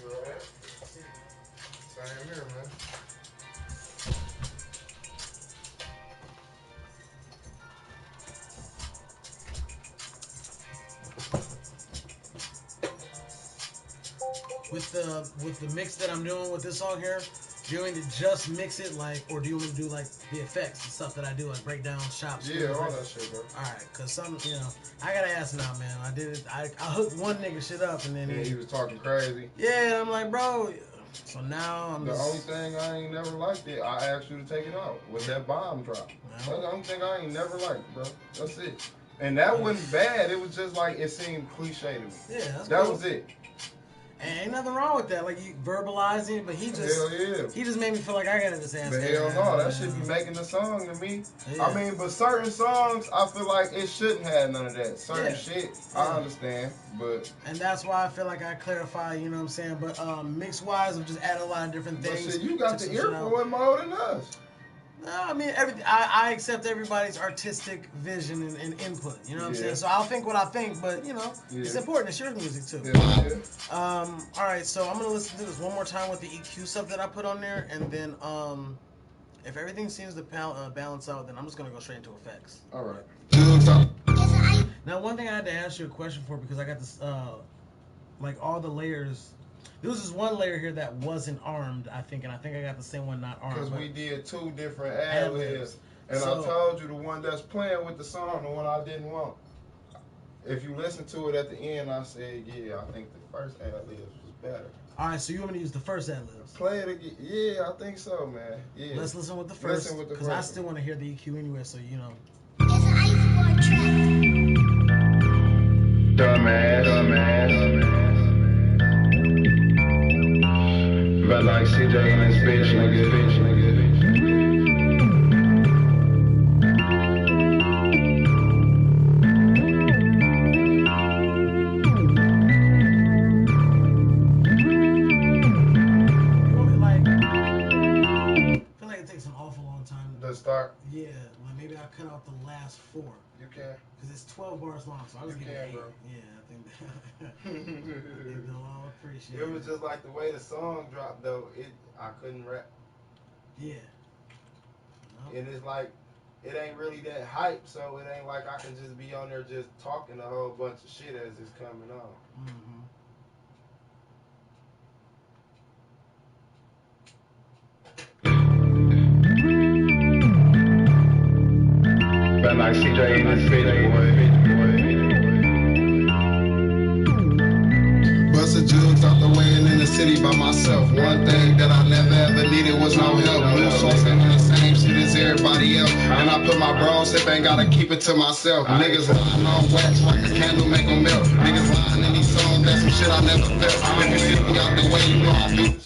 you alright? Same here, man. With the mix that I'm doing with this song here, do you want me to just mix it like, or do you want me to do like the effects and stuff that I do, like breakdowns, chops? Yeah, all that shit, bro. Alright, cause some, I gotta ask now, man. I did it. I hooked one nigga shit up, and then he was talking crazy. Yeah, I'm like, bro. So now I'm the only thing I ain't never liked it. I asked you to take it out. Was that bomb drop? That's the only thing I ain't never liked, bro. That's it. And that wasn't bad. It was just like it seemed cliche to me. Yeah, that was it. And ain't nothing wrong with that. Like you verbalizing, but he just made me feel like I gotta just ask. But hell no, that should be making the song to me. Yeah. I mean, but certain songs, I feel like it shouldn't have none of that. Certain shit, I understand, but and that's why I feel like I clarify. You know what I'm saying? But mix wise, I'm just adding a lot of different things. But shit, you got the ear for it more than us. No, I mean, I accept everybody's artistic vision and input. You know what I'm saying? So I'll think what I think, but it's important. It's your music too. All right, so I'm gonna listen to this one more time with the EQ stuff that I put on there, and then if everything seems to balance out, then I'm just gonna go straight into effects. All right. Now, one thing I had to ask you a question for, because I got this like all the layers. There was this one layer here that wasn't armed, I think, and I think I got the same one not armed. Because we did 2 different ad-libs. And I told you the one that's playing with the song, the one I didn't want. If you listen to it at the end, I said, yeah, I think the first ad-libs was better. All right, so you want me to use the first ad-libs? Play it again. Yeah, I think so, man. Yeah. Let's listen with the first. Because I still want to hear the EQ anyway, so you know. Dumbass. But like CJ in this bitch, nigga. I feel like it takes an awful long time to start. Yeah, like maybe I'll cut out the last 4. You can. Because it's 12 bars long, so I was getting 8. Bro. Yeah, I think they'll all appreciate it. It was just like the way the song dropped, though. I couldn't rap. Yeah. No. And it's like, it ain't really that hype, so it ain't like I can just be on there just talking a whole bunch of shit as it's coming on. Mm-hmm. But like CJ in this bitch, boy. Busted jugs out the way and in the city by myself. One thing that I never ever needed was no help. No sauce in the same shit as everybody else. And I put my bros up, ain't gotta keep it to myself. Niggas lying on wax like a candle make them melt. Niggas lying in these songs, that's some shit I never felt. If you see me out the way, you know I do.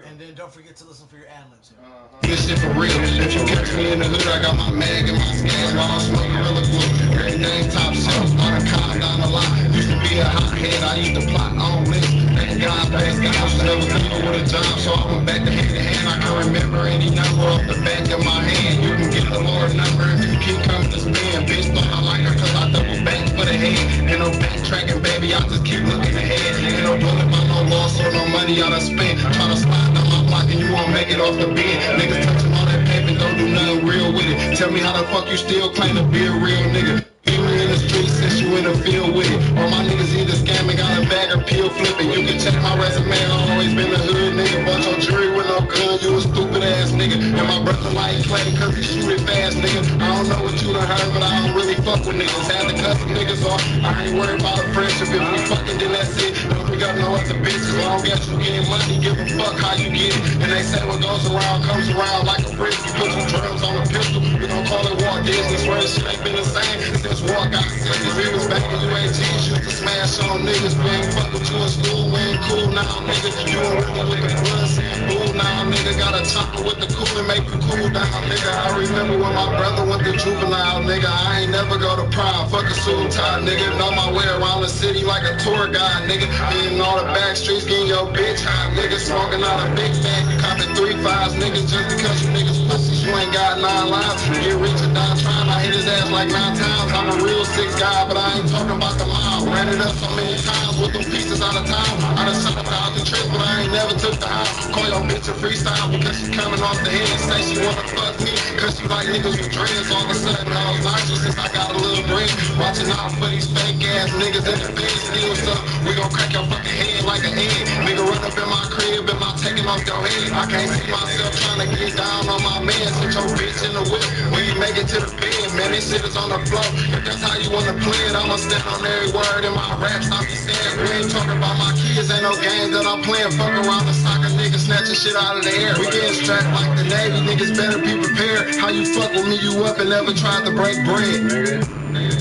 And then don't forget to listen for your ad-libs here. This shit for real. If you catch me in the hood, I got my mag and my scans while I'm smoking Gorilla Glue. Everything top shelf, I done calmed down a lot. Used to be a hothead, I used to plot on this. Thank God, thank God, I was never good with a job, so I went back to hand to hand. I can remember any number off the back of my hand. You can get the Lord number if you keep coming to spin. Bitch, thought I like her cause I double back for the head. Ain't no backtracking, baby, I just keep looking ahead. Ain't no bullet by no loss or no money I done spent. Try to slide down my block and you won't make it off the bed. Niggas touching all that pavement, don't do nothing real with it. Tell me how the fuck you still claim to be a real nigga. Even in the streets since you in the field with it. All my niggas either scamming, got a bag or peel flipping. You can check my resume, I've always been a hood nigga. Bunch on jury with no gun, you a stupid ass nigga. And my brother like Clay, cause he shoot it fast, nigga. I don't know what you done heard, but I don't really fuck with niggas. Had to cut some niggas off, I ain't worried about a friendship. If we fucking, then that's it. Don't pick up no other bitches. Long as you getting money, give a fuck how you get it. And they say what goes around comes around like a frisbee. Put some drums on a pistol, we gon' call it Walt Disney. Swear this shit ain't been the same since Walk got senses. We was back in UAGs, used to smash on niggas. We ain't fuck with you in school, we ain't cool now, nigga. You ain't really with the blood saying boo now, nigga. Got a chopper with the cooler, make you cool down, nigga. I remember when my brother went to juvenile, nigga. I ain't never go to prom, fuck a suit tie, nigga. Know my way around the city like a tour guide, nigga. Hitting all the back streets, getting your bitch hot, nigga. Smoking out a big bag, you copping 3-5s, niggas. Just because you niggas pussies, you ain't got 9 lives. Get rich or die trying, I hit his ass like 9 times. I'm a real 6 guy, but I ain't talking about the mile. Ran it up so many times with them pieces out of town. I done shot 1,000 off the trip, but I ain't never took the house. Call your bitch a freestyle because she coming off the head. Say she wanna fuck me, cause she like niggas with dreads. All of a sudden I was nicer since I got a little bread. Watching out for these fake ass niggas in the face. Steal stuff, we gon' crack your fucking head like an egg. Nigga run up in my crib, am I taking off your head? I can't see myself trying to get down on my man. Sit your bitch in the whip, when you make it to the bed, man, this shit is on the floor. If that's how you wanna play it, I'ma stand on every word in my raps. I be saying, we ain't talking about my kids, ain't no games that I'm playing. Fuck around the soccer niggas snatching shit out of the air. We getting strapped like the Navy, niggas better be prepared. How you fuck with me, you up and never tried to break bread, nigga.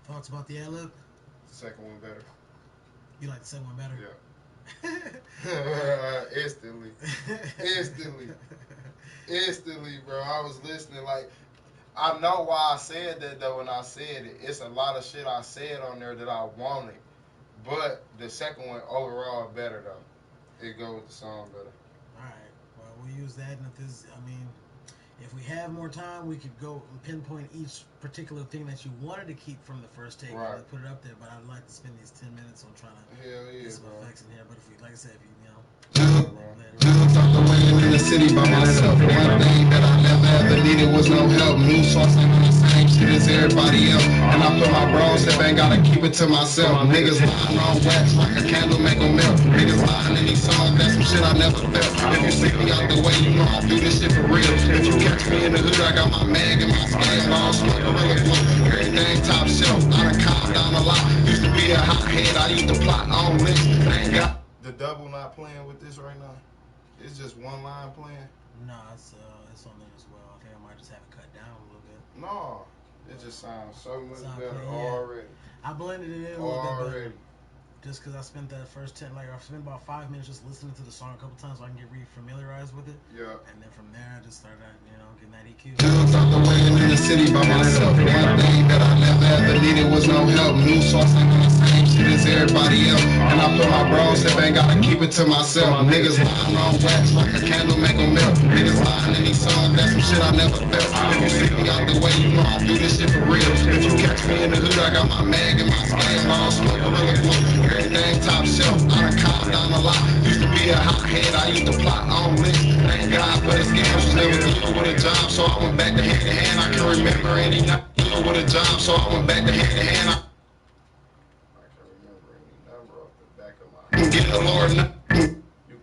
Thoughts about the ad-lib? The second one better. You like the second one better? Yeah. Instantly, bro. I was listening, like, I know why I said that though when I said it. It's a lot of shit I said on there that I wanted. But the second one overall better though. It go with the song better. Alright. Well, we'll use that, and if we have more time, we could go and pinpoint each particular thing that you wanted to keep from the first take and put it up there. But I'd like to spend these 10 minutes on trying to get some effects in here. But if we, like I said, if you in the city by myself. One thing that I never ever needed was no help. New sauce ain't on the same shit as everybody else. And I put my bros up, ain't gotta keep it to myself. Niggas lying on wax like a candle make them melt. Niggas lying in these songs, that's some shit I never felt. If you see me out the way, you know I do this shit for real. If you catch me in the hood, I got my mag and my scales all smoke gorilla flow. Everything top shelf, I done calmed down a lot. Used to be a hothead, I used to plot on lists. Thank God. The double not playing with this right now. It's just one line playing. No, it's on there as well. I think I might just have it cut down a little bit. No, it just sounds so much better already. I blended it in a little bit better. Just because I spent that first 10, like I spent about 5 minutes just listening to the song a couple times so I can get re-familiarized with it. Yeah. And then from there, I just started, getting that EQ. In the city by myself. One thing that I never ever needed was no help. New sauce ain't on the same shit as everybody else. And I put my bros up, ain't gotta keep it to myself. Niggas lying on wax like a candle make them melt. Niggas lying in these songs, that's some shit I never felt. If you see me out the way, you know I do this shit for real. If you catch me in the hood, I got my mag and my scales all smoke gorilla flow. Everything top shelf, I done calmed down a lot. Used to be a hothead, I used to plot on lists. Thank God for the scams, never deal with a job, so I went back to hand to hand. I can remember any night deal with a job, so I went back to hand to hand. I can remember any number off the back of my hand. Get the Lord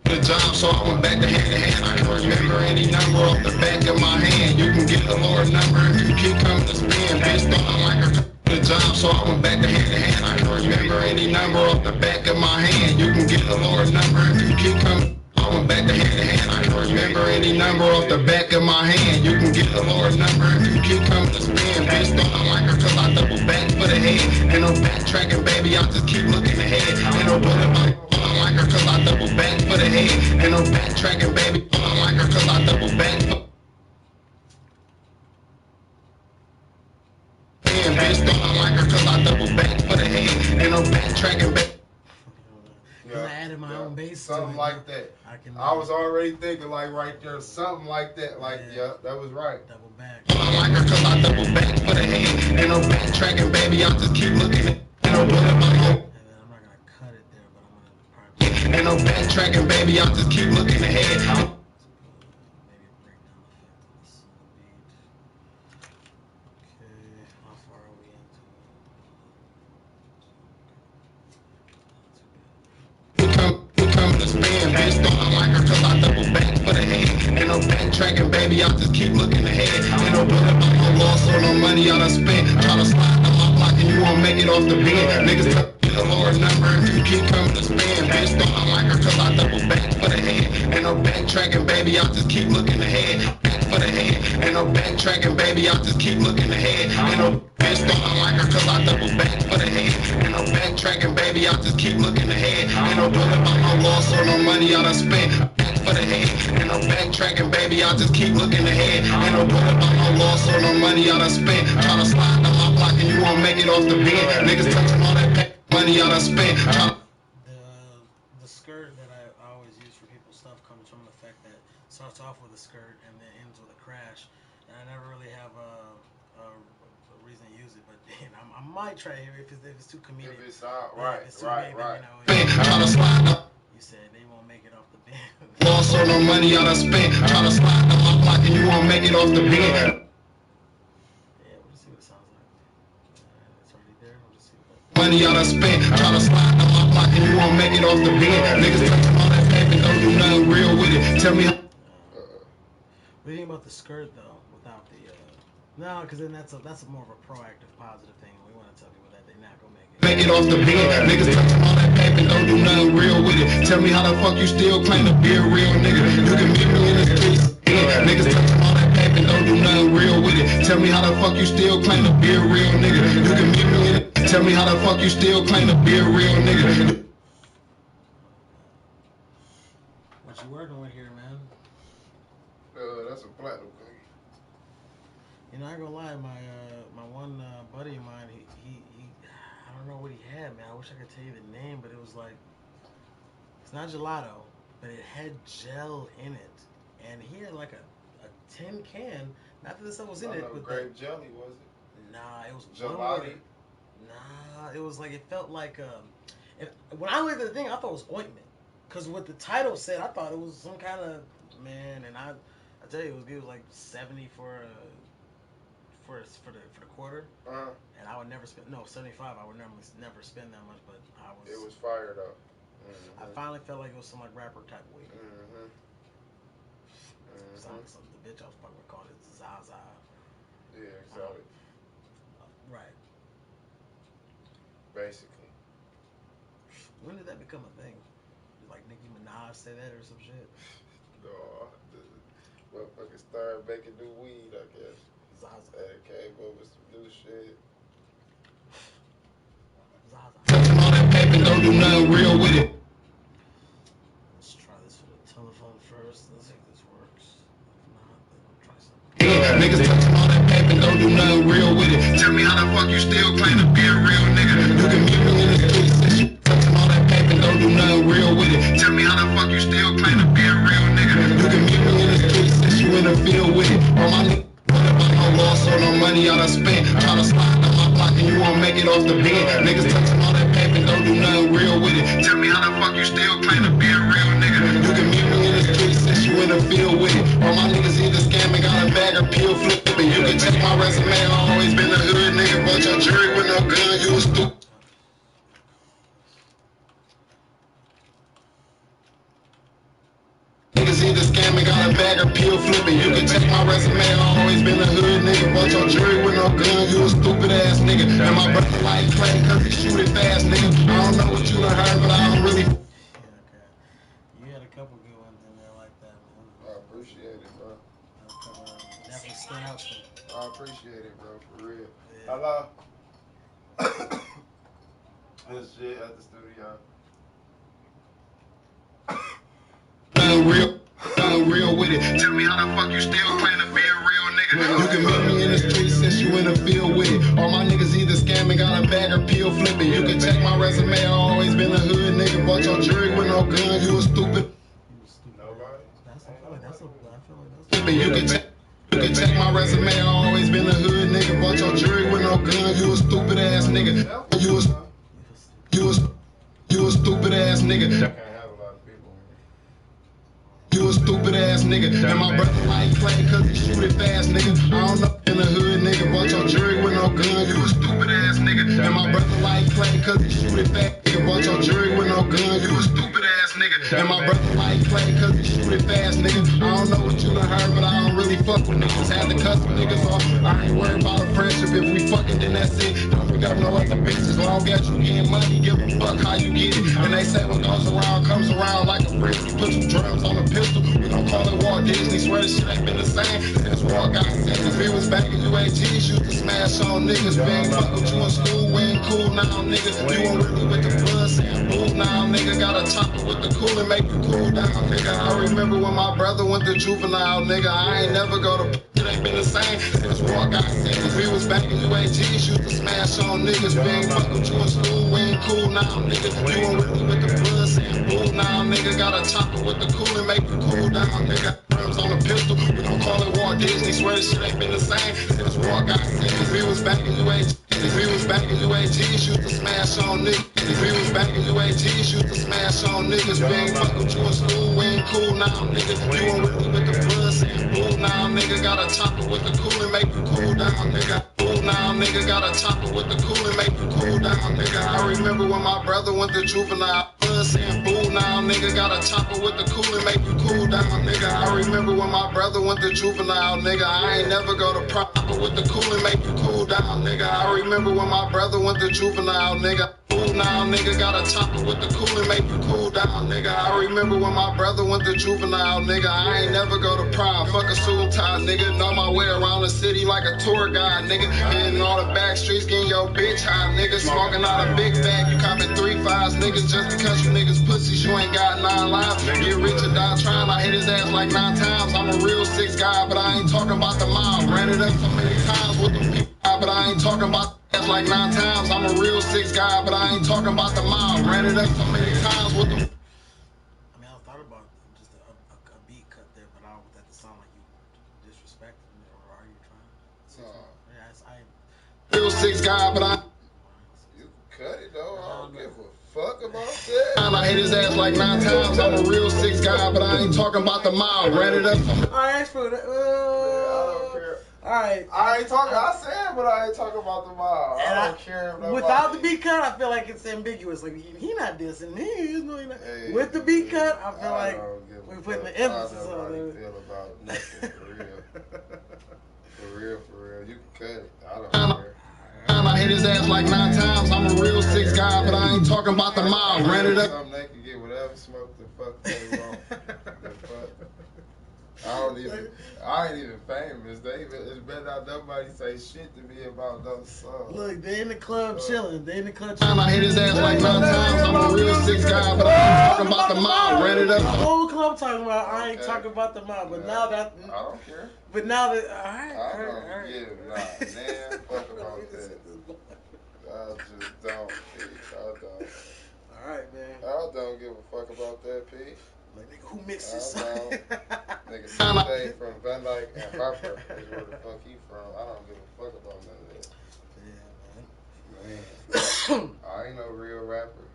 the job, so I went back to hand to hand. I can remember any number off the back of my hand. You can get the Lord number if you keep coming to spin. Bitch, thought I like her. The job, so I went back to hand to hand. I can remember any number off the back of my hand. You can get the Lord number if you keep coming. I went back to hand to hand. I can remember any number off the back of my hand. You can get the Lord number if you keep coming to spin. Bitch, thought I like her cause I double back for the head. Ain't no backtracking, baby, I just keep looking ahead. Ain't no bullet bite. I like her cause I double back for the head. Ain't no backtracking, baby. I like her cause I double back for bitch, thought I like her cause I double back for the head. Ain't no backtracking, baby. Yeah, I added my own bass something to it, like that. I was already thinking like right there, something like that. Like, yeah, that was right. Double back. I like her cause I double back for the head. Ain't no backtracking, baby, I just keep looking at. Ain't no bullet my home. And then I'm not gonna cut it there, but I'm gonna probably. Ain't no backtracking, baby, I just keep looking ahead. Maybe a breakdown effect on this beat. Okay, how far are we into Come to spin, bitch, thought I like her cause I double back for the head. Ain't no backtracking, baby, I just keep looking ahead. Ain't no bullet by no loss or no money I done spent. Try to slide on my block and you won't make it off the bed. Niggas get the Lord number if you keep coming to spin. Bitch, thought I like her cause I double back for the head. Ain't no backtracking, baby, I just keep looking ahead. Back for the head. Ain't no backtracking, baby, I just keep looking ahead. Ain't no bitch, thought I like her cause I double back for the head. Ain't no backtracking, baby, I just keep looking ahead. Ain't no bullet by no loss or no money I done spent. Back for the head. Ain't no backtracking, baby, I just keep looking ahead. Ain't no bullet by no loss or no money I done spent. Try to slide on my block and you won't make it off the bed. Niggas touching all that money I done spent. the skirt that I always use for people's stuff comes from the fact that it starts off with a skirt and then ends with a crash. And I never really have a reason to use it, but then I might try it if it's too comedic. If it's right. You said they won't make it off the bench. Lost all the money I done spent. Try to slide on my block and you won't make it off the bench. Yeah, we'll just see what it sounds like. It's already there. We'll just see what that. Money I done spent. Try to slide on my block and you won't make it off the bench. Niggas touching all that paper, don't do nothing real with it. Tell me how. What do you think about the skirt though? Without the no, because then that's more of a proactive, positive thing. We want to tell people that they're not gonna make it. Make it off the bench. Niggas touching all that paper, don't do nothing real with it. Tell me how the fuck you still claim to be a real nigga. You can meet me in the streets. Niggas touching all that paper, don't do nothing real with it. Tell me how the fuck you still claim to be a real nigga. You can meet me in the. Tell me how the fuck you still claim to be a real nigga. What you working with here, man? That's a platinum thing. You know, I ain't gonna lie, my one buddy of mine, he I don't know what he had, man. I wish I could tell you the name, but it was like, it's not gelato, but it had gel in it, and he had like a tin can. Not that the stuff was in it, but grape jelly was it? Nah, it was gelati. Nah, it was like, it felt like when I looked at the thing, I thought it was ointment, cause what the title said, I thought it was some kind of man, and I tell you, it was like 70 for the quarter, and I would never spend 75. I would never spend that much, but it was fired up. I finally felt like it was some like rapper type weed. Sounded like the bitch I was fucking with called it Zaza. Yeah, exactly. Right. Basically. When did that become a thing? Did like Nicki Minaj say that or some shit? No, motherfuckers started making new weed, I guess. Zaza. And it came up with some new shit. Zaza. Touching all that paper, don't do nothing real with it. Let's try this for the telephone first. Let's see if this works. If not, then we'll try something. Niggas touching all that paper, don't do nothing real with it. Tell me how the fuck you still claim to be a real nigga. You can meet me in the streets. Touching all that paper, don't do nothing real with it. Tell me how the fuck you still claim to be a real nigga. You can meet me in the streets since you in the field with it. All my niggas lost all the money I done spent. Try to slide on my block and you won't make it off the bench. Niggas touching all that paper, don't do nothing real with it. Tell me how the fuck you still claim to be a real nigga. You can meet me in the streets since you in the field with it. All my niggas either scamming, got a bag or pill flipping. You can check my resume, I always been a hood nigga, but your jury with no gun, you a stupid. Niggas either scamming, got a bag or pill flipping. You can check my resume, I always been a hood nigga, but your jury with no gun, you a stupid ass nigga. And my brother like play cause he shoot it fast, nigga. I don't know what you done heard, but I don't really. Yeah, okay. You had a couple good ones in there like that, man. I appreciate it, bro. Definitely stood out to me. I appreciate it, bro, for real. Yeah. Hello? This shit at the studio. Real with it. Tell me how the fuck you still claim to be a real nigga. You can meet me in the streets since you in the field with it. All my niggas either scamming, got a bag or pill flipping. You can check my resume, I always been a hood nigga, but your jury with no gun, you a stupid. Nobody? You can check my resume, I always been a hood nigga, but your jury with no gun, you a stupid ass nigga. You a stupid ass nigga. You a stupid ass nigga. And my brother like play cause he shoot it fast, nigga. I don't know in the hood, nigga, but your jury with no gun. You a stupid ass nigga. And my brother like play cause he shoot it fast, nigga, but your jury with no gun. You a stupid ass nigga. And my brother like play cause he shoot it fast, nigga. I don't know what you done heard, but I don't really fuck with niggas. Had to cut some niggas off. I ain't worried about a friendship. If we fucking, then that's it. Don't pick up no other bitches. Long as you getting money, give a fuck how you get it. And they say what goes around comes around like a frisbee. Put some drums on the pistol. We don't call it Walt Disney. Swear this shit ain't been the same since war got sick. If it was back in UAGs, used to smash on niggas. We ain't fuck with you in school, we ain't cool now, nigga. You ain't really with the blood, saying move now, nigga. Gotta chop it with the cooler, make you cool down, nigga. I remember when my brother went to juvenile, nigga. I ain't never go to it ain't been the same since war got sick. If it was back in UAGs, used to smash on niggas. We ain't fuck with you in school, we ain't cool now, nigga. You ain't really with the blood, saying move now, nigga. Gotta chop it with the cooler, make you cool down, nigga. rims on the pistol. We don't call it Walt Disney. Swear this shit ain't been the same since War got sick. If we was back in UAG, if we was back in UAGs, used to smash on niggas. If we was back in UAGs, used to smash on niggas. We ain't fuck with you in school, we ain't cool now, nigga. You ain't with me with the blood, saying boo now, nigga. Got a chopper with the coolant, make you cool down, nigga. Boo now, nigga. Got a chopper with the coolant, make you cool down, nigga. I remember when my brother went to juvenile. Blood saying boo now, nigga. Got a chopper with the coolant, make you cool down, nigga. I remember when my brother went to juvenile, nigga. I ain't never go to proper with the coolant, make you cool down, nigga. I remember when my brother went to juvenile, nigga. Boo now, nigga. Got a chopper with the coolant, make you cool down, nigga. I remember when my brother went to juvenile, nigga. I ain't never go to prom. Fuck a suit tie, nigga. Know my way around the city like a tour guide, nigga. Hitting all the back streets, getting your bitch high, nigga. Smoking out a big bag, you copping 3-5s, niggas. Just because you niggas pussies, you ain't got 9 lives. Get rich or die trying. I hit his ass like 9 times. I'm a real 6 guy, but I ain't talking about the mob. Ran it up so many times with the people, but I ain't talking about that's like 9 times. I'm a real 6 guy, but I ain't talking about the mob. Ran it up so many times with the. I mean, I thought about just a beat cut there, but I don't want that to sound like you disrespecting me, or are you trying? Yeah, Real 6 guy, but I. You cut it though. I don't give a fuck about that. I hit his ass like 9 times. I'm a real 6 guy, but I ain't talking about the mob. Ran it up. I asked for that. I don't care. Alright. I ain't talking. I said, but I ain't talking about the mob. I don't care. Without the beat cut, I feel like it's ambiguous. Like he not dissing. He's doing that. Hey, with the beat cut, I feel I like we're putting the emphasis on it. Feel about nothing for real. For real. You can cut it. I don't care. I hit his ass like 9 times. I'm a real 6 guy, but I ain't talking about the mob. Ran it up. Something they can get whatever smoke the fuck they want. The fuck. I ain't even famous. It's better not nobody say shit to me about those songs. Look, they in the club chilling. They in the club I chilling. hit his ass like 9 times. I'm a real 6 guy, but I ain't talking about the mob. Ran it up. The whole club talking about. I ain't talking about the mob, but now that. I don't care. But now that. I don't give nah, man. Fuck about that. I just don't. I don't. All right, man. I don't give a fuck about that, P. Like, nigga, who mixed this? Nigga, CJ from Van Dyke and Harper is where the fuck he from. I don't give a fuck about none of that. Yeah, man. I ain't no real rapper.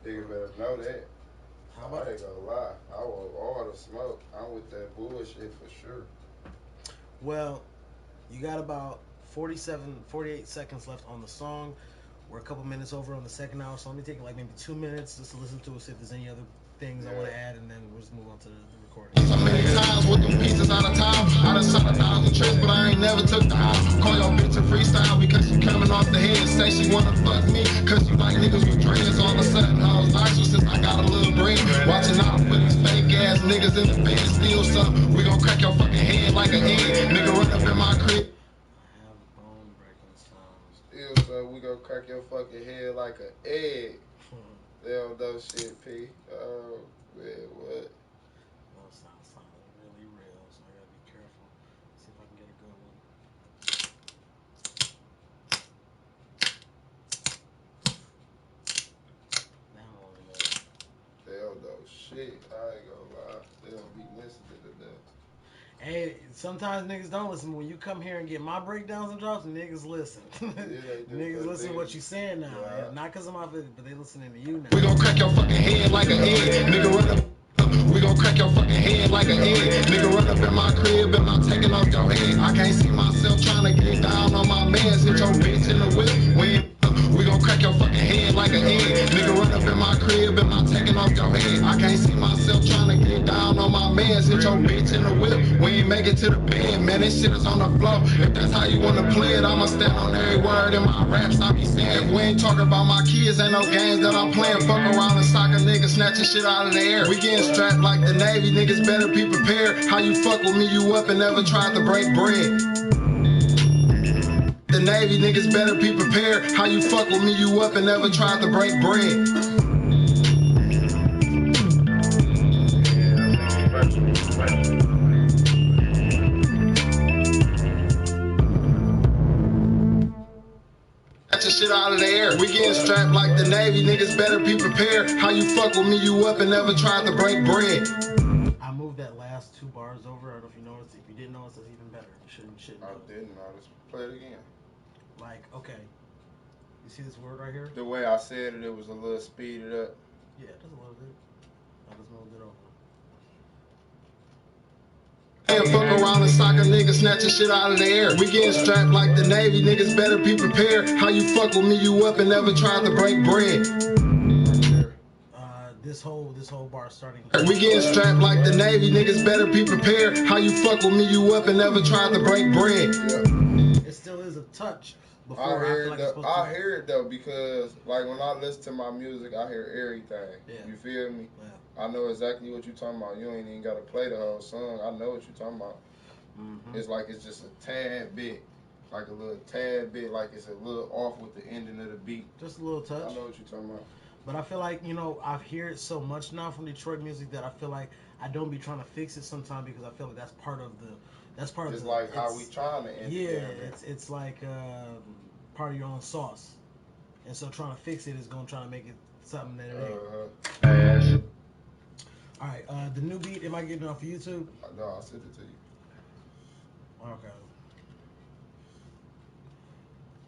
Nigga better know that. I ain't gonna lie. I want all the smoke. I'm with that bullshit for sure. Well, you got about 48 seconds left on the song. We're a couple minutes over on the second hour, so let me take like maybe 2 minutes just to listen to it, see if there's any other things I want to add, and then we'll just move on to the recording. So many times with them pieces out of town. I done shot 1,000 trips, but I ain't never took the house. Call your bitch a freestyle because she coming off the head. Say she wanna fuck me cause you like niggas with dreads. All of a sudden I was nice since I got a little bread. Watching out for these fake ass niggas in the bed. Steal something, we gon' crack your fucking head like an egg. Nigga run up in my crib. So we gonna crack your fucking head like an egg. They don't know shit, P. Oh, man, what? That sounds really real, so I gotta be careful. See if I can get a good one. They don't know shit. I ain't gonna lie. They don't be listening to that. Hey, sometimes niggas don't listen. When you come here and get my breakdowns and drops, niggas listen. Niggas listen to what you saying now. Yeah. Not because of my video, but they listening to you now. We gon' crack your fucking head like an egg. Nigga run up. We gon' crack your fucking head like an egg. Nigga run up in my crib and I'm taking off your head. I can't see myself trying to get down on my mans. Hit your bitch in the whip. We gon' crack your fucking head like an egg. Nigga run up in my crib and I'm taking off your head. I can't see myself trying to get down on my mans. Hit your bitch in the whip. We ain't make it to the bed, man. This shit is on the floor. If that's how you wanna play it, I'ma stand on every word in my raps. I be saying, if we ain't talking about my kids, ain't no games that I'm playing. Fuck around and sock a nigga, snatching shit out of the air. We getting strapped like the Navy, niggas better be prepared. How you fuck with me, you up and never tried to break bread. The Navy, niggas better be prepared. How you fuck with me, you up and never tried to break bread. Snatching shit out of the air. We getting strapped like the Navy, niggas better be prepared. How you fuck with me, you up and never tried to break bread. I moved last 2 bars over. I don't know if you noticed. If you didn't notice, that's even better. You shouldn't I know. didn't notice. Play it again. Like, okay. You see this word right here? The way I said it, it was a little speeded up. Yeah, just a little bit. Just a little bit over. And fuck around and sock a nigga snatching shit out of the air. We getting strapped like the Navy, niggas better be prepared. How you fuck with me, you up and never tried to break bread. This whole bar starting. We getting strapped like the Navy, niggas better be prepared. How you fuck with me, you up and never tried to break bread. It still is a touch. I hear it though because like when I listen to my music, I hear everything. Yeah. You feel me? Yeah. I know exactly what you're talking about. You ain't even gotta play the whole song. I know what you're talking about. Mm-hmm. It's like it's just a tad bit, like a little tad bit, like it's a little off with the ending of the beat. Just a little touch. I know what you're talking about. But I feel like, I've heard it so much now from Detroit music that I feel like I don't be trying to fix it sometimes because I feel like that's part of the. It's like how we trying to end it. Yeah, it's like part of your own sauce, and so trying to fix it is gonna try to make it something that it ain't. All right, the new beat. Am I getting it off of YouTube? No, I sent it to you. Okay.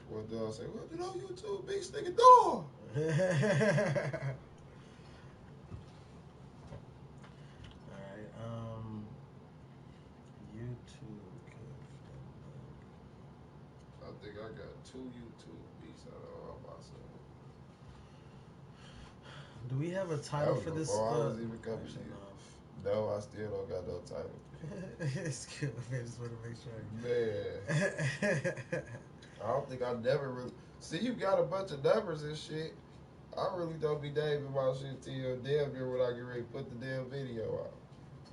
What dog say? What did on YouTube, big nigga dog? Alright, YouTube. I think I got 2 YouTube beats out of all myself. Do we have a title for this? Before I was even coming to you. No, I still don't got no title. It's good, man. Just want to make sure. Man. I don't think I never really... See, you got a bunch of numbers and shit. I really don't be naming about shit till damn near when I get ready to put the damn video out.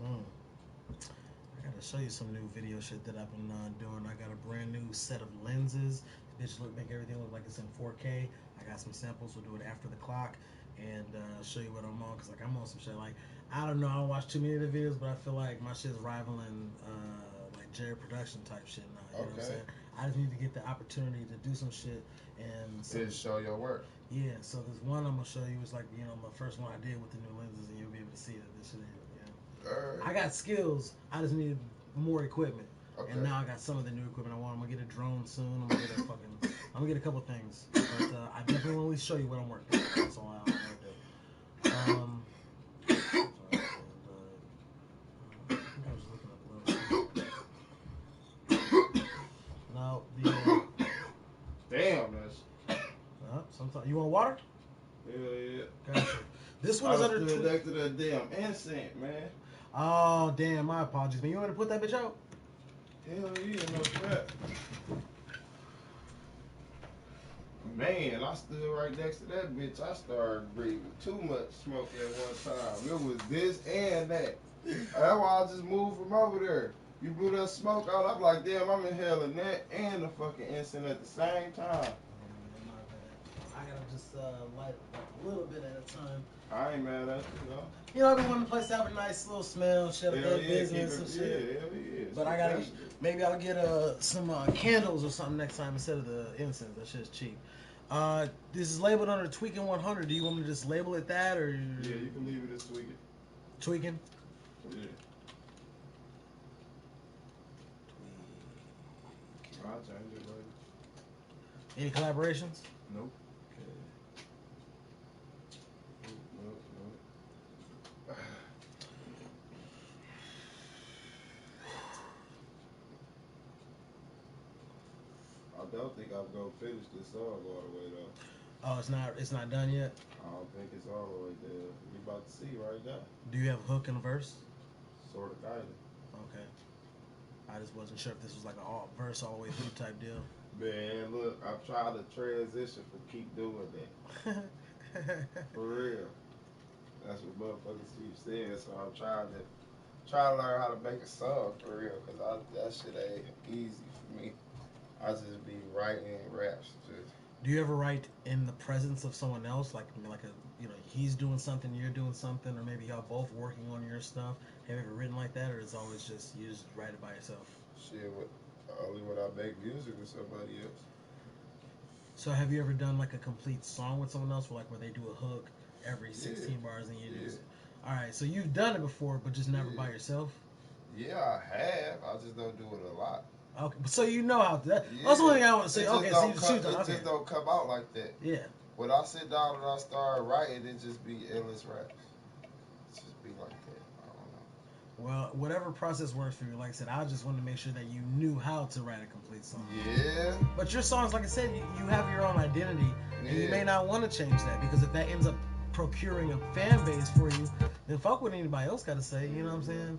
I gotta show you some new video shit that I've been doing. I got a brand new set of lenses. Bitch, make everything look like it's in 4K. I got some samples. We'll do it after the clock and show you what I'm on. Cause like I'm on some shit. Like I don't know. I don't watch too many of the videos, but I feel like my shit's rivaling like Jerry production type shit now. You know what I'm saying? I just need to get the opportunity to do some shit and show your work. Yeah, so there's one I'm gonna show you. It's like my first one I did with the new lenses, and you'll be able to see that this shit. I got skills. I just need more equipment, and now I got some of the new equipment I want. I'm gonna get a drone soon. I'm gonna get a couple things, but I definitely want to show you what I'm working on. That's all I want to do. I think I was looking up now the. Damn, that's. Sometimes you want water? Yeah. Gotcha. This one is under next to that damn incense, man. Oh damn! My apologies, man. You want to put that bitch out? Hell yeah, no crap. Man, I stood right next to that bitch. I started breathing too much smoke at one time. It was this and that. That's why I just moved from over there. You blew that smoke out. I'm like, damn, I'm inhaling that and the fucking incense at the same time. I gotta just light a little bit at a time. I ain't mad at you, I've been wanting the place to have a nice little smell, shit, a good business and shit. Yeah. But maybe I'll get some candles or something next time instead of the incense. That shit's cheap. This is labeled under Tweaking 100. Do you want me to just label it that, or? Yeah, you can leave it as Tweaking. Tweaking? Yeah. I'll change it later. Any collaborations? Nope. I don't think I'm gonna finish this song all the way though. Oh, it's not done yet? I don't think it's all the way there. We about to see right now. Do you have a hook and a verse? Sort of, kinda. Okay. I just wasn't sure if this was like a verse all the way through type deal. Man, look, I'm trying to transition from keep doing that. For real. That's what motherfuckers keep saying. So I'm trying to learn how to make a song for real, cause that shit ain't easy for me. I just be writing raps. Do you ever write in the presence of someone else, like he's doing something, you're doing something, or maybe y'all both working on your stuff? Have you ever written like that, or it's always just you just write it by yourself? Shit, only when I make music with somebody else. So have you ever done like a complete song with someone else, where they do a hook every 16 bars and you just? All right, so you've done it before, but just never by yourself. Yeah, I have. I just don't do it a lot. Okay, so you know how to. That's Yeah. the one thing I want to say. It just Okay, so don't you come. shoot. It Okay. just don't come out like that. Yeah. When I sit down and I start writing, it just be endless raps. It just be like that. I don't know. Well, whatever process works for you. Like I said, I just wanted to make sure that you knew how to write a complete song. Yeah. But your songs, like I said, you have your own identity, and you may Yeah. not want to change that because if that ends up procuring a fan base for you, then fuck what anybody else got to say. You know what I'm saying?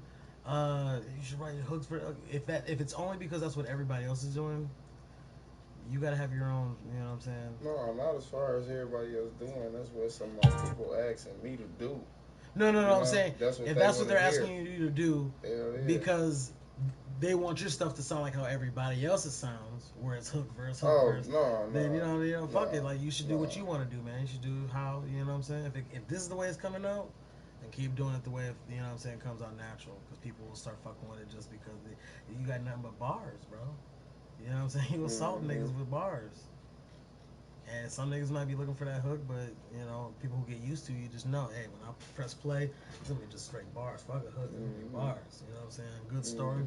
You should write hooks for if it's only because that's what everybody else is doing. You got to have your own. You know what I'm saying? No, not as far as everybody else doing. That's what some of my people asking me to do. No. I'm saying That's what if they that's what want they're to hear. asking you to do, Hell yeah. because they want your stuff to sound like how everybody else's sounds, where it's hook verse, Oh verse. no, Then no, fuck no, it. Like you should do what you want to do, man. You should do how you know what I'm saying. If this is the way it's coming out, then keep doing it the way you know what I'm saying comes out natural. Because people will start fucking with it just because you got nothing but bars, bro. You know what I'm saying? You assault niggas with bars. And some niggas might be looking for that hook, but you know, people who get used to you just know, hey, when I press play, it's gonna be just straight bars. Fuck a hook, it's gonna be bars. You know what I'm saying? Good story.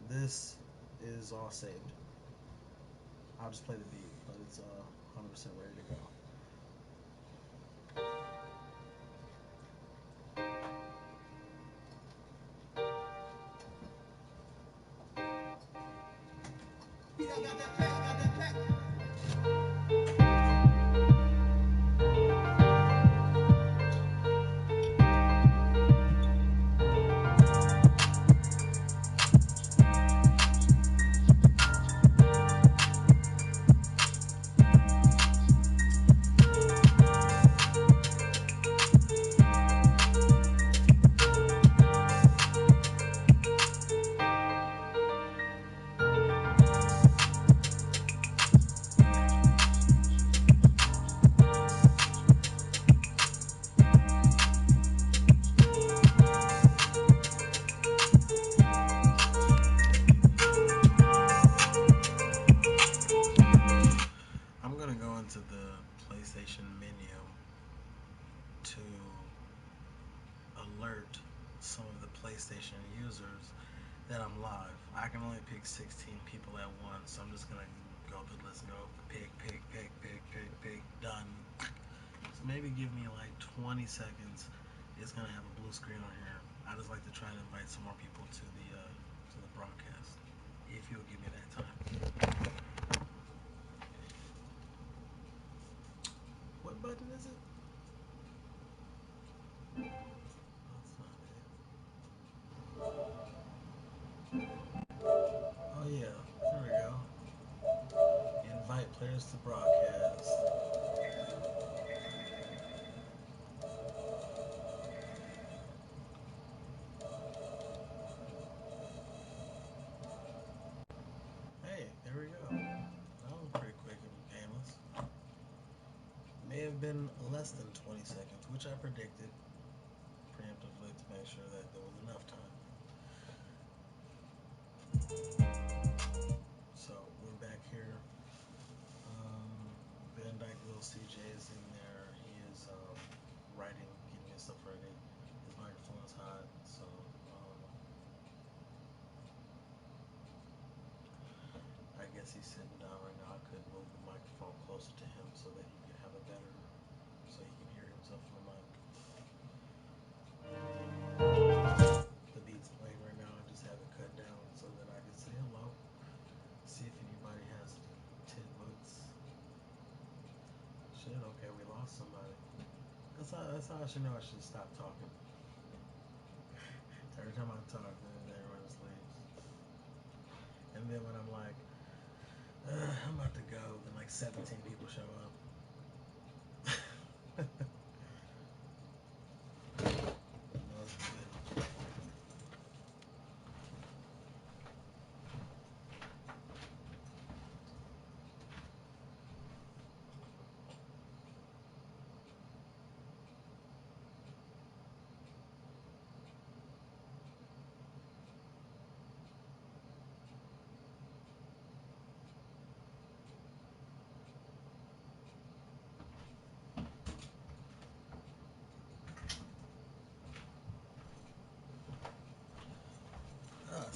This is all saved. I'll just play the beat, but it's 100% ready to go. I'm gonna go into the PlayStation menu to alert some of the PlayStation users that I'm live. I can only pick 16 people at once, so I'm just gonna go through the list and go pick, done. So maybe give me like 20 seconds. It's gonna have a blue screen on here. I just like to try to invite some more people to the broadcast. If you'll give me that time. What button is it? That's not it. Oh yeah, there we go. Invite players to broadcast. Hey, there we go. That was pretty quick and painless. May have been less than 20 seconds, which I predicted preemptively to make sure that there was enough time. So we're back here. Ben Dyke, Little CJ is in there. He is writing, getting his stuff ready. His microphone is hot, so I guess he's sitting down right now. I could move the microphone closer to him so that he can have a better, so he can hear himself from the mic. The beat's playing right now. I just have it cut down so that I can say hello. See if anybody has tidbits. Shit, okay, we lost somebody. That's how I should know I should stop talking. Every time I talk, then everyone just leaves. And then when I'm like, I'm about to go, then like 17 people show up. That's good.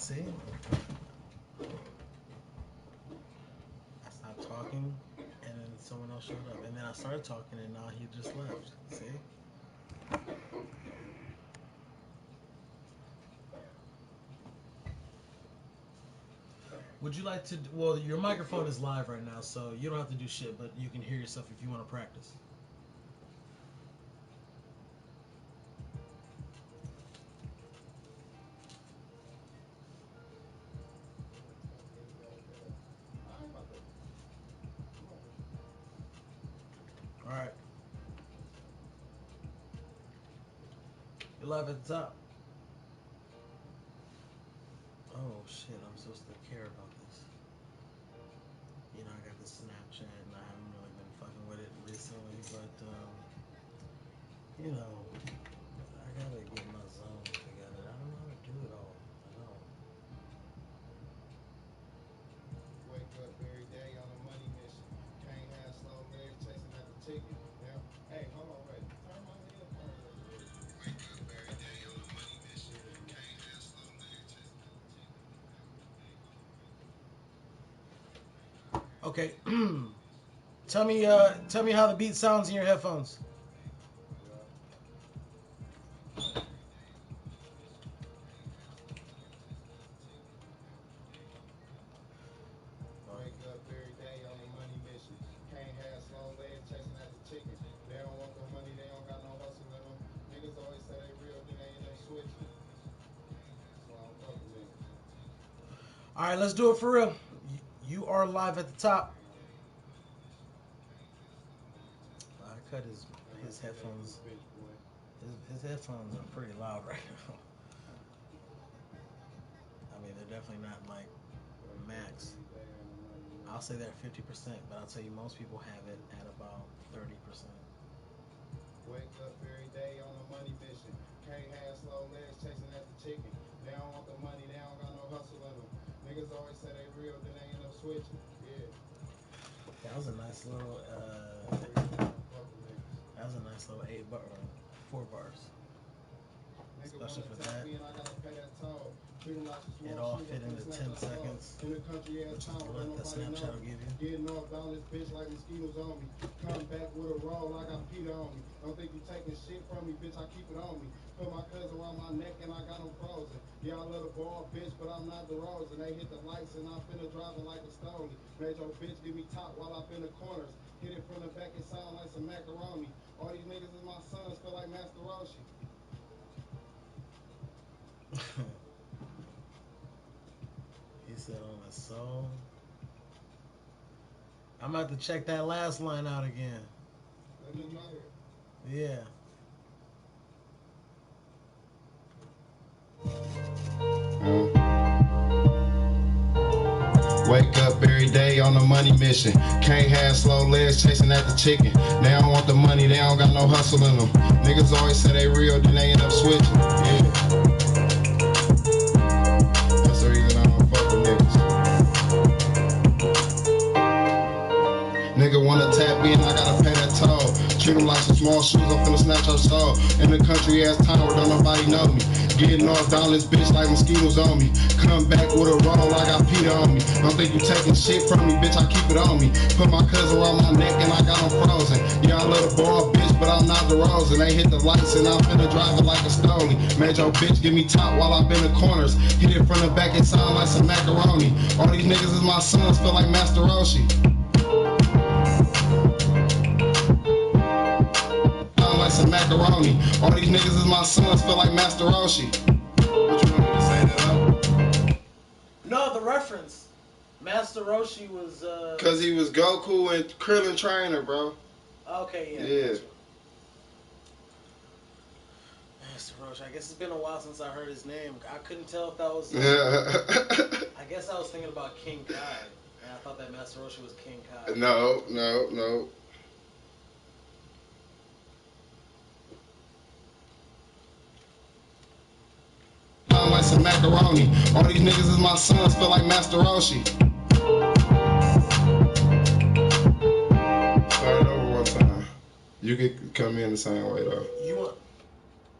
See? I stopped talking, and then someone else showed up. And then I started talking, and now he just left. See? Would you like to? Well, your microphone is live right now, so you don't have to do shit, but you can hear yourself if you want to practice. All right. You're live at the top. Oh shit! I'm supposed to care about this. You know, I got the Snapchat, and I haven't really been fucking with it recently, but you know, I gotta get my zone together. I don't know how to do it all. I don't. Wake up every day on a money mission. Can't have slow legs chasing at the ticket. Now, hey, hold on, wait. Turn my headphones up. Wake up every day on a money mission. Can't have slow legs chasing at the ticket. Okay. Tell me how the beat sounds in your headphones. Wake up every day on a money mission. Can't have slow legs chasing at the chicken. They don't want the money, they don't got no hustle in them. Niggas always say they real, then they end up switching. So I don't fuck with niggas. All right, let's do it for real. You are live at the top. I cut his headphones. His headphones are pretty loud right now. I mean, they're definitely not like max. I'll say they're 50%, but I'll tell you most people have it at about 30%. Wake up every day on a money mission. Can't have slow legs chasing at the chicken. They don't want the money, they don't got no hustle in them. Niggas always say they real, then they end up switching. Yeah. That was a nice little. That was a nice little 4 bars. Especially for that. It all fit into 10 seconds, which is the length that Snapchat will give you. Getting off down this bitch like mosquitoes on me. Come back with a roll, I got Peter on me. Don't think you taking shit from me, bitch, I keep it on me. Put my cousin around my neck and I got him frozen. Yeah, I love the ball, bitch, but I'm not the rose. And they hit the lights and I'm finna drive it like a stony. Made your bitch give me top while I'm in the corners. Hit it from the back, it sound like some macaroni. All these niggas is my sons, feel like Master Roshi. He said on the soul. I'm about to check that last line out again. Yeah. Wake up every day on a money mission. Can't have slow legs chasing at the chicken. They don't want the money, they don't got no hustle in them. Niggas always say they real, then they end up switching. Yeah. That's the reason I don't fuck with niggas. Nigga wanna tap in, I gotta pay that toll. Treat them like some small shoes, I'm finna snatch your soul. In the country ass town where don't nobody know me. Getting off down this bitch like mosquitoes on me. Come back with a roll, I got Peter on me. Don't think you taking shit from me, bitch, I keep it on me. Put my cousin around my neck and I got him frozen. Yeah, I love the ball, bitch, but I'm not the rose. And they hit the lights and I'm finna drive it like a stony. Made your bitch give me top while I'm in the corners. Hit it from the back, it sound like some macaroni. All these niggas is my sons, feel like Master Roshi. Like some macaroni. All these niggas is my sons, feel like Master Roshi. What you want me to say that up? No, the reference. Master Roshi was Cause he was Goku and Krillin trainer, bro. Okay, yeah. Yeah. Master Roshi. I guess it's been a while since I heard his name. I couldn't tell if that was I guess I was thinking about King Kai. And I thought that Master Roshi was King Kai. No. Like some macaroni. All these niggas is my sons, feel like Master Roshi. Start it over one time. You can come in the same way though.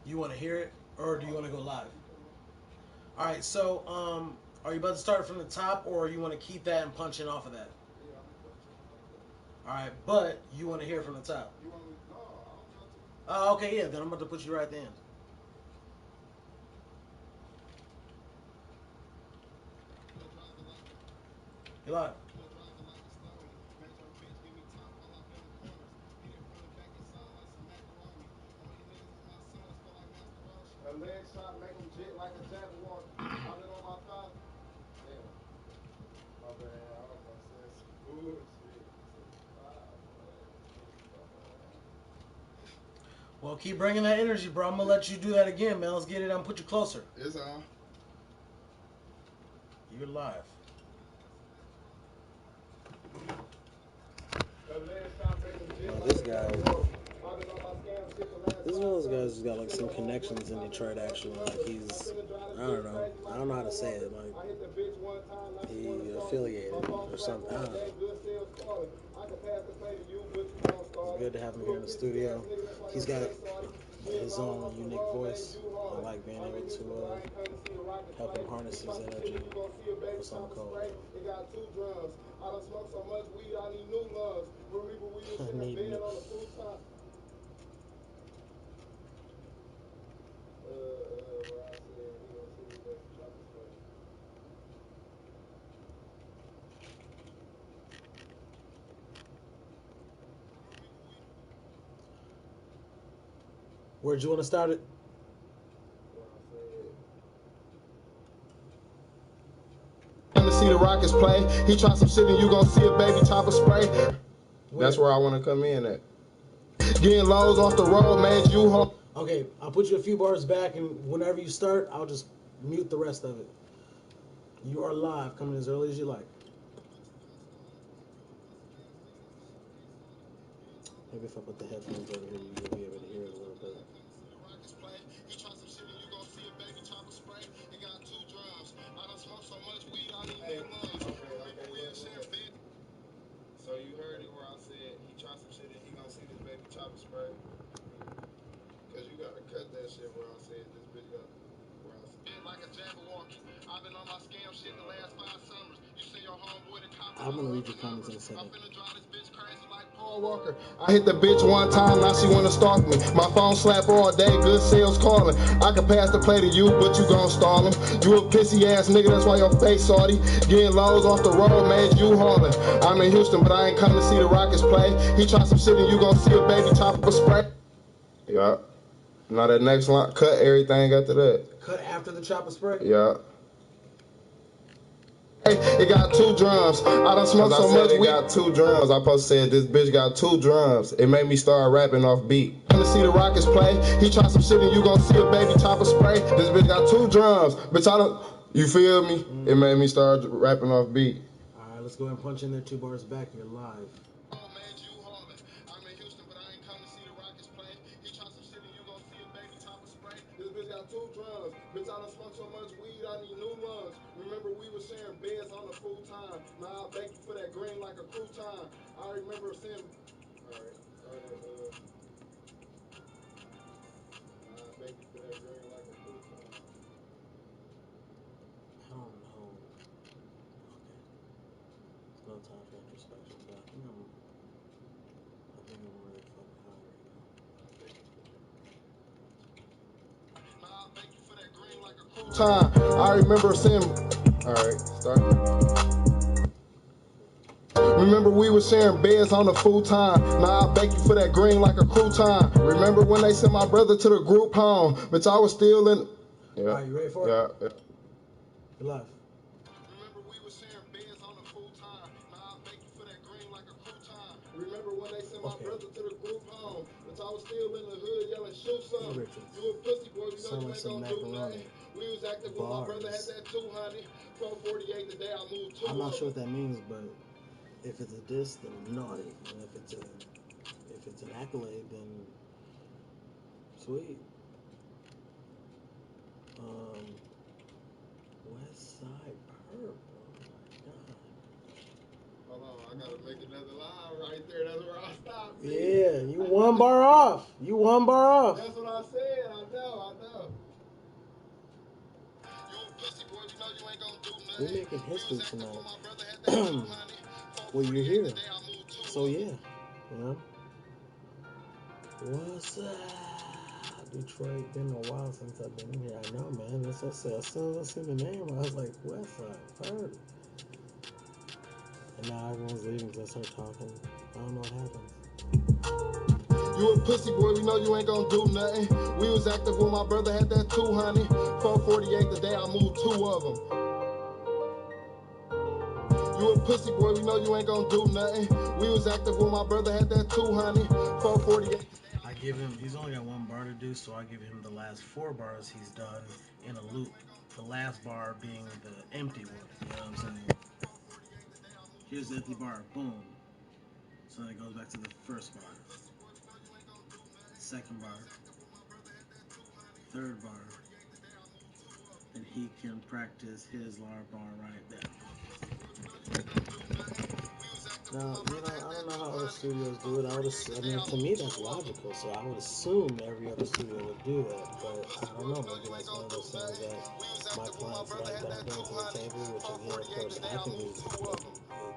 You want to hear it, or do you want to go live? All right, so are you about to start from the top, or you want to keep that and punch in off of that? All right, but you want to hear from the top. You want me? No, I don't got to. Okay, yeah. Then I'm about to put you right at the end. You live. A leg shot make him jet like a jaguar. I've been on my thigh. Damn. My bad. I was gonna say some bullshit. Well, keep bringing that energy, bro. I'm gonna let you do that again, man. Let's get it. I'm put you closer. It's on. You're live. This guy. This is one of those guys who's got like some connections in Detroit. Actually, like he's, I don't know how to say it. Like he affiliated or something. I don't know. It's good to have him here in the studio. He's got his own unique voice. I like being able to help him harness his energy for something cold. I need new. Where'd you want to start it? To see the Rockets play, he try some shit and you gon' see a baby chopper spray. That's where I want to come in at. Getting lows off the road made you home. Okay, I'll put you a few bars back, and whenever you start, I'll just mute the rest of it. You are live, coming as early as you like. Maybe if I put the headphones over here, you'll be able to hear it a little bit. So you heard it where I said he tried some shit and he gonna see this baby chopper spray. Cause you gotta cut that shit where I said this bitch got where I said like a jaguar. I've been on my scam shit the last 5 summers. You see your homeboy the cop. I'm gonna read your comments in a second. I'm finna drive this bitch crazy like Paul Walker. I hit the bitch one time, now she wanna stalk me. My phone slap all day, good sales calling. I can pass the play to you, but you gon' stall him. You a pissy ass nigga, that's why your face salty. Getting lows off the road made you hauling. I'm in Houston, but I ain't come to see the Rockets play. He try some shit and you gon' see a baby chopper spray. Yeah. Now that next line, cut everything after that. Cut after the chopper spray? Yeah. It got 2 drums. I done smoked so much weed. It got 2 drums. I supposed to say this bitch got 2 drums. It made me start rapping off beat. To see the Rockets play, he try some shit and you gon' see a baby chopper spray. This bitch got 2 drums. Bitch, I don't. You feel me? It made me start rapping off beat. All right, let's go ahead and punch in there 2 bars back. You're live. This bitch got 2 drums. Bitch, I done smoked so much weed, I need new lungs. Remember we were sharing beds on the full time. Now I bake you for that green like a crouton. I remember saying, alright, now I bake you for that green like a crouton. I don't know. Okay. There's no time for introspection, but I think I'm really fucking high right now. Time. I remember saying, alright, start. Remember we were sharing beds on the full time. Now I bake you for that green like a crouton. Remember when they sent my brother to the group home, but I was still in. Yeah. Are you ready for it? Yeah. You're live. Remember we were sharing beds on the full time. Now I bake you for that green like a crouton. Remember when they sent my brother to the group home, but I was still in the hood yelling shoot something. You a pussy boy, you know you ain't gonna do nothing. We was active when my brother had that 200. 1248 the day I moved to. I'm not sure what that means, but if it's a diss, then naughty, and if it's an accolade, then sweet. West Side Perp. Oh my god. Hold on, I gotta make another line right there. That's where I stopped. Yeah, you 1 bar off. You 1 bar off. That's what I said. I know. We're making history tonight. Well, you're here. So, yeah. You know? What's up? Detroit, been a while since I've been here. I know, man. That's what I said. As soon as I seen the name, I was like, Westside, heard. And now everyone's leaving because I start talking. I don't know what happens. You a pussy boy, we know you ain't gonna do nothing. We was active when my brother had that 200. 448 the day I moved 2 of them. You a pussy boy, we know you ain't gonna do nothing. We was active when my brother had that 200. 448. I give him, he's only got one bar to do, so I give him the last 4 bars he's done in a loop. The last bar being the empty one. You know what I'm saying? Here's the empty bar, boom. So then it goes back to the first bar. Second bar. Third bar. And he can practice his bar right there. Now, you know, I don't know how other studios do it. I mean, to me, that's logical. So I would assume every other studio would do that. But I don't know. Maybe that's one of those things that my clients like that I bring to the table. Which again, of course, I think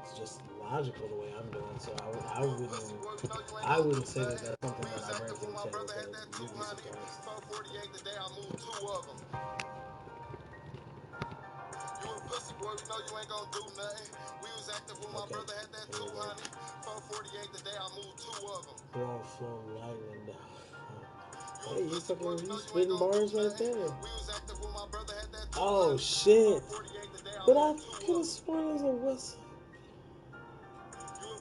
it's just logical the way I'm doing. So I wouldn't say that that's something that I bring to the table. But you'd be surprised. Pussy boy, we know you ain't gonna do nothing. We was active when my brother had that 200. 448 the day I moved 2 of them. Bro, flow lightning down. Hey, you spitting bars right there. Oh shit! But I could have sworn it was a West.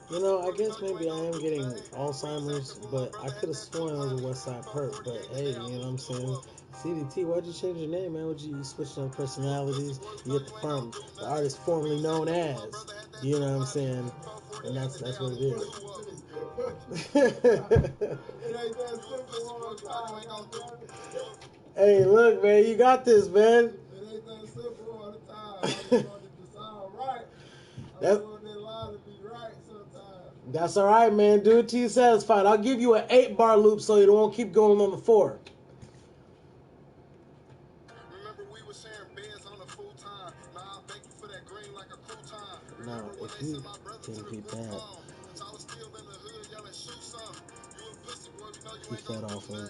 You know, I guess maybe I am getting Alzheimer's, but I could have sworn it was a West Side perp. But hey, you know what I'm saying? CDT, why'd you change your name, man? You switch on personalities? You get the artist formerly known as. You know what I'm saying? And that's what it is. Hey, look, man, you got this, man. It ain't that simple all the time. I just want it to sound right. I want that line to be right sometimes. That's all right, man. Do it till you're satisfied. I'll give you an 8-bar loop so you won't keep going on the 4. Remember we were sharing beds on a full time. Now I beg you for that green like a crouton. Now, if you didn't peep that, he fed off of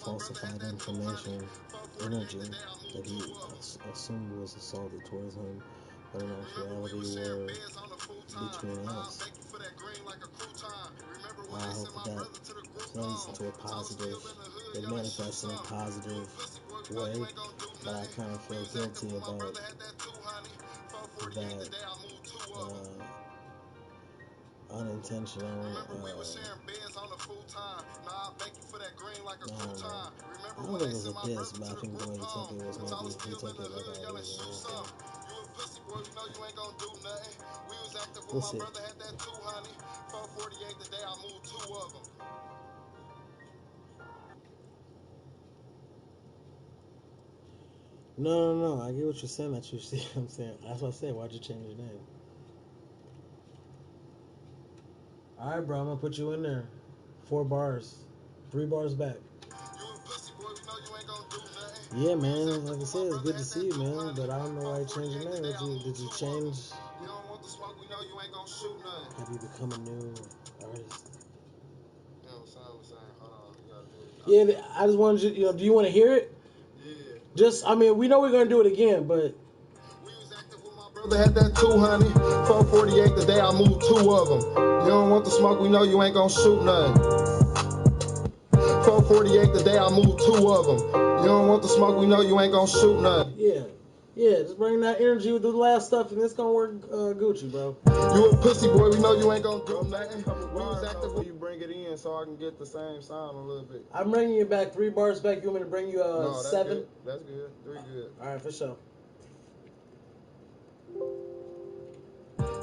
falsified information, energy that he assumed was assaulted towards him, but in actuality were between us. I hope that plays into a positive, it manifests in a positive way, but I kind of feel guilty about that unintentional, I don't think it was a diss, but I think the way he took it was maybe he took it like I was. We'll see. No. I get what you're saying. That's what I'm saying. That's what I said. Why'd you change your name? All right, bro. I'm gonna put you in there. 4 bars, 3 bars back. Yeah, man. Like I said, it's good to see you, man. But I don't know why you changed your name. Did you change? You don't want the smoke, we know you ain't gonna shoot nothing. Have you become a new artist? You know what I'm saying? Hold on, you gotta do it. Yeah, I just wanted you. Do you want to hear it? Yeah. Just, I mean, we know we're gonna do it again, but. We was active with my brother had that 200. 448 the day I moved 2 of them. You don't want the smoke, we know you ain't gonna shoot nothing. 448 the day I moved 2 of them. You don't want the smoke, we know you ain't gonna shoot nothing. Yeah, just bring that energy with the last stuff, and it's gonna work Gucci, bro. You a pussy boy, we know you ain't gonna do nothing. We was active when you bring it in, so I can get the same sound a little bit. I'm bringing you back 3 bars back. You want me to bring you no, that's 7? Good. That's good. 3 good. All right, for sure.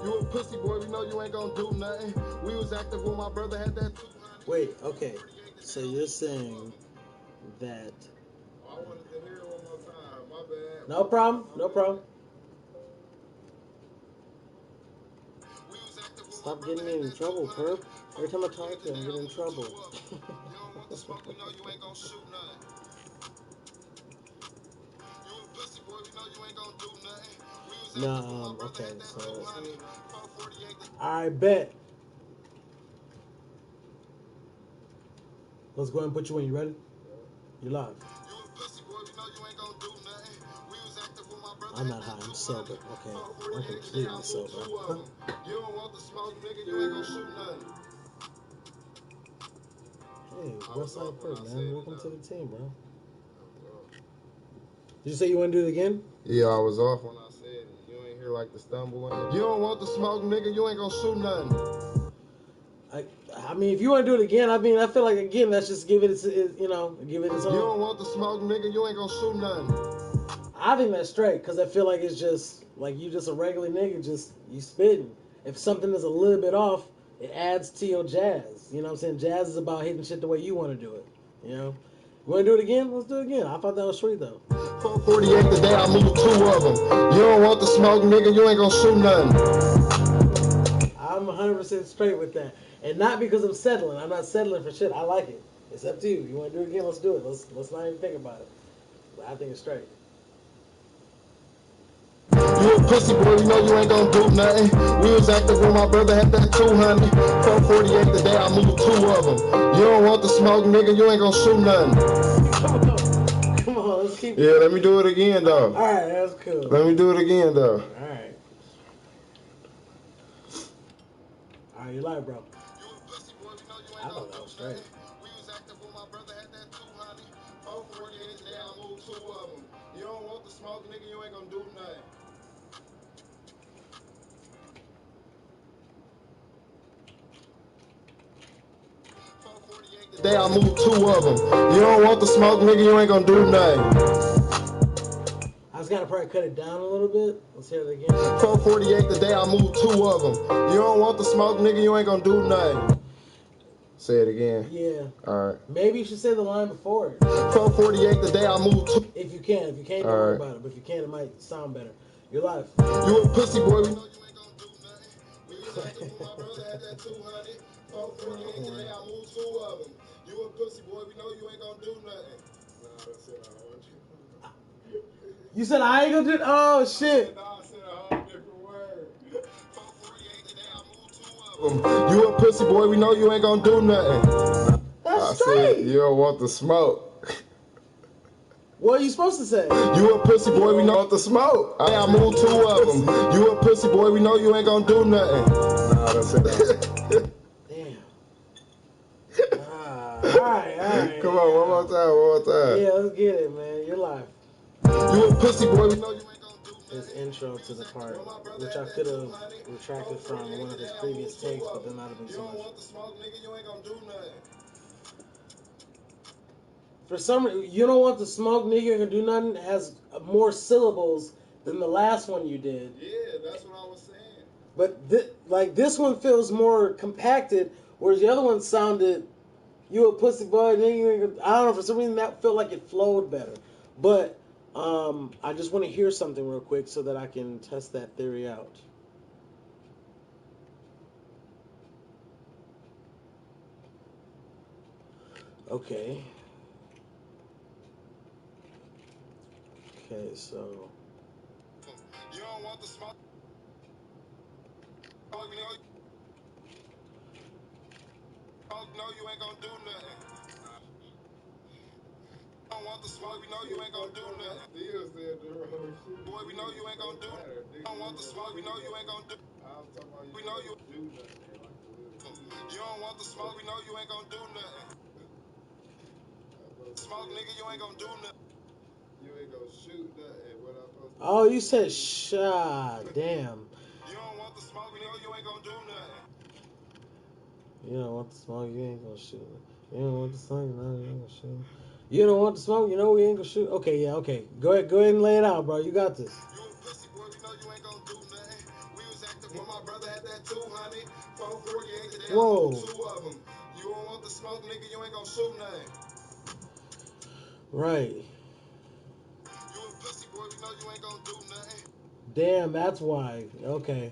You a pussy boy, we know you ain't gonna do nothing. We was active when my brother had that 200. Wait, okay. So you're saying that. I wanted to hear it one more time. My bad. No problem. Stop getting me in trouble, perp. Every time I talk to him, I get in trouble. You don't want the smoke, we know you ain't gonna shoot nothing. You a pussy boy, we No, okay, so I bet. Let's go ahead and put you in. You ready? You live. I'm not high. I'm sober. Okay, I'm completely sober. Huh? You don't want the smoke, nigga. You ain't gonna shoot nothing. Hey, Westside Perk, man. Welcome to the team, bro. Did you say you want to do it again? Yeah, I was off when I said it. You ain't hear like the stumble. You don't want the smoke, nigga. You ain't gonna shoot nothing. I mean, if you want to do it again, I mean, I feel like again, let's just give it its, you know, give it its own. You don't want the smoke, nigga. You ain't gonna shoot nothing. I think that's straight because I feel like it's just like you just a regular nigga, just you spitting. If something is a little bit off, it adds to your jazz. You know what I'm saying? Jazz is about hitting shit the way you want to do it. You know? You want to do it again? Let's do it again. I thought that was sweet though. 448 today, I moved 2 of them. You don't want the smoke, nigga. You ain't gonna shoot nothing. I'm 100% straight with that, and not because I'm settling. I'm not settling for shit. I like it. It's up to you. You want to do it again? Let's do it. Let's not even think about it. But I think it's straight. You a pussy boy, you know you ain't gonna do nothing. We was active when my brother had that 200. 448 today, I moved 2 of them. You don't want the smoke, nigga. You ain't gonna shoot nothing. Come on, let's keep. Yeah, let me do it again though. All right, that's cool. Let me do it again though. All right. All right, you live, bro. I thought that was straight. We was active when my brother had that 200. 448 today, I moved 2 of them. You don't want the smoke, nigga. You ain't gonna do nothing. Today I moved 2 of them. You don't want the smoke, nigga. You ain't gonna do nothing. I just gotta probably cut it down a little bit. Let's hear it again. 448 today, I moved 2 of them. You don't want the smoke, nigga. You ain't gonna do nothing. Say it again. Yeah. All right. Maybe you should say the line before it. 448 today, I moved 2. If you can. If you can't, don't worry about it. But if you can, it might sound better. You're live. You a pussy boy. We know you ain't gonna do nothing. We was active when my brother had that 200. 448 today, I moved 2 of them. You a pussy boy. We know you ain't gonna do nothing. Nah, that's it. I want you. You said I ain't gonna do. Oh shit. I said a whole different word. 448 today, I moved 2 of them. You a pussy boy. We know you ain't gonna do nothing. That's straight. Said, you don't want the smoke. What are you supposed to say? You a pussy boy, we know want the smoke. I moved 2 of them. You a pussy boy, we know you ain't gonna do nothing. Nah, that's it. Damn. Alright. Come on, one more time. Yeah, let's get it, man. You're live. You a pussy boy, we know you ain't gonna do nothing. His intro to the part, which I could have retracted from one of his previous takes, but then that'd have been You too don't much. want the smoke, nigga, you ain't gonna do nothing. For some reason, you don't want the smoke, nigga, you're gonna do nothing, has more syllables than the last one you did. Yeah, that's what I was saying. But this one feels more compacted, whereas the other one sounded, you a pussy boy, nigga. I don't know, for some reason that felt like it flowed better. But I just want to hear something real quick so that I can test that theory out. Okay. Okay, so. You don't want the smoke. No, you ain't gonna do nothing. Don't want the smoke, we know you ain't gonna do nothing. Still said the wrong shit. Boy, we know you ain't gonna do nothing. Don't want the smoke, we know you ain't gonna do. I'm talking about you. We know you do nothing. You don't want the smoke, we know you ain't gonna do nothing. Smoke, nigga, you ain't gonna do nothing. You ain't gonna shoot nothing. What I'm supposed to do? Oh, you said shot. Damn. You don't want the smoke, we know you ain't gonna do nothing. You don't want the smoke, you ain't gonna shoot. You don't want the smoke, no, you ain't gonna shoot. You don't want the smoke, you know we ain't gonna shoot. Okay, yeah, okay. Go ahead and lay it out, bro. You got this. You a pussy boy, we know you ain't gonna do nothing. We was active when my brother had that 200. 448 today, Whoa. I moved 2 of them. You don't want the smoke, nigga, you ain't gonna shoot nothing. Right. You a pussy boy, we know you ain't gonna do nothing. Damn, that's why. Okay.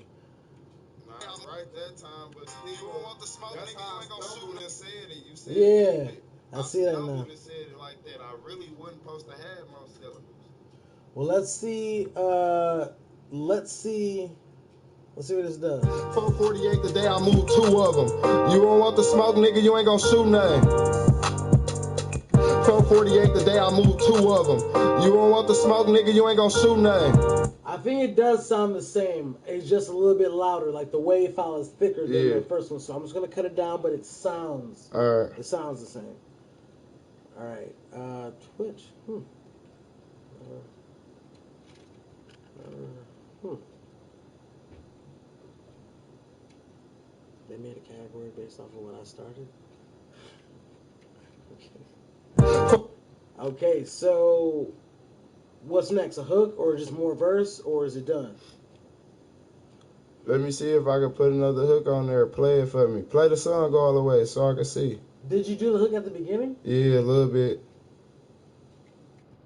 Nah, right that time, but still, you don't want the smoke, nigga, you ain't gonna shoot and said it. You said Yeah. it. I see that now. I said it like that. I really wasn't supposed to have more syllables. Well, let's see. Let's see what this does. 448 the day I moved 2 of them. You don't want the smoke, nigga, you ain't gonna shoot nothing. 448 the day I moved 2 of them. You don't want the smoke, nigga, you ain't gonna shoot nothing. I think it does sound the same. It's just a little bit louder. Like the wave file is thicker than the first one. So I'm just gonna cut it down, but it sounds. Alright. It sounds the same. Alright. Twitch. They made a category based off of what I started. Okay. Okay, so what's next? A hook or just more verse, or is it done? Let me see if I can put another hook on there. Play it for me. Play the song all the way so I can see. Did you do the hook at the beginning? Yeah, a little bit.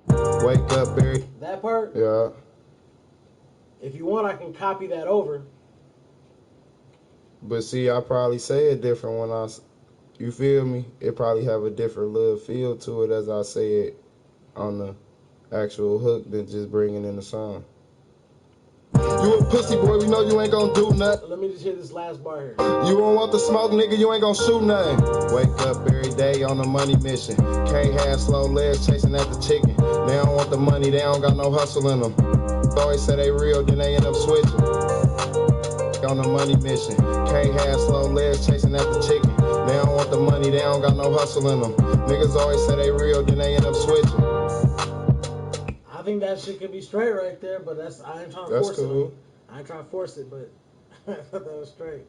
Wake up, Barry. That part? Yeah. If you want, I can copy that over. But see, I probably say it different when you feel me? It probably have a different little feel to it as I say it on the actual hook than just bringing in the song. You a pussy boy, we know you ain't gonna do nothing. Let me just hear this last bar here. You don't want the smoke, nigga, you ain't gonna shoot nothing. Wake up every day on a money mission. Can't have slow legs chasing at the chicken. They don't want the money, they don't got no hustle in them. Always say they real, then they end up switching. On a money mission. Can't have slow legs chasing at the chicken. They don't want the money, they don't got no hustle in them. Niggas always say they real, then they end up switching. I think that shit could be straight right there, but I ain't trying to force it. I ain't trying to force it, but I thought that was straight.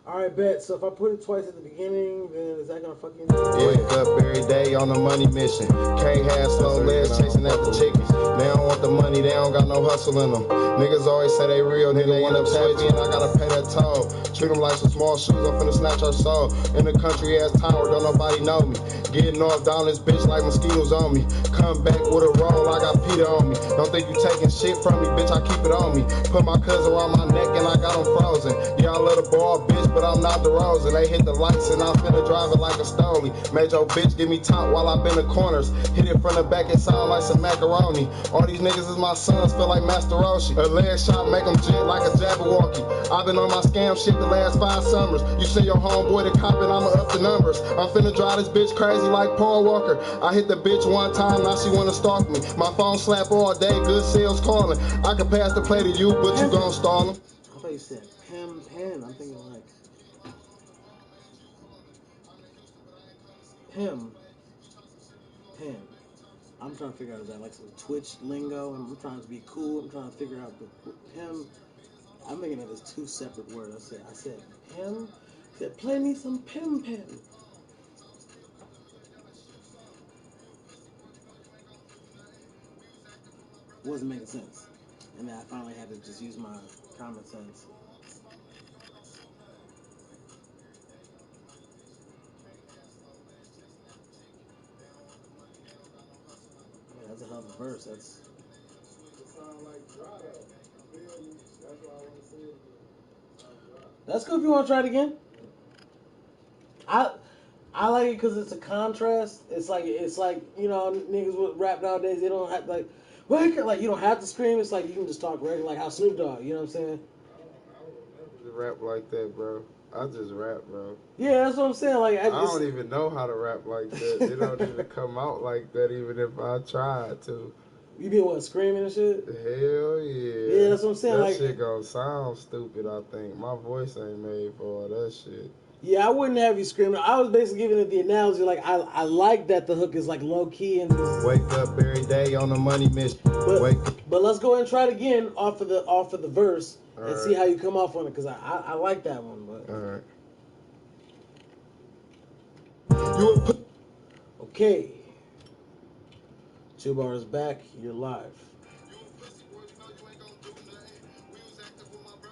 Alright, bet. So if I put it twice at the beginning, then is that gonna fucking Wake up every day on a money mission. Can't have slow legs chasing at the chickens. They don't want the money, they don't got no hustle in them. Niggas always say they real, then they end up switching. I gotta pay that toll. Treat them like some small shoes, I'm finna snatch our soul. In the country ass town where don't nobody know me. Getting off down this bitch like mosquitoes on me. Come back with a roll, I got Peter on me. Don't think you taking shit from me, bitch, I keep it on me. Put my cousin around my neck and I got him frozen. Yeah, I let a ball, bitch, but I'm not the rose. And they hit the lights and I'm finna drive it like a Stoley. Made your bitch give me top while I been the corners. Hit it from the back, it sound like some macaroni. All these niggas is my sons, feel like Master Roshi. A leg shot make them jet like a Jabberwocky. I've been on my scam shit the last 5 summers. You send your homeboy to cop and I'ma up the numbers. I'm finna drive this bitch crazy like Paul Walker. I hit the bitch one time, now she wanna stalk me. My phone slap all day, good sales calling. I can pass the play to you, but you gon' stall him. I thought you said pen. I'm thinking like pen. I'm trying to figure out is that like some Twitch lingo, and I'm trying to be cool. I'm trying to figure out the pen. I'm thinking of it as 2 separate words. I said pen. I said play me some pen. Wasn't making sense, and then I finally had to just use my common sense. Yeah, that's a hell of a verse. That's good if you want to try it again. I like it because it's a contrast. It's like you know niggas with rap nowadays they don't have like you don't have to scream. It's like you can just talk regular like how Snoop Dogg. You know what I'm saying? I don't rap like that, bro. I just rap, bro. Yeah, that's what I'm saying. Like I don't even know how to rap like that. It don't even come out like that, even if I tried to. You be what, screaming and shit? Hell yeah. Yeah, that's what I'm saying. That like, shit gonna sound stupid, I think. My voice ain't made for all that shit. Yeah, I wouldn't have you screaming. I was basically giving it the analogy, like, I like that the hook is, like, low-key and just... Wake up every day on a money mission. But let's go ahead and try it again off of the verse all and right. see how you come off on it, because I like that one, but... All right. Okay. 2 bars back, you're live.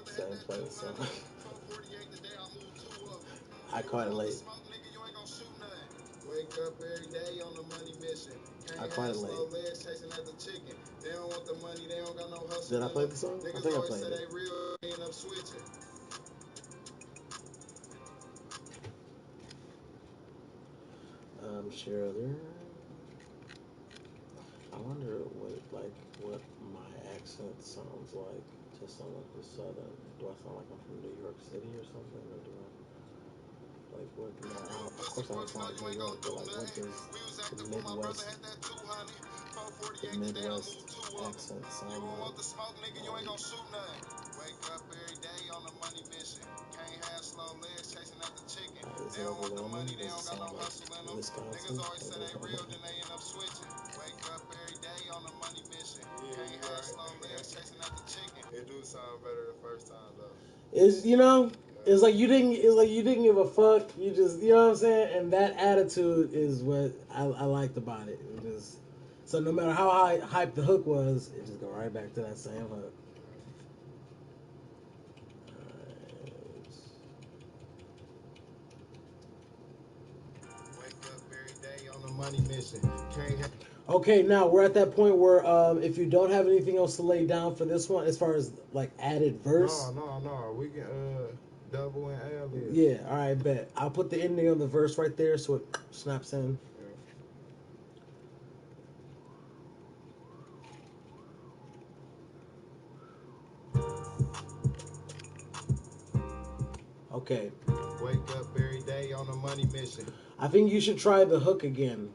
Same place, so... I caught it late. Wake up every day on the money mission. I caught it late. Chasing at the chicken. They don't want the money, they don't got no hustle. Did I play the song? I think I played it. Share other. wonder what my accent sounds like to someone who's Southern. Do I sound like I'm from New York City or something, or do I like what? No, of course I don't sound like New York, but like what does the Midwest accent sound like? Is it overwhelming? Does it sound like Wisconsin? It do sound better the first time though. Is it's like you didn't give a fuck. You just what I'm saying, and that attitude is what I liked about it. It just so no matter how hype the hook was, it just go right back to that same hook. Okay, now we're at that point where if you don't have anything else to lay down for this one, as far as like added verse. No. We can double and ad lib. Yeah, all right, bet. I'll put the ending on the verse right there so it snaps in. Okay. Wake up every day on a money mission. I think you should try the hook again.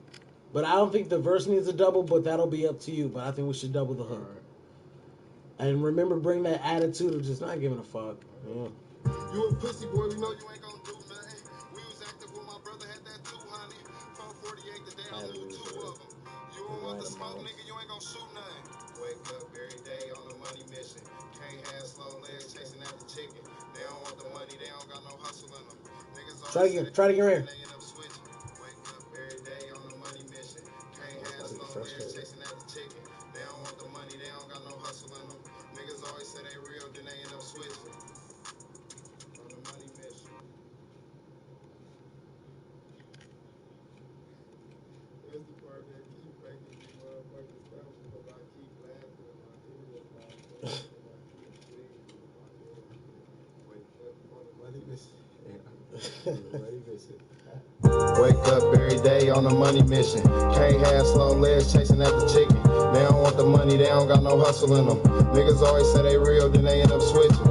But I don't think the verse needs a double, but that'll be up to you. But I think we should double the hook. Right. And remember, bring that attitude of just not giving a fuck. Yeah. You a pussy boy, we know you ain't gonna do nothing. We was active when my brother had that 200. 448 today, I moved 2 of them. You don't want the smoke, nigga, you ain't gonna shoot nothing. Wake up every day on a money mission. Can't have slow legs chasing after chicken. They don't want the money, they don't got no hustle in them. Niggas try to get right here. They end up switching. Wake up every day on a money mission. Can't have slow legs chasing after chicken. They don't want the money, they don't got no hustle in them. Niggas always say they real, then they end up switching. On a money mission. That's the part that keep making me motherfuckers stop because I keep laughing in my ears. Wake up every day on a money mission. Can't have slow legs chasing after chicken. They don't want the money, they don't got no hustle in them. Niggas always say they real, then they end up switching.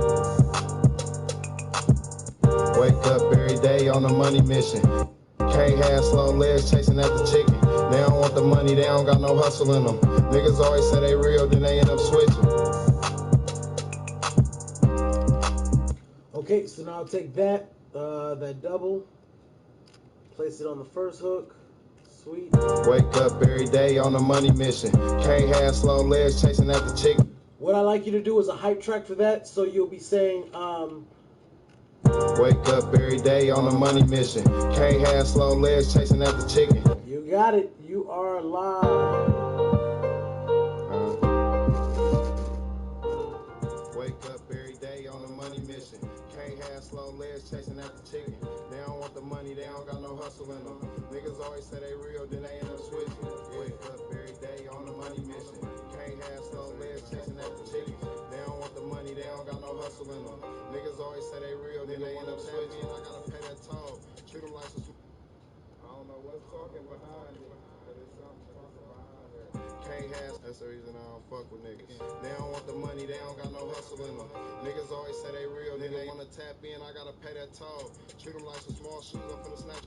Wake up every day on a money mission. Can't have slow legs chasing after chicken. They don't want the money, they don't got no hustle in them. Niggas always say they real, then they end up switching. Okay, so now I'll take that double, place it on the first hook. Sweet. Wake up every day on a money mission. Can't have slow legs chasing after chicken. What I like you to do is a hype track for that, so you'll be saying, wake up every day on a money mission. Can't have slow legs chasing after chicken. You got it. You are live. Wake up every day on a money mission. Can't have slow legs chasing after chicken. They don't want the money, they don't got no hustle in them. Niggas always say they real, then they end up switching. Wake up every day on a money mission. Can't have slow legs chasing after chicken. They don't want the money, they don't got no hustle in them. Niggas always say they real, then they end up switching. I gotta pay that toll. Treat them like some. I don't know what's talking behind it, but it's something talking behind there. Can't have. That's the reason I don't fuck with niggas. They don't want the money, they don't got no hustle in them. Niggas always say they real, then they wanna tap in. I gotta pay that toll. Treat them like some small shoes, I'm finna snatch.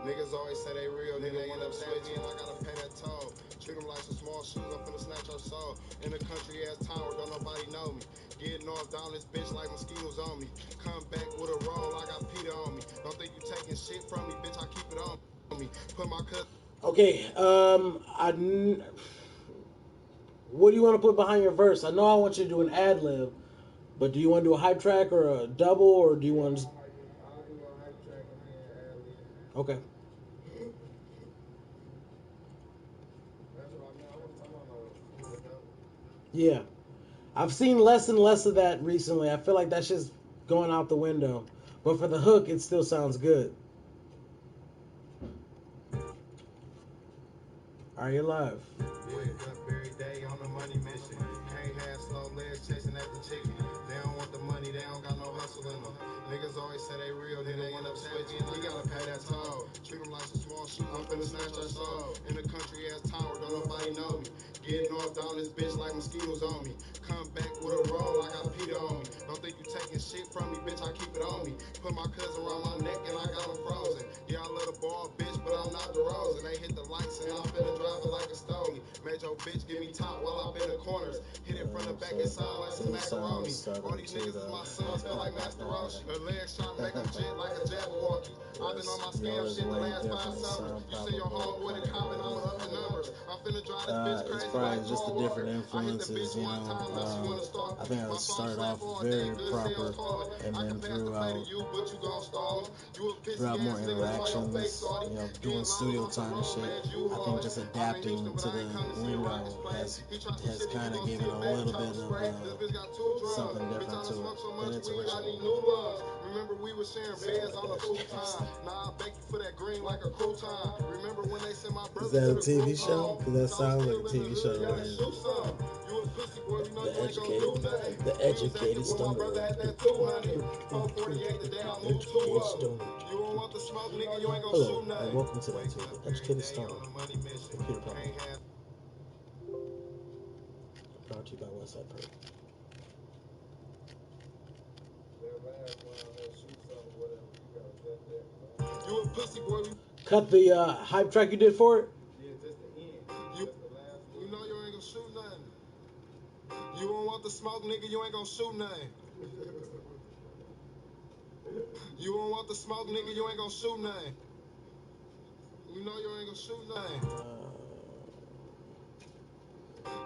Niggas always say they real, then they end up switching. I gotta pay that toll. Treat them like some small shoes, I'm finna snatch your soul. In a country ass town where don't nobody know me. Getting off down this bitch like mosquitoes on me. Come back with a roll, I got Peter on me. Don't think you taking shit from me, bitch, I keep it on me. Put my cut. Okay, what do you want to put behind your verse? I know I want you to do an ad lib, but do you want to do a hype track or a double, or do you want to? I'll do a hype track and then ad lib. Okay. That's what I mean. I want to double. Yeah, I've seen less and less of that recently. I feel like that's just going out the window. But for the hook, it still sounds good. Are you live? Wake up every day on a money mission. Can't have slow legs chasing after chicken. They don't want the money, they don't got no hustle in them. Niggas always say they real, then they end up switching. We gotta pay that toll. Treat them like some small shoes, I'm finna snatch our soul. In the country ass tower, don't nobody know me. Getting off down this bitch like mosquitoes on me. Come back with a roll, I got Peter on me. Don't think you taking shit from me, bitch, I keep it on me. Put my cousin around my neck and I got him frozen. Yeah, I love the ball, bitch, but I'm not the rose. And they hit the lights and I'm finna drive it like a stone. Made your bitch give me top while I'm in the corners. Hit it from the back, it sound like some macaroni. All these niggas is my sons, feel like Master Roshi. A leg shot make them jet like a Jabberwocky. I've been on my scam shit the last 5 summers. You say your homeboy the cop and I'ma up the numbers. I'm finna drive this bitch crazy. It's probably just the different influences, you know. I think I started off very proper, and then throughout more interactions, you know, doing studio time and shit, I think just adapting to the lingo has kind of given a little bit of something different to it than its original. Remember we were sharing beds on the futon. Now I beg you for that green like a crouton. Remember when they sent my brother to the TV show? Because that sounds like a TV show. The educated stoner. Hello, and welcome to that too. The educated stoner. The PeterPromo. Brought to you by Westside Perk. You a pussy boy. Cut the hype track you did for it. Yeah, just the end. You know you ain't gonna shoot nothing. You don't want the smoke, nigga. You ain't gonna shoot nothing. You don't want the smoke, nigga. You ain't gonna shoot nothing. You know you ain't gonna shoot nothing.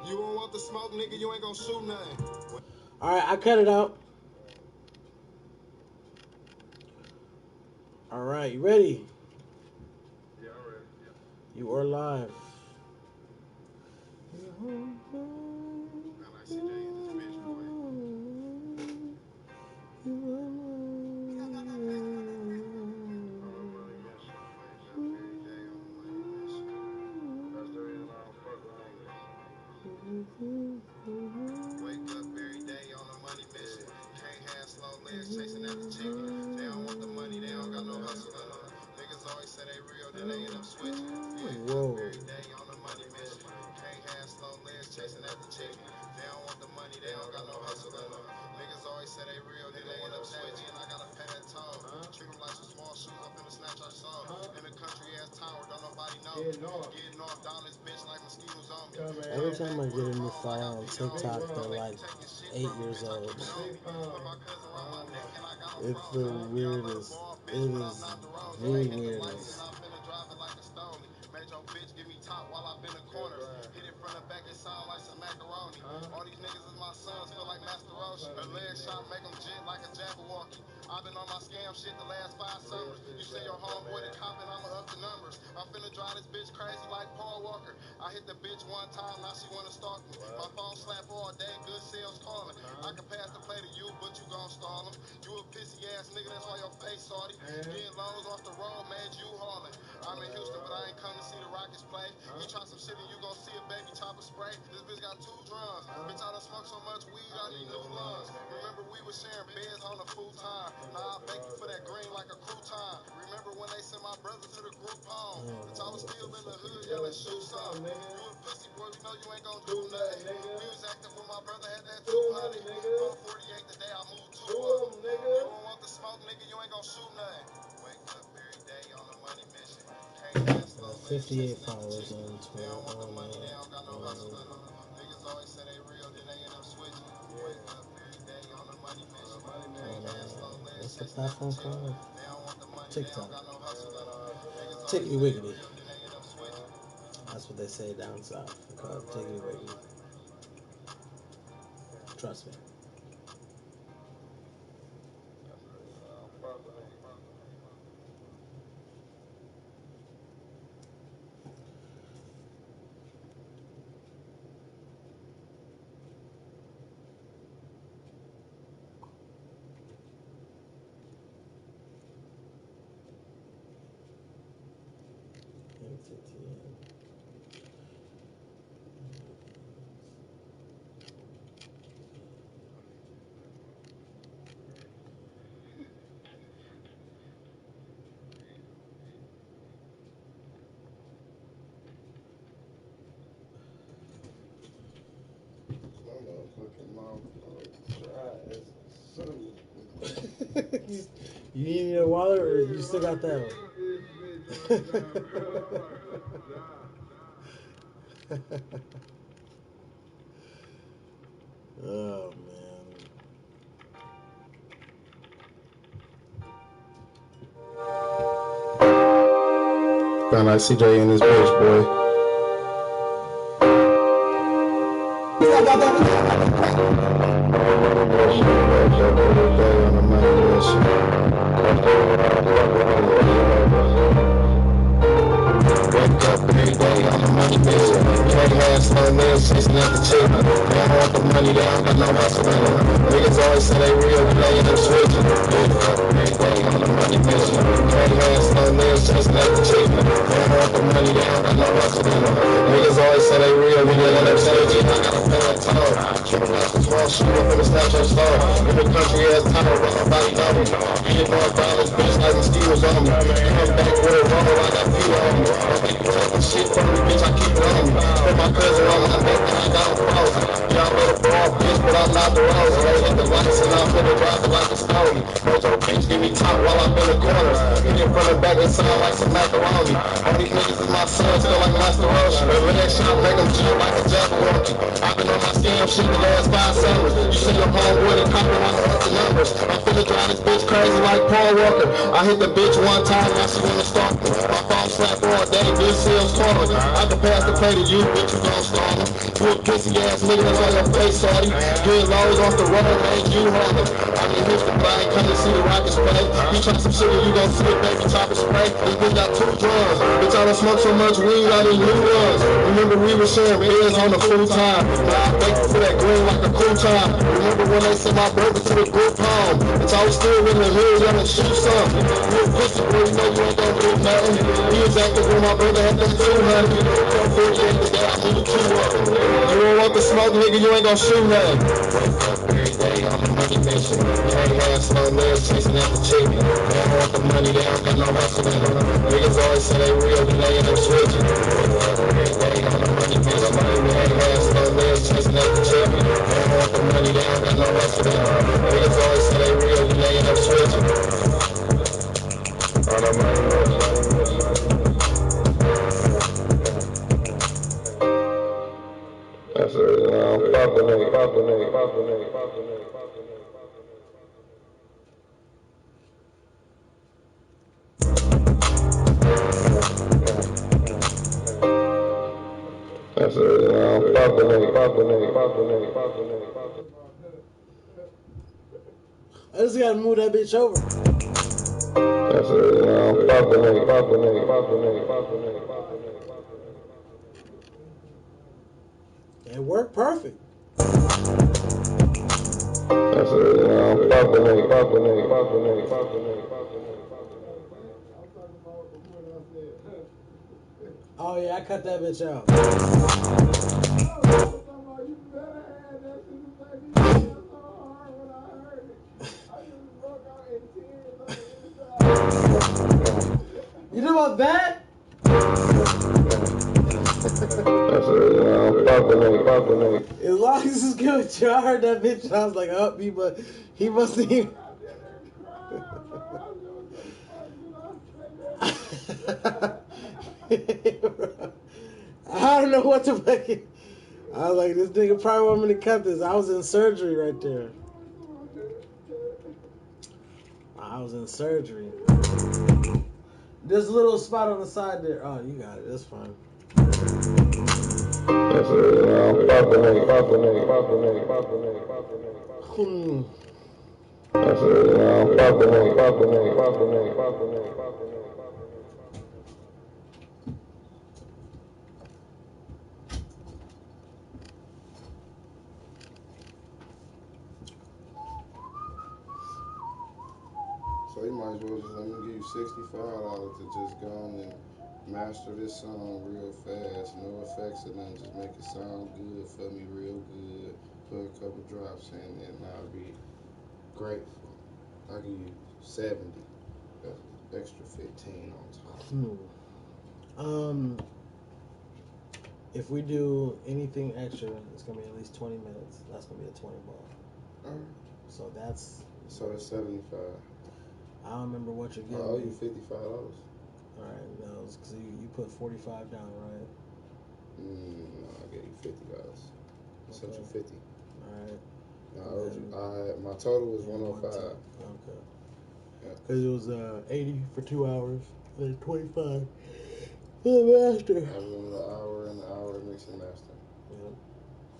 You don't want the smoke, nigga. You ain't gonna shoot nothing. All right, I cut it out. All right, you ready? Yeah, I'm ready. You are live. I see Jay in this bitch, boy. Wake up every day on a money mission. Can't have slow legs chasing after chicken. They don't want the money, they don't got no hustle in them. Niggas always say they real, then they end up switching. Wake up every day on a money mission. Can't have slow legs chasing after chicken. They don't want the money, they don't got no hustle in them. Niggas always say they real, then they end up switching. I gotta pay that toll. Treat them like some small shoes, I'm finna snatch our soul. In a country ass tower, don't nobody know me. Getting off down this bitch like mosquitoes on me. Every time I get a new follower on TikTok, they're like 8 years old. It's the weirdest. It is the weirdest. Made your bitch give me top while I've been in corners. Hit it from the back, it sound like some macaroni. All these niggas is my sons, feel like Master Roshi. A leg shot make them jet like a Jabberwocky. I've been on my scam shit the last 5 summers. You say your homeboy the cop and I'ma up the numbers. I'm finna drive this bitch crazy like Paul Walker. I hit the bitch one time, now she wanna stalk me. My phone slap all day, good sales calling. I can pass the play to you, but you gon' stall him. You a pissy ass nigga, that's why your face salty. Getting lows off the road made you hauling. I'm in Houston, but I ain't come to see the Rockets play. You try some shit and you gon' see a baby chopper spray. This bitch got 2 drums. Bitch, I done smoked so much weed, I need new lungs. Remember we was sharing beds on the futon. Now I beg you for that green like a crouton. Remember when they sent my brother to the group home? Bitch, I was still in the hood yelling, shoot some. You a pussy boy, you know you ain't gon' do nothing. We was active when my brother had that 200. 448 today, I moved 2 of them. You don't want the smoke, nigga, you ain't gon' shoot nothing. Wake up every day on a money mission. Can't have slow legs 58 chasing after followers chicken. on They don't want the money, they Twitter. don't got no hustle in them. Niggas always say they real, then they end up switching. Wake up every day on a money mission. Can't have slow legs What's the chasing after platform chicken. called? They don't want the money, they TikTok. don't got no hustle in them. Niggas always Tickety say they wiggity. real, then they end up switching. That's what they say down south. They call it tickety wiggity. Trust me. You need a wallet or you still got that one? Oh man. Found like CJ in this bitch, boy. Wake up every day on the money mission. Can't have slow legs chasing after chicken. They don't want the money, they don't got no hustle in them. Niggas always say they real, but they end up switching. Wake up every day on the money mission. Can't have slow legs chasing after chicken. They don't want the money, they don't got no hustle in them. Niggas always say they real, but they end up switching. I got a fan told. Keep it out the small shoe up in the Snapchat store. In the country ass town, but nobody know me. $1 million, bitch, like the skills on me. Come back with a roll, I got feet on me. Shit from me, bitch, I keep it on me. Put my cousin on my neck and I got him frozen. Y'all better ball, bitch, but I'm not the rose. They hit the lights and I'm finna drive it like a stony. Mojo bitch, give me top while I'm in the corners. Hit it from the back and sound like some macaroni. All these niggas is my sons, feel like Master Roshi. The leg shot make them jump like a Jabberwocky. I've been on my scam shit the last 5 summers. You see your homeboy and copping on the numbers. I'm finna drive this bitch crazy like Paul Walker. I hit the bitch one time, now she wanna stalk me. My phone slap all day, bitch sales calling. I can pass the play to you, bitch, you gon' stall me. You a pissy ass nigga, that's on your face, shorty. Getting lows off the road, made you harder. I'm in Houston, but I ain't come to see the Rockets play. You try some shit and you gon' see it, baby, chopper spray. This bitch got 2 drums. Bitch, I done smoked so much weed, I need new ones. Remember we was sharing beds on the full time. Now I bake for that green like a cool time. Remember when they sent my brother to the group home? Bitch, I was still in the hood, y'all done shoot some. You a pussy, boy, you know you ain't gon' do nothing. He was active when my brother had them 200. From 48 to that, I moved 2 up. You don't want the smoke, nigga, you ain't gon' shoot nothing. Wake up every day on the money mission. Can't have slow legs chasing after chicken. They don't want the money, they don't got no hustle in them. Niggas always say they real, but they end up switching. Wake up every day on the money mission. Can't have slow legs chasing after chicken. They don't want the money, they don't got no hustle in them. Niggas always say they real, but they end up switching. On the money mission. That's it, I just gotta move that bitch over. It worked perfect. Oh yeah, I cut that bitch out. You know about that? As long as it's good with you, I heard that bitch and I was like, oh, he must even. I don't know what to fucking. I was like, this nigga probably want me to cut this. I was in surgery right there. I was in surgery. There's a little spot on the side there. Oh, you got it. That's fine. So you might as well just let me give you $65 to just go on and master this song real fast. No effects or nothing, just make it sound good for me real good. Put a couple drops in it and I'll be grateful. I'll give you 70. That's extra 15 on top. If we do anything extra, it's gonna be at least 20 minutes. That's gonna be a 20 ball. Alright. So that's 75. I don't remember what you're I giving owe me. you $55. All right, no, because you put 45 down, right? No, I gave you $50. I sent you 50. All right. I owed you. My total was 105. Okay. Because it was 80 for 2 hours, then 25 for the master. I wanted an hour and an hour mixing master. Yep.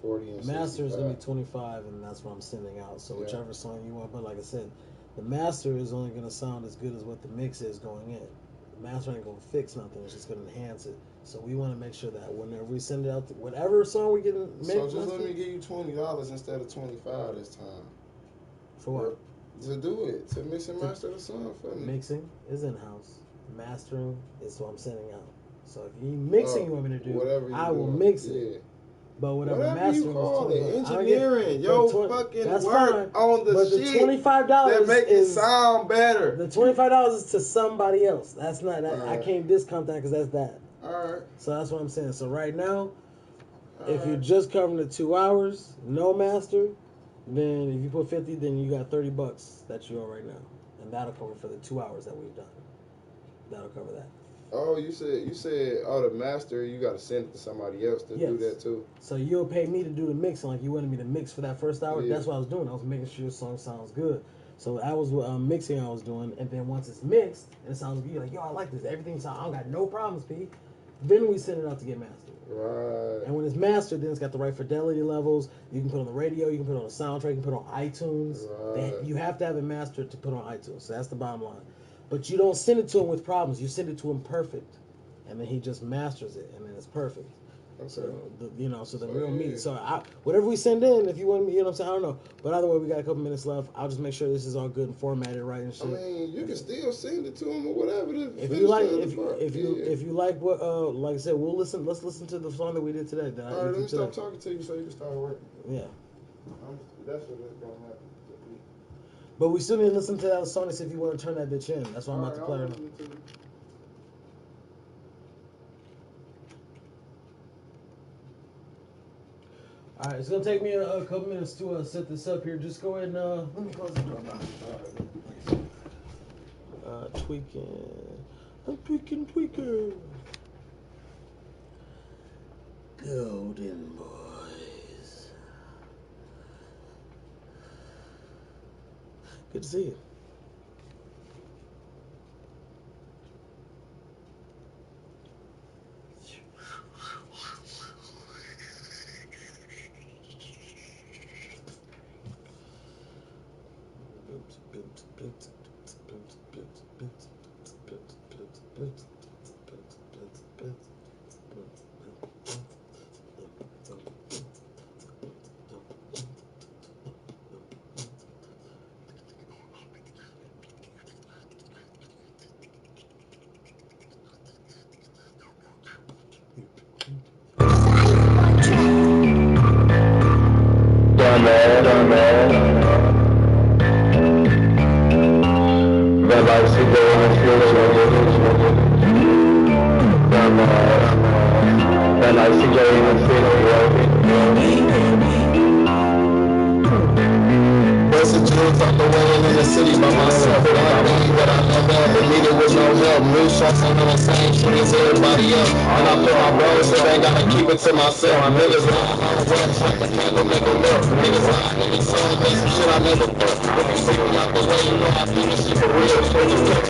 40 and Master is going to be 65. 25, and that's what I'm sending out. So whichever song you want. But like I said, the master is only going to sound as good as what the mix is going in. The master ain't going to fix nothing. It's just going to enhance it. So we want to make sure that whenever we send it out, to whatever song we can make. So just let me give you $20 instead of 25 this time. For what? To do it. To mix and master the song for me. Mixing is in-house. Mastering is what I'm sending out. So if you mixing you want me to do, I will mix it. But whatever you call it, engineering, fucking that's work fine. on the but shit. The $25 that make it sound better. The $25 is to somebody else. That's not that. I can't discount that because that's that. All right. So that's what I'm saying. So right now, if you're just covering the 2 hours, no master, then if you put 50, then you got $30 that you owe right now, and that'll cover for the 2 hours that we've done. That'll cover that. Oh, you said, the master, you got to send it to somebody else to do that too. So you'll pay me to do the mixing, like you wanted me to mix for that first hour. Yeah. That's what I was doing. I was making sure your song sounds good. So that was what mixing I was doing, and then once it's mixed and it sounds good, you're like, yo, I like this. Everything sounds. I don't got no problems, P. Then we send it out to get mastered. Right. And when it's mastered, then it's got the right fidelity levels. You can put it on the radio. You can put it on the soundtrack. You can put it on iTunes. Right. You have to have it mastered to put on iTunes. So that's the bottom line. But you don't send it to him with problems. You send it to him perfect. And then he just masters it, and then it's perfect. Okay. So the real meat. So whatever we send in, if you want me, you know what I'm saying, I don't know. But either way, we got a couple minutes left. I'll just make sure this is all good and formatted right and shit. I mean, you can still send it to him or whatever. If you like what like I said, Let's listen to the song that we did today. All right, let me stop talking to you so you can start working. Yeah. That's what it's gonna happen. But we still need to listen to that song to see if you want to turn that bitch in. That's why I'm about to play it. All right, it's gonna take me a couple minutes to set this up here. Just go ahead and let me close the door. I'm tweaking. Golden boys. Good to see you. To myself, niggas lying on the website, I can't go make a look. Niggas lying in these songs, make some shit I never put. If you see me out the way, you know I do this shit for real. So you look,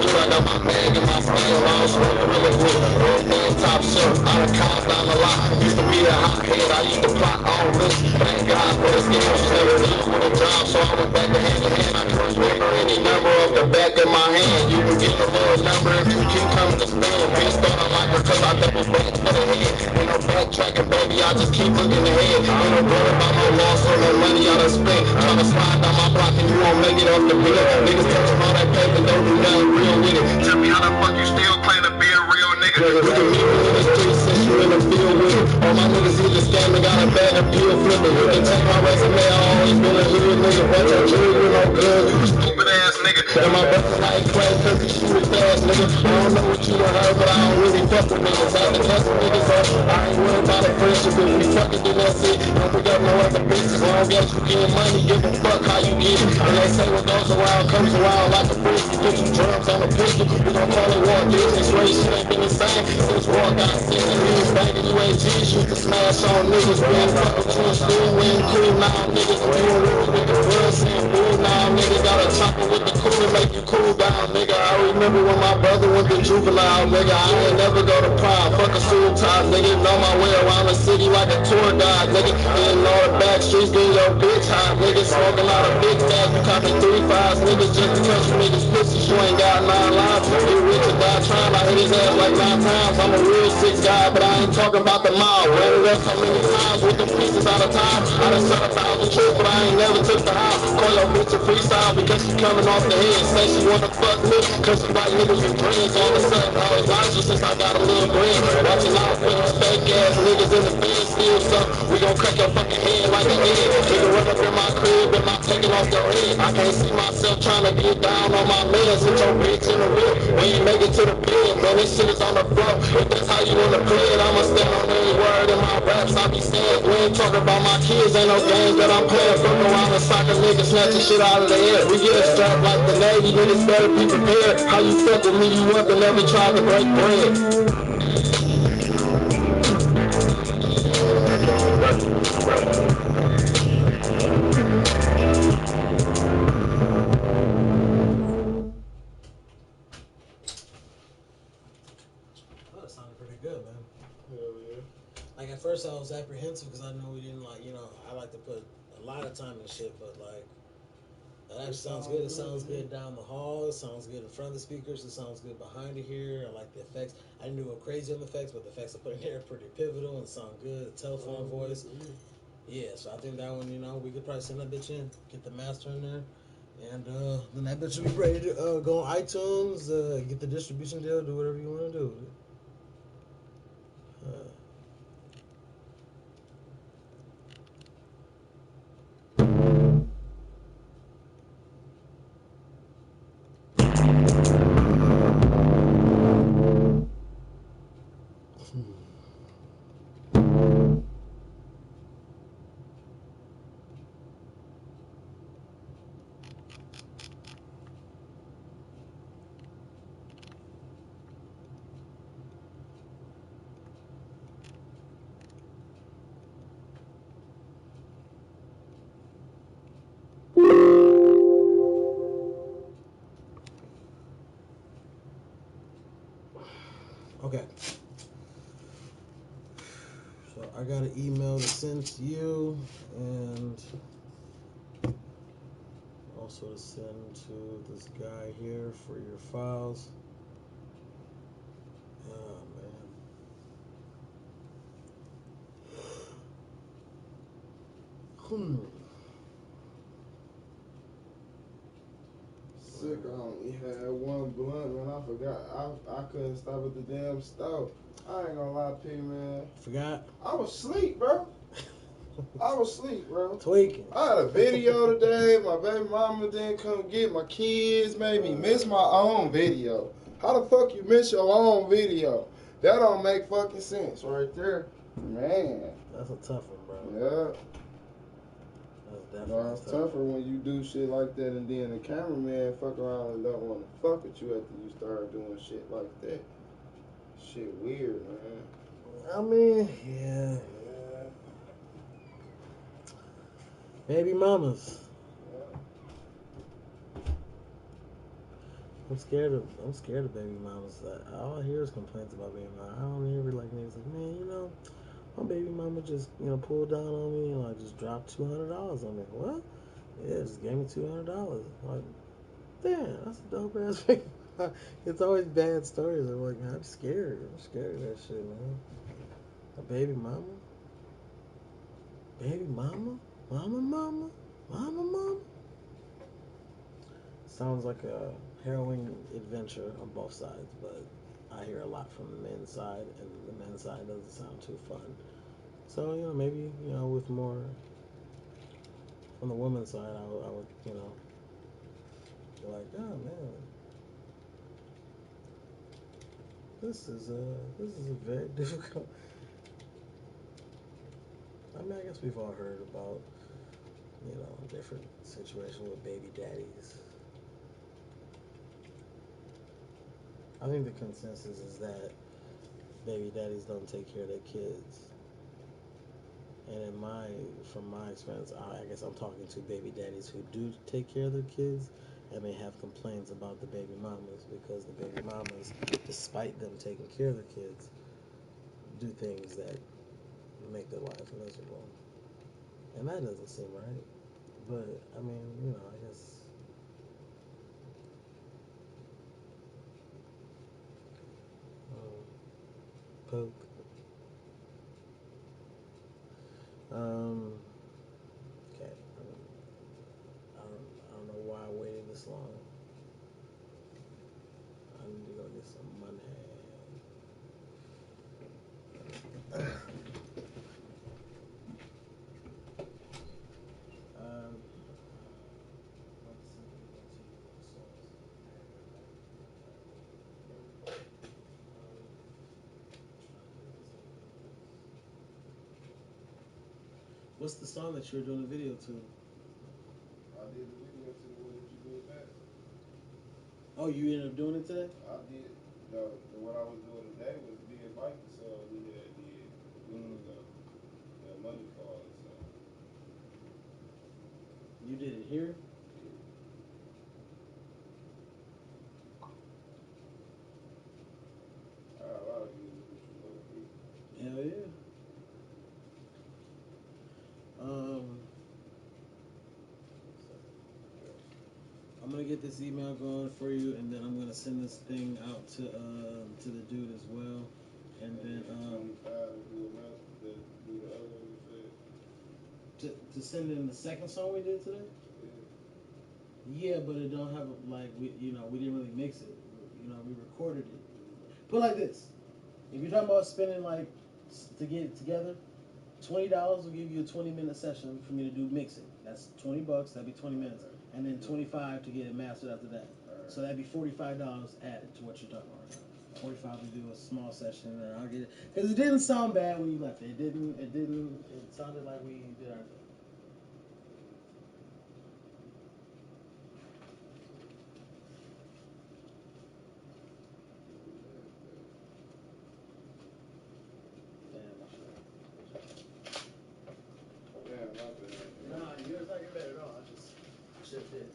I got my mag and my skin long, smoking really good. Everything top shelf, I done calmed down a lot. Used to be a hothead, I used to plot all this. Thank God for the skills, never did with a job, so I went back to hand in hand. I can remember any number of the back of my hand. You can get the little number if you keep coming to spend. Bitch thought I like her cause I double back to the head. Ain't no backtracking, baby, I just keep looking ahead. Ain't no worry about no loss or no money I done spent. Tryna slide down my block and you won't make it off the bill. Niggas touching all that paper, don't do nothing real with it. Tell me how the fuck you still claim to be a real nigga. You can meet me in the streets since you in the field with it. All my niggas either scamming, got a bag of pill flipping. You can take my resume, I always been a hood nigga. But your children no good, you a stupid ass nigga. And my brother like Clay cause he shoot it fast, nigga. I don't know what you done heard, but I don't really fuck with niggas. I had to cut some niggas off. I ain't worried about a friendship. If we fuck it, then that's it. Don't pick up no other bitches. Long as you get money, give a fuck how you get it. And they say what goes around comes around like a frisbee. Put some drums on a pistol. We gon' call it war business. Straight shit ain't been the same since war got sick. Niggas banging UAGs used to smash on niggas. We ain't fuck with you in school. We ain't cool now, niggas. We ain't really with the blood saying bull now, nigga. Got a chopper with the cooler make you cool down, nigga. I remember when my brother went to juvenile, nigga. I ain't never go to prime. Fuck a suit tie, nigga. Know my way around the city like a tour guide, nigga. Hitting all the back streets, getting your bitch high, nigga. Smoking out of big bag, you copy 3-5s, niggas. Just because you niggas pussies, you ain't got 9 lives. Get rich or die trying. I hit his ass like 9 times. I'm a real 6 guy, but I ain't talking about the mile. Ran it up so many times with the pieces out of time. I done said 1,000 trips, but I ain't never took the house. Call your bitch a freestyle because she coming off the head. Say she wanna fuck me, cause she like niggas with dreads. All of a sudden, I was lost you since I got a little bread. Watching out for these fake ass niggas in the bed still, so we gon' crack your fucking head like an egg. Nigga run up in my crib, and I'm taking off your head. I can't see myself trying to get down on my mans. Hit your bitch in the whip, we ain't make it to the bed, man. This shit is on the floor. If that's how you wanna play it, I'ma stand on every word in my raps. I be saying, we ain't talking about my kids, ain't no games that I'm playing. Fuck around and sock a nigga, snatch the shit out of the air. We get strapped like the Navy, niggas better be prepared. How you fuck with me, you up and never tried to break bread. Oh, that sounded pretty good, man. Hell yeah. Like at first I was apprehensive because I know we didn't like, I like to put a lot of time in shit, but like that actually sounds good. It sounds good down the hall. It sounds good in front of the speakers. It sounds good behind it here. I like the effects. I didn't go crazy on the effects, but the effects I put in there are pretty pivotal and sound good. The telephone voice. Yeah, so I think that one, we could probably send that bitch in, get the master in there, and then that bitch will be ready to go on iTunes, get the distribution deal, do whatever you want to do. Okay. So I got an email to send to you, and also to send to this guy here for your files. Oh man. Sick, I only had one blunt, man. I forgot. I couldn't stop at the damn stove. I ain't gonna lie to you, man. Forgot? I was asleep, bro. I was asleep, bro. Tweaking. I had a video today. My baby mama didn't come get my kids. Made me miss my own video. How the fuck you miss your own video? That don't make fucking sense right there. Man. That's a tough one, bro. Yeah. That's definitely It's tougher when you do shit like that and then the cameraman fuck around and don't want to fuck with you after you start doing shit like that. Shit weird, man. I mean, yeah. Baby mamas. Yeah. I'm scared of baby mamas. All I hear is complaints about baby mamas. I don't hear like niggas like, man, my baby mama just, pulled down on me and like just dropped $200 on me. What? Yeah, just gave me $200. Like, damn, that's a dope ass baby. It's always bad stories. I'm like, I'm scared. I'm scared of that shit, man. A baby mama? Baby mama? Mama? Sounds like a harrowing adventure on both sides, but I hear a lot from the men's side, and the men's side doesn't sound too fun. So, maybe, with more from the woman's side, I would, be like, oh, man. This is a very difficult. I mean, I guess we've all heard about, different situations with baby daddies. I think the consensus is that baby daddies don't take care of their kids. And from my experience, I guess I'm talking to baby daddies who do take care of their kids, and they have complaints about the baby mamas because the baby mamas, despite them taking care of the kids, do things that make their life miserable. And that doesn't seem right. But I mean, I guess poke. Um, okay. I don't know why I waited this long. I need to go get some money. um, What's the song that you were doing the video to? I did the video to what did you do with that? Oh, you ended up doing it today? I did. What I was doing today was being Mike, so we had the money calling. So You did it here? I got a lot of music which you know me. Hell yeah. I'm gonna get this email going for you, and then I'm gonna send this thing out to the dude as well, and then to send in the second song we did today. Yeah, but it don't have we didn't really mix it. We recorded it. Put it like this: if you're talking about spending to get it together, $20 will give you a 20-minute session for me to do mixing. That's $20. That'd be 20 minutes, and then 25 to get it mastered after that. So that'd be $45 added to what you're talking about right now. 45 to do a small session, and I'll get it because it didn't sound bad when you left it. It didn't. It sounded like we did our thing. No, yours not get better at all. I just shipped it.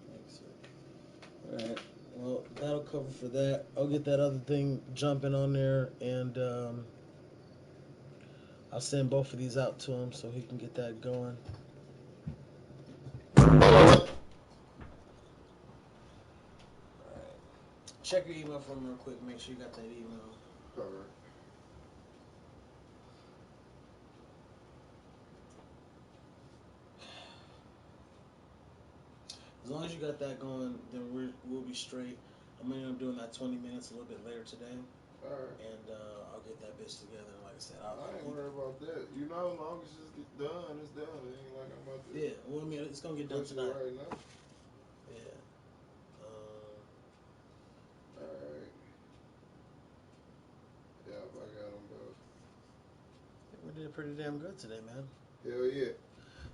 Thanks, sir. Alright. Well, that'll cover for that. I'll get that other thing jumping on there, and I'll send both of these out to him so he can get that going. Alright. Check your email for me real quick. Make sure you got that email. Alright. As long as you got that going, then we'll be straight. I'm gonna end up doing that 20 minutes a little bit later today. Alright. And I'll get that bitch together. Like I said, I ain't worried about that. As long as it's get done, it's done. It ain't like I'm about to. Yeah. Well, I mean, it's gonna get done tonight. Right now. Yeah. Alright. Yeah, I got them both. I think we did pretty damn good today, man. Hell yeah.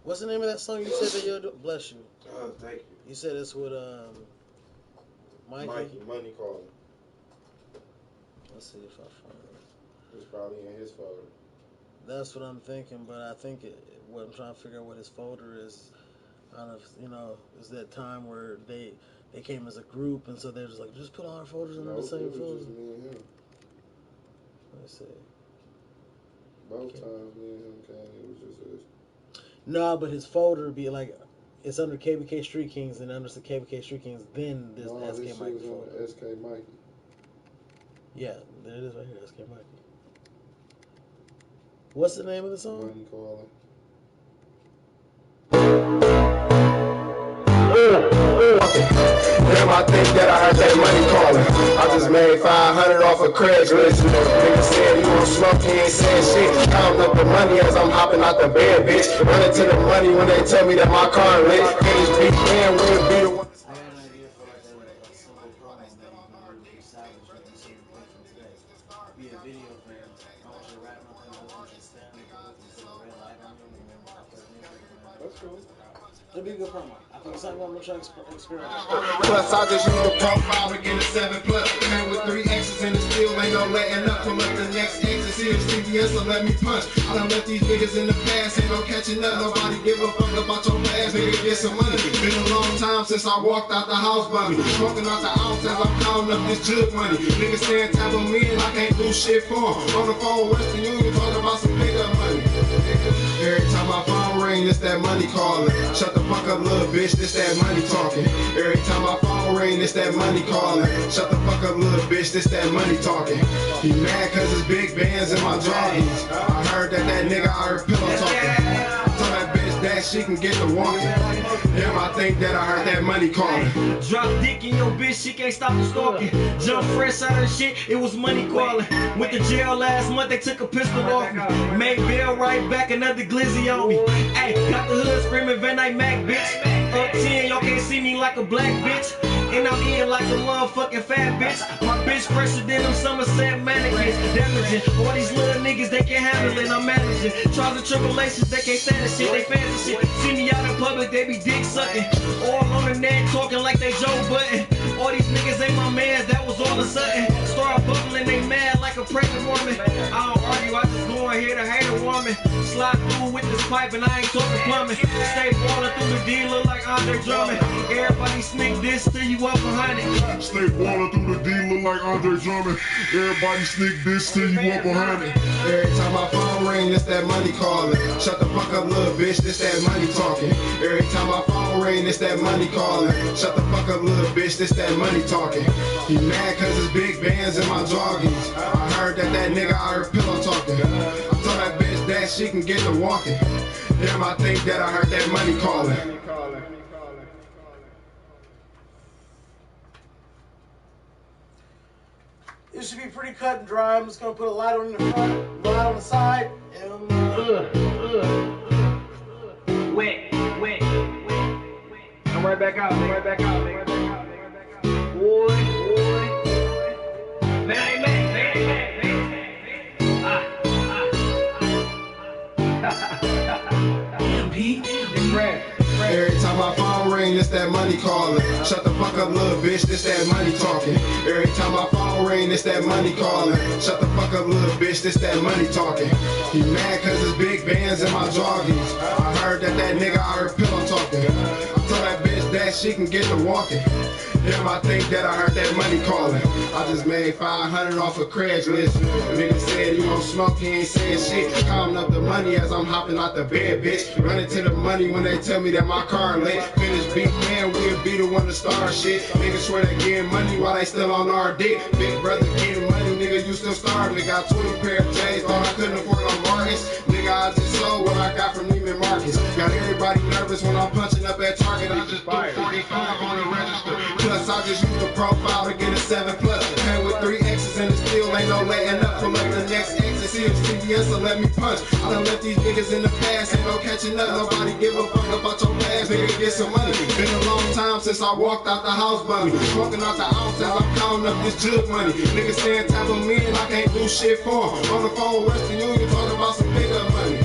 What's the name of that song you said that you'll do? Bless you. Thank you. You said it's with Mikey. Money calling. Let's see if I find it. It's probably in his folder. That's what I'm thinking, but I think what I'm trying to figure out what his folder is. I don't know, is that time where they came as a group, and so they're just like, just put all our folders under the same folder. Just me and him. Let me see. Both times me and him came, it was just us. No, but his folder would be like, it's under KBK Street Kings, and under the KBK Street Kings, then there's the SK Mikey folder. SK Mikey. Yeah, there it is right here, SK Mikey. What's the name of the song? Money calling. Damn, I think that I heard that money calling. I just made 500 off of Craigslist. Nigga said he won't smoke, he ain't saying shit. Counting up the money as I'm hopping out the bed, bitch. Running to the money when they tell me that my car lit. Finish big man, we'll be the one. I got an idea for like a simple promo that you can use for salvage what you see from today. Be a video frame. I want you to write nothing, I want you to stand with it and see a red light on you and then I put an Instagram. That's cool. It'll be a good promo. I think it's something I'm gonna try to experiment. Plus, I just use the profile to get a 7+. Came with 3 X's and it still ain't no letting up. Pull up the next X and see if CBS will let me punch. I done left these niggas in the past, ain't no catching up. Nobody give a fuck about your past, nigga, get some money. Been a long time since I walked out the house by me. Smoking out the ounce as I'm counting up this jug money. Niggas saying tap on me and I can't do shit for them. On the phone, Western Union, talking about some pickup money. Every time my phone ring, it's that money calling. Shut the fuck up, little bitch, this that money talking. Every time my phone ring, it's that money calling. Shut the fuck up, little bitch, this that money talking. He mad cause it's big bands in my joggings. I heard that nigga I heard pillow talking. Tell that bitch that she can get the walking. Damn, I think that I heard that money calling. Drop dick in your bitch, she can't stop the stalking. Jump fresh out of shit, it was money calling. Went to jail last month, they took a pistol off me. Made bail right back, another glizzy on me. Ay, got the hood screaming Van Dyke Mac, bitch. Up 10, y'all can't see me like a black bitch. And I'm in like a motherfucking fat bitch. My bitch fresher than them Somerset mannequins. Damaging all these little niggas, they can't handle it, I'm managing. Trials and tribulations, they can't stand the shit, they fancy shit. See me out in public, they be dick sucking. All on the net talking like they Joe Button. All these niggas ain't my mans, that was all of a sudden. Start bubbling, they mad like a pregnant woman. I don't argue, I just go in here to hate a woman. Slide through with this pipe and I ain't talking plumbing. Stay ballin' through the dealer like Andre Drummond. Everybody sneak this till you up behind it. Stay ballin' through the dealer like Andre Drummond. Everybody sneak this till you up behind it. Every time my phone ring, it's that money calling. Shut the fuck up, little bitch, this that money talking. Every time my phone ring, it's that money calling. Shut the fuck up, little bitch, this that money talking. He mad cause it's big bands in my joggings. I heard that nigga I heard pillow talking. I told that bitch that she can get the walking. Damn, I think that I heard that money calling. It should be pretty cut and dry. I'm just gonna put a light on the front, light on the side, and Wet. I'm right back out, Boy. Man, Every time my phone ring, it's that money calling. Shut the fuck up, little bitch, this that money talking. Every time my phone ring, it's that money calling. Shut the fuck up, little bitch, this that money talking. He mad cause it's big bands in my joggings. I heard that nigga I heard pillow talking. I told that bitch that she can get the walking. Damn, I think that I heard that money calling. I just made 500 off of Craigslist. Nigga said he won't smoke, he ain't saying shit. Counting up the money as I'm hopping out the bed, bitch. Running to the money when they tell me that my car lit. Finish big man, we'll be the one to start shit. Niggas swear they getting money while they still on our dick. Big brother getting money, nigga, you still starving. Got 20 pair of J's, thought I couldn't afford no Marcus. Nigga, I just sold what I got from Neiman Marcus. Got everybody nervous when I'm punching up at Target. I just threw 45 on the register. Plus, I just use the profile to get a 7+. Came with 3 X's and it still ain't no letting up. Pull up the next X and see if CBS will let me punch. I done left these niggas in the past, ain't no catching up. Nobody give a fuck about your past, nigga, get some money. Been a long time since I walked out the house by me. Smoking out the ounce as I'm counting up this jug money. Niggas saying tap on me and I can't do shit for them. On the phone, Western Union, talking about some pickup money.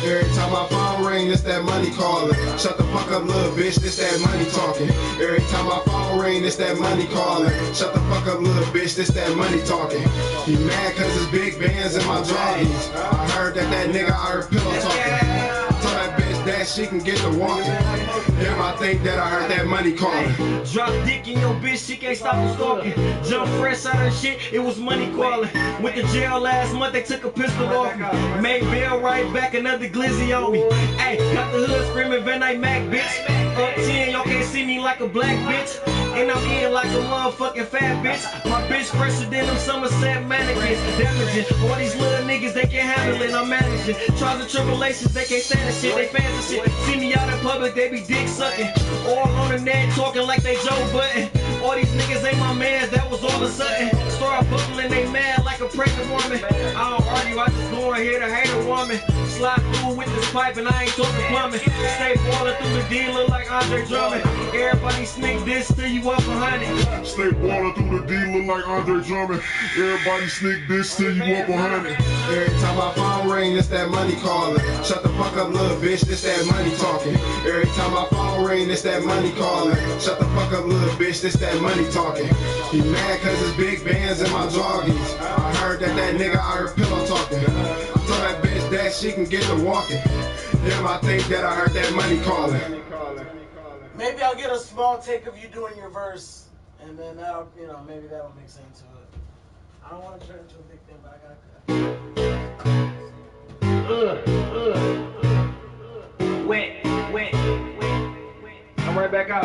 Every time my phone ring, it's that money calling. Shut the fuck up, little bitch, this that money talking. Every time my phone ring, it's that money calling. Shut the fuck up, little bitch, this that money talking. He mad cause it's big bands in my joggings. I heard that nigga I heard pillow talking. Told that bitch that she can get the walking. Damn, I think that I heard that money calling. Drop dick in your bitch, she can't stop the stalking. Jump fresh out of shit, it was money calling. Went to jail last month, they took a pistol off me. Made bail right back, another glizzy on me. Ay, got the hood screaming Van Dyke Mac, bitch. Up 10, y'all can't see me like a black bitch. And I'm eating like a motherfucking fat bitch. My bitch fresher than them Somerset mannequins. Damaging all these little niggas, they can't handle it. I'm managing trials and tribulations, they can't stand the shit. They fans of shit. See me out in public, they be dick sucking. All on the net talking like they Joe Button. All these niggas ain't my mans, that was all of a sudden. Start buckling, they mad like a pregnant woman. I don't argue, I just go in here to hate a woman. Slide through with this pipe and I ain't talking plumbing. Stay balling through the dealer like Andre Drummond. Everybody sneak this till you up behind it. Stay balling through the dealer like Andre Drummond. Everybody sneak this till you up behind it. Every time my phone ring, it's that money calling. Shut the fuck up, little bitch, this that money talking. Every time my phone ring, it's that money calling. Shut the fuck up, little bitch, this that money talking. He mad cause it's big bands in my joggies. I heard that nigga out here pillow talking. I told that bitch that she can get to walking. Damn, I think that I heard that money calling. Maybe I'll get a small take of you doing your verse, and then that'll, you know, maybe that'll make sense to it. I don't want to turn into a big thing, but I gotta. Wet. I'm right back out.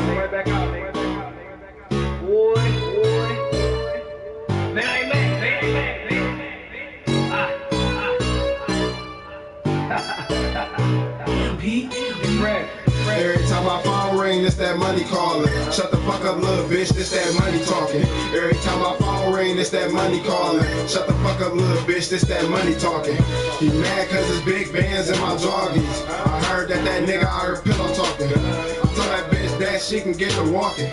Boy. Man, I ain't back. Every time my phone ring, it's that money calling. Shut the fuck up, little bitch, this that money talking. Every time my phone ring, it's that money calling. Shut the fuck up, little bitch, this that money talking. He mad cause it's big bands in my joggies. I heard that nigga out here pillow talking. I told that bitch that she can get to walking.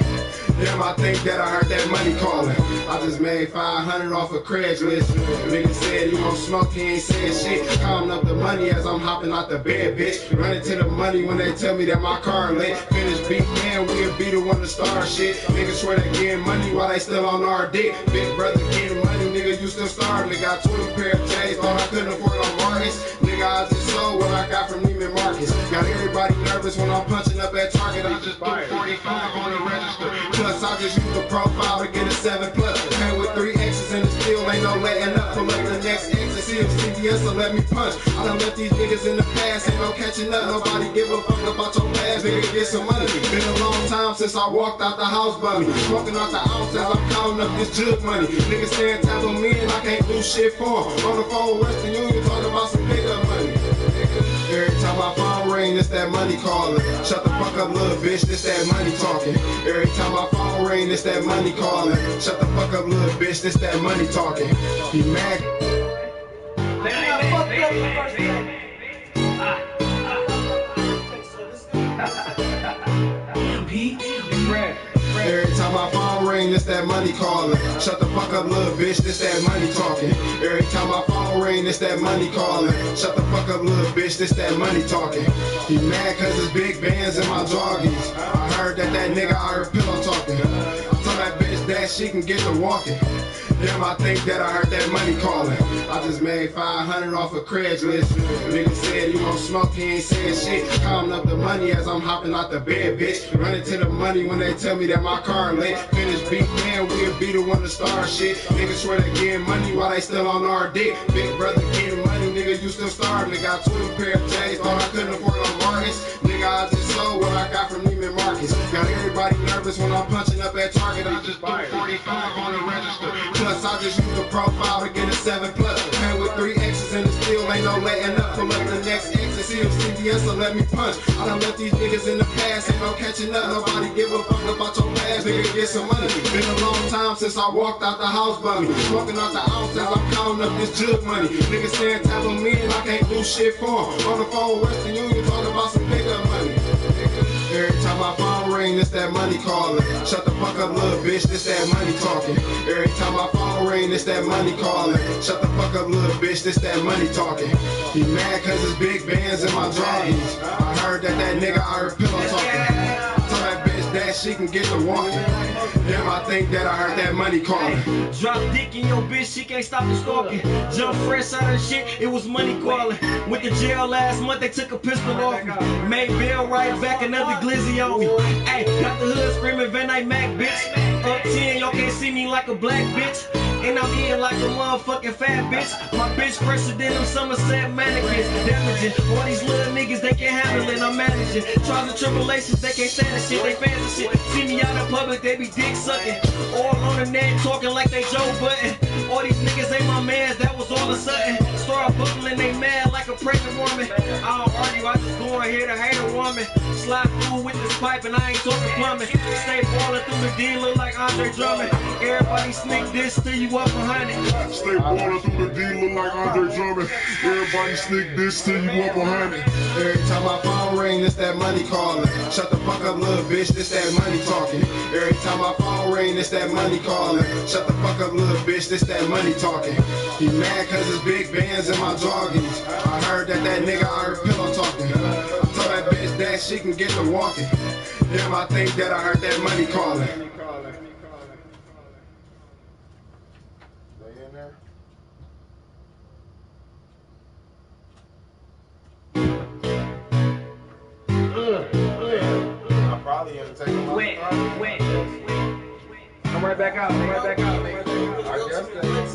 Damn, I think that I heard that money calling. I just made 500 off of Craigslist. Nigga said he won't smoke, he ain't saying shit. Counting up the money as I'm hopping out the bed, bitch. Running to the money when they tell me that my car lit. Finish beat, man, we'll be the one to start shit. Niggas swear they getting money while they still on our dick. Big brother getting money, nigga, you still starving. Got 20 pair of J's, thought I couldn't afford no Marcus. Nigga, I just sold what I got from Neiman Marcus. Got everybody nervous when I'm punching up at Target. I just threw 45 on the register. Plus, I just use the profile to get a 7+. Came with 3 X's and it still ain't no letting up. Pull up the next X and see if CVS will let me punch. I done left these niggas in the past, ain't no catching up. Nobody give a fuck about your past, nigga, get some money. Been a long time since I walked out the house bummy. Smoking out the ounce as I'm counting up this jug money. Niggas saying tap on me and I can't do shit for 'em. On the phone with Western Union talking about some pickup money. Every time my phone ring, it's that money calling. Shut the fuck up, little bitch, this that money talking. Every time my phone ring, it's that money calling. Shut the fuck up, little bitch, this that money talking. He mad. Every time my phone ring, it's that money calling. Shut the fuck up, little bitch, this that money talking. Every time my phone ring, it's that money calling. Shut the fuck up, little bitch, this that money talking. He mad cause it's big bands in my joggies. I heard that nigga out here pillow talking. I told that bitch that she can get to walking. Damn, I think that I heard that money calling. I just made 500 off of Craigslist. Nigga said he won't smoke, he ain't saying shit. Counting up the money as I'm hopping out the bed, bitch. Running to the money when they tell me that my car lit. Finish beat, man, we'll be the one to start shit. Niggas swear they getting money while they still on our dick. Big brother getting money, nigga, you still starving. Got 20 pair of J's, thought I couldn't afford no Marcus. Nigga, I just sold what I got from Neiman Marcus. Got everybody nervous when I'm punching up at Target. I just threw 45 on the register. Plus, I just use the profile to get a 7+. Came with 3 X's and it still ain't no letting up. Pull up the next X and see if CVS will let me punch. I done left these niggas in the past, ain't no catching up. Nobody give a fuck about your past, nigga, get some money. Been a long time since I walked out the house bummy. Smoking out the ounce as I'm counting up this jug money. Niggas saying tap on me and I can't do shit for 'em. On the phone with Western Union talking about some pickup money. Every time my phone ring, it's that money calling. Shut the fuck up, little bitch, this that money talking. Every time my phone ring, it's that money calling. Shut the fuck up, little bitch, this that money talking. He mad cause it's big bands in my joggies. I heard that nigga out here pillow talking. Tell that bitch that she can get to walking. Damn, I think that I heard that money calling. Drop dick in your bitch, she can't stop the stalking. Jump fresh out of shit, it was money calling. Went to jail last month, they took a pistol off me. Made bail right back, another glizzy on me. Ay, got the hood screaming Van Dyke Mac, bitch. Up 10, y'all can't see me like a black bitch. And I'm eating like a motherfucking fat bitch. My bitch fresher than them Somerset mannequins. Damaging all these little niggas, they can't handle it. I'm managing trials and tribulations, they can't stand the shit. They fans of shit. See me out in public, they be dick sucking. All on the net talking like they Joe Button. All these niggas ain't my mans, that was all of a sudden. Start buckling, they mad like a pregnant woman. I don't argue, I just go in here to hate a woman. Slide through with this pipe and I ain't talking plumbing. Stay ballin' through the D, look like Andre Drummond. Everybody sneak this till you up behind it. Stay ballin' through the D, look like Andre Drummond. Everybody sneak this till you up behind it. Every time my phone ring, it's that money calling. Shut the fuck up, little bitch, this that money talking. Every time my phone ring, it's that money calling. Shut the fuck up, little bitch, this that money talking. He mad cause his big bands in my joggies. I heard that nigga I heard pillow talking. I told that bitch that she can get to walking. Damn, I think that I heard that money calling. They in there? I probably am taking my Come right back out, I guess that's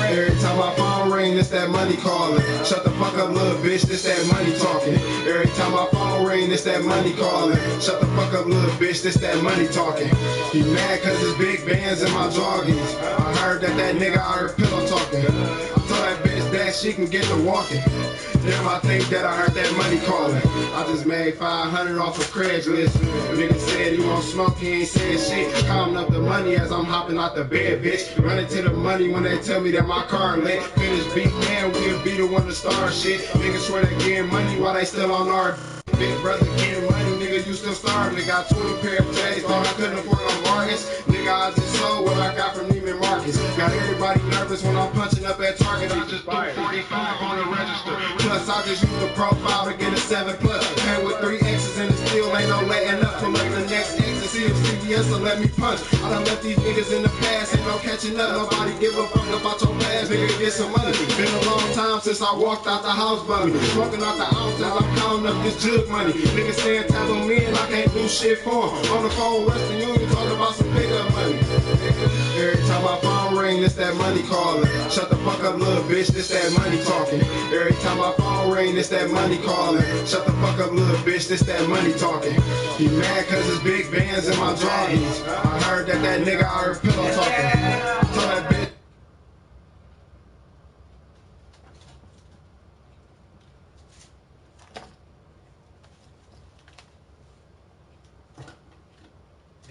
Every time my phone ring, it's that money calling. Shut the fuck up, little bitch, this that money talking. Every time my phone ring, it's that money calling. Shut the fuck up, little bitch, this that money talking. He mad cause his big bands in my joggies. I heard that nigga I heard pillow talking. I told that bitch that she can get to walking. Damn, I think that I heard that money calling. I just made 500 off of Craigslist. Nigga said he won't smoke, he ain't saying shit. Counting up the money as I'm hopping out the bed, bitch. Running to the money when they tell me that my car lit. Finish beat, man, we'll be the one to start shit. Niggas swear they getting money while they still on our big brother getting money, nigga, you still starving. Got 20 pair of J's, thought I couldn't afford no Marcus. Nigga, I just sold what I got from Neiman Marcus. Got everybody nervous when I'm punching up at Target. I just threw 45 on the register. Plus, I just use the profile to get a 7+. Pay with 3 X's and it still ain't no letting up. Pull up the next X and see if CBS will let me punch. I done left these niggas in the past, ain't no catching up. Nobody give a fuck about your past, nigga, get some money. Been a long time since I walked out the house, bummy. Smoking out the ounces, I'm counting up this jug money. Niggas saying tap on me and I can't do shit for him. On the phone, Western Union, talking about some pickup money. Every time my phone ring, it's that money calling. Shut the fuck up, little bitch, this that money talking. Every time my phone ring, it's that money calling. Shut the fuck up, little bitch, this that money talking. He mad cause his big bands in my joggies. I heard that nigga I heard pillow talking. Told that bitch.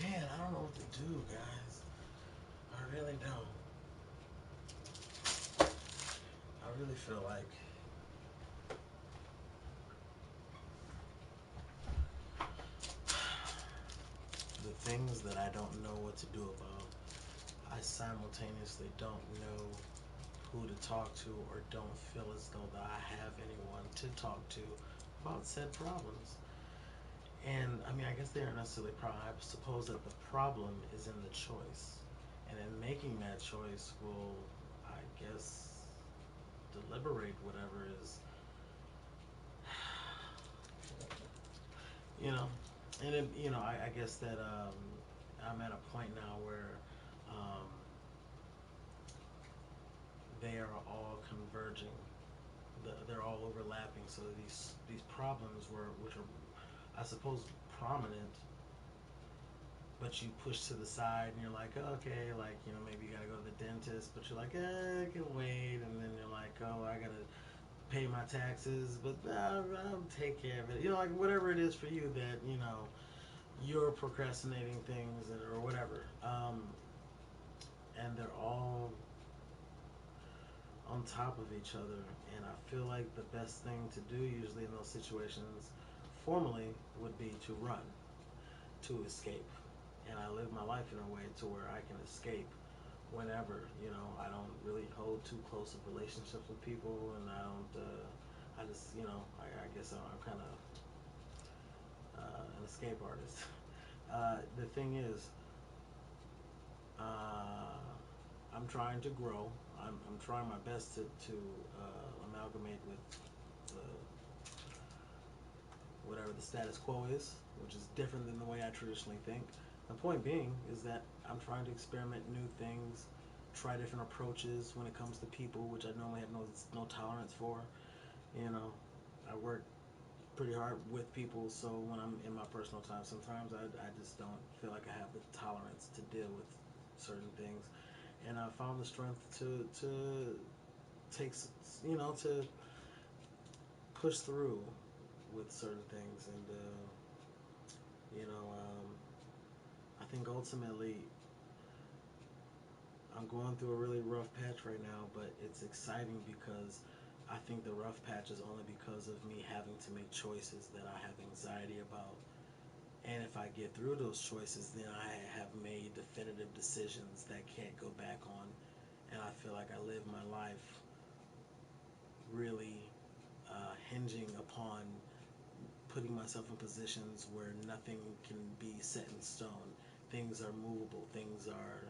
Man, I don't know what to do, guys. I really don't. I really feel like the things that I don't know what to do about, I simultaneously don't know who to talk to or don't feel as though that I have anyone to talk to about said problems. And I mean, I guess they aren't necessarily a problem. I suppose that the problem is in the choice. And in making that choice will, I guess, deliberate whatever is, you know. And, I guess that I'm at a point now where um, they are all converging. They're all overlapping. So these problems which are, I suppose, prominent, but you push to the side and you're like, okay, like, maybe you gotta go to the dentist, but you're like, I can wait, and then you're like, oh, I gotta pay my taxes, but I'll take care of it. Like whatever it is for you that, you're procrastinating things or whatever. And they're all on top of each other, and I feel like the best thing to do usually in those situations formally would be to run, to escape. And I live my life in a way to where I can escape whenever. I don't really hold too close of relationships with people, and I don't. I just, I guess I'm kind of an escape artist. The thing is, I'm trying to grow. I'm trying my best to amalgamate with the whatever the status quo is, which is different than the way I traditionally think. The point being is that I'm trying to experiment new things, try different approaches when it comes to people, which I normally have no tolerance for. You know, I work pretty hard with people, so when I'm in my personal time, sometimes I just don't feel like I have the tolerance to deal with certain things, and I found the strength to take, to push through with certain things, and you know, I think ultimately I'm going through a really rough patch right now, but it's exciting because I think the rough patch is only because of me having to make choices that I have anxiety about. And if I get through those choices, then I have made definitive decisions that can't go back on. And I feel like I live my life really hinging upon putting myself in positions where nothing can be set in stone. Things are movable. Things are,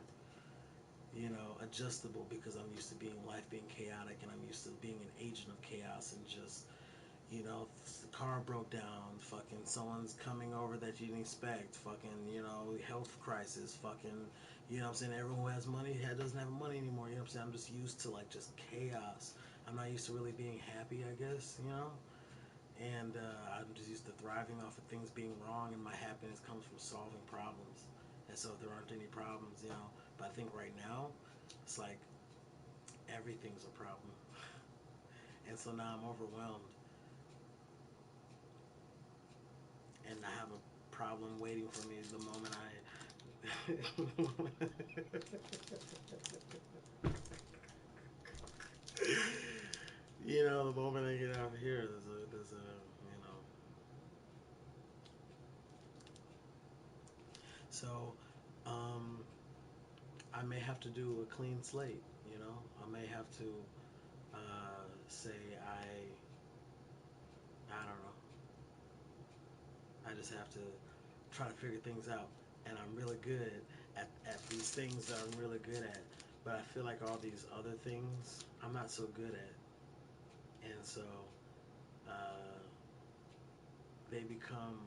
adjustable because I'm used to life being chaotic, and I'm used to being an agent of chaos and just, the car broke down, fucking someone's coming over that you didn't expect, fucking, health crisis, fucking, I'm saying, everyone who has money doesn't have money anymore, I'm saying, I'm just used to, like, just chaos. I'm not used to really being happy, I guess. And I'm just used to thriving off of things being wrong, and my happiness comes from solving problems. And so if there aren't any problems. But I think right now, it's like everything's a problem. And so now I'm overwhelmed, and I have a problem waiting for me the moment the moment I get out of here, so, um, I may have to do a clean slate. I may have to say I don't know. I just have to try to figure things out, and I'm really good at these things that I'm really good at. But I feel like all these other things I'm not so good at, and so uh, they become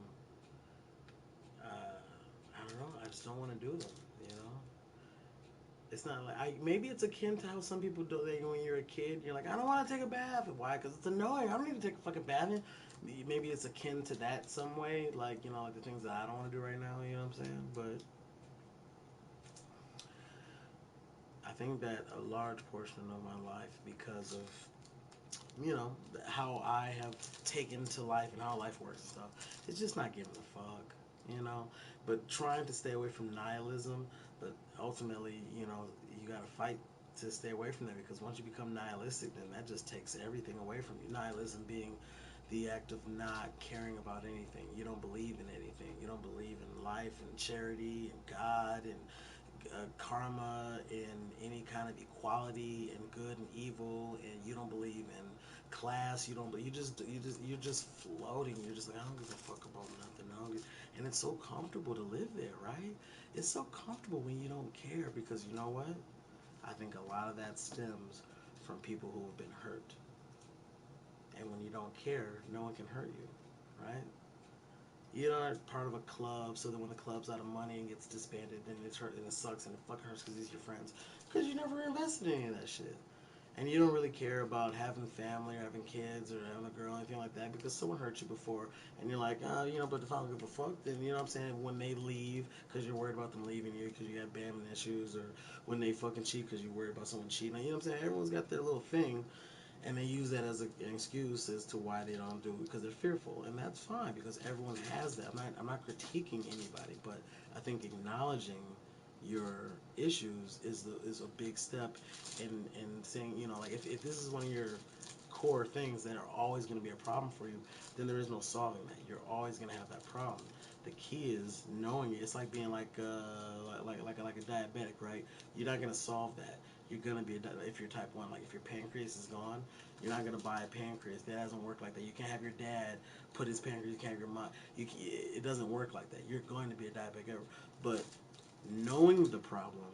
I don't know. I just don't want to do them. It's not like maybe it's akin to how some people do. When you're a kid, you're like, I don't want to take a bath. Why? Because it's annoying. I don't need to take a fucking bath. Maybe it's akin to that some way, like the things that I don't want to do right now. You know what I'm saying? But I think that a large portion of my life, because of how I have taken to life and how life works and stuff, it's just not giving a fuck. But trying to stay away from nihilism, but ultimately, you gotta fight to stay away from that, because once you become nihilistic, then that just takes everything away from you. Nihilism being the act of not caring about anything. You don't believe in anything. You don't believe in life and charity and God and karma and any kind of equality and good and evil, and you don't believe in class. You don't. You're just floating. You're just like, I don't give a fuck about nothing. And it's so comfortable to live there, right? It's so comfortable when you don't care, because you know what? I think a lot of that stems from people who have been hurt. And when you don't care, no one can hurt you, right? You're not part of a club, so that when the club's out of money and gets disbanded, then it's hurt and it sucks and it fucking hurts because these are your friends. Because you never invested in any of that shit. And you don't really care about having family or having kids or having a girl or anything like that, because someone hurt you before. And you're like, but if I don't give a fuck, then, you know what I'm saying, when they leave because you're worried about them leaving you because you got abandonment issues, or when they fucking cheat because you're worried about someone cheating. You know what I'm saying? Everyone's got their little thing, and they use that as an excuse as to why they don't do it, because they're fearful, and that's fine, because everyone has that. I'm not critiquing anybody, but I think acknowledging your issues is a big step in saying, like, if this is one of your core things that are always going to be a problem for you, then there is no solving that. You're always going to have that problem. The key is knowing it. It's like being like a diabetic, right? You're not going to solve that. You're going to be if you're type 1, like if your pancreas is gone, you're not going to buy a pancreas. That doesn't work like that. You can't have your dad put his pancreas. You can't have your mom. It doesn't work like that. You're going to be a diabetic. But knowing the problem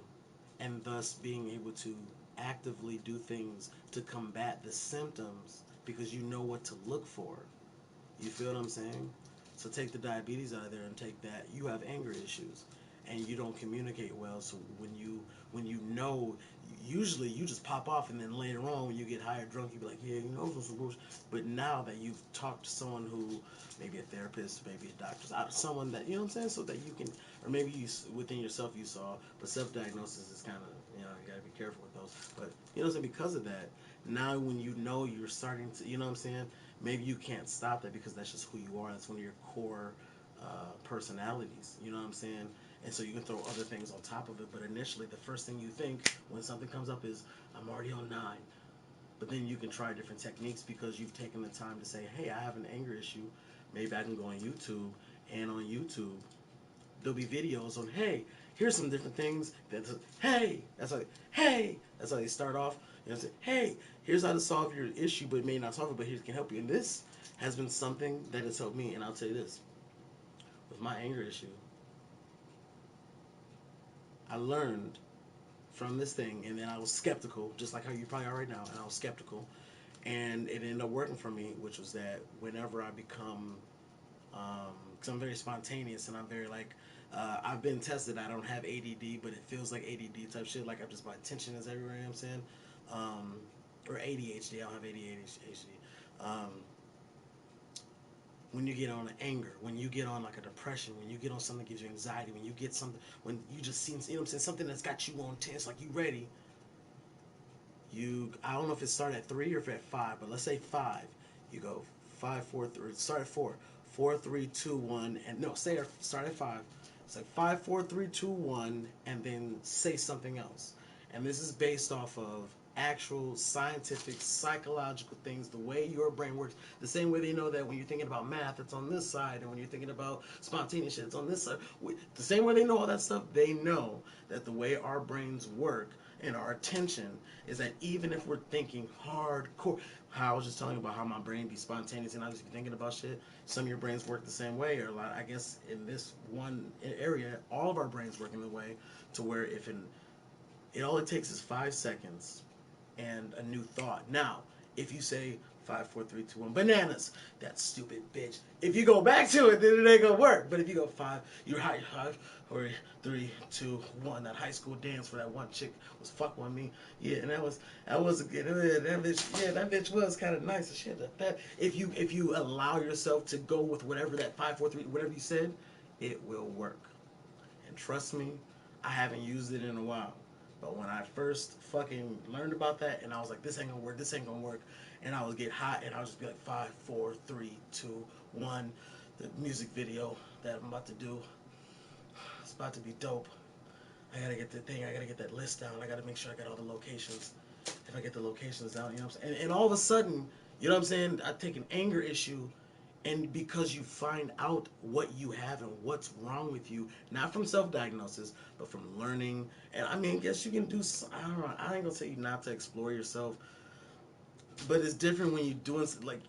and thus being able to actively do things to combat the symptoms because you know what to look for. You feel what I'm saying? So take the diabetes out of there and take that. You have anger issues and you don't communicate well. So when you know, usually you just pop off, and then later on when you get high or drunk, you be like, yeah, you know, some bullshit. But now that you've talked to someone who, maybe a therapist, maybe a doctor, someone that, you know what I'm saying, so that you can, or maybe you within yourself you saw, but self-diagnosis is kind of, you know, you gotta be careful with those. But you know what I'm saying, because of that, now when you know you're starting to, you know what I'm saying, maybe you can't stop that because that's just who you are. That's one of your core personalities. You know what I'm saying? And so you can throw other things on top of it. But initially, the first thing you think when something comes up is, I'm already on 9. But then you can try different techniques because you've taken the time to say, hey, I have an anger issue. Maybe I can go on YouTube. And on YouTube, there'll be videos on, hey, here's some different things. Hey, that's how they start off. You know, say, hey, here's how to solve your issue, but it may not solve it, but here can help you. And this has been something that has helped me. And I'll tell you this, with my anger issue, I learned from this thing, and then I was skeptical, just like how you probably are right now, and I was skeptical, and it ended up working for me, which was that whenever I become, because I'm very spontaneous, and I'm very like, I've been tested, I don't have ADD, but it feels like ADD type shit, like I'm just, my attention is everywhere, you know what I'm saying, or ADHD, I don't have ADHD, when you get on anger, when you get on like a depression, when you get on something that gives you anxiety, when you get something, when you just see, you know what I'm saying, something that's got you on tense, like you ready, I don't know if it started at 3 or if at 5, but let's say 5, you go 5, 4, 3, start at 4, 4, 3, 2, 1, and no, start at 5, it's like 5, 4, 3, 2, 1, and then say something else, and this is based off of actual scientific psychological things, the way your brain works, the same way they know that when you're thinking about math it's on this side, and when you're thinking about spontaneous shit it's on this side, the same way they know all that stuff, they know that the way our brains work and our attention is that even if we're thinking hardcore, how I was just telling you about how my brain be spontaneous and I just be thinking about shit, some of your brains work the same way, or a lot, I guess in this one area all of our brains work in the way to where it all it takes is 5 seconds and a new thought. Now, if you say 5, 4, 3, 2, 1, bananas, that stupid bitch. If you go back to it, then it ain't gonna work. But if you go 5, you're high 5, 4, 3, 2, 1. That high school dance where that one chick was fucking with me. Yeah, and that was a good. That bitch. Yeah, that bitch was kind of nice and shit. That if you allow yourself to go with whatever that 5, 4, 3, whatever you said, it will work. And trust me, I haven't used it in a while. But when I first fucking learned about that, and I was like, this ain't gonna work, and I would get hot, and I would just be like, 5, 4, 3, 2, 1. The music video that I'm about to do, it's about to be dope. I gotta get the thing, I gotta get that list down, I gotta make sure I got all the locations. If I get the locations down, you know what I'm saying? And all of a sudden, you know what I'm saying, I take an anger issue, and because you find out what you have and what's wrong with you, not from self-diagnosis, but from learning. And I mean, I guess you can do, I don't know, I ain't gonna say you not to explore yourself, but it's different when you're doing, like,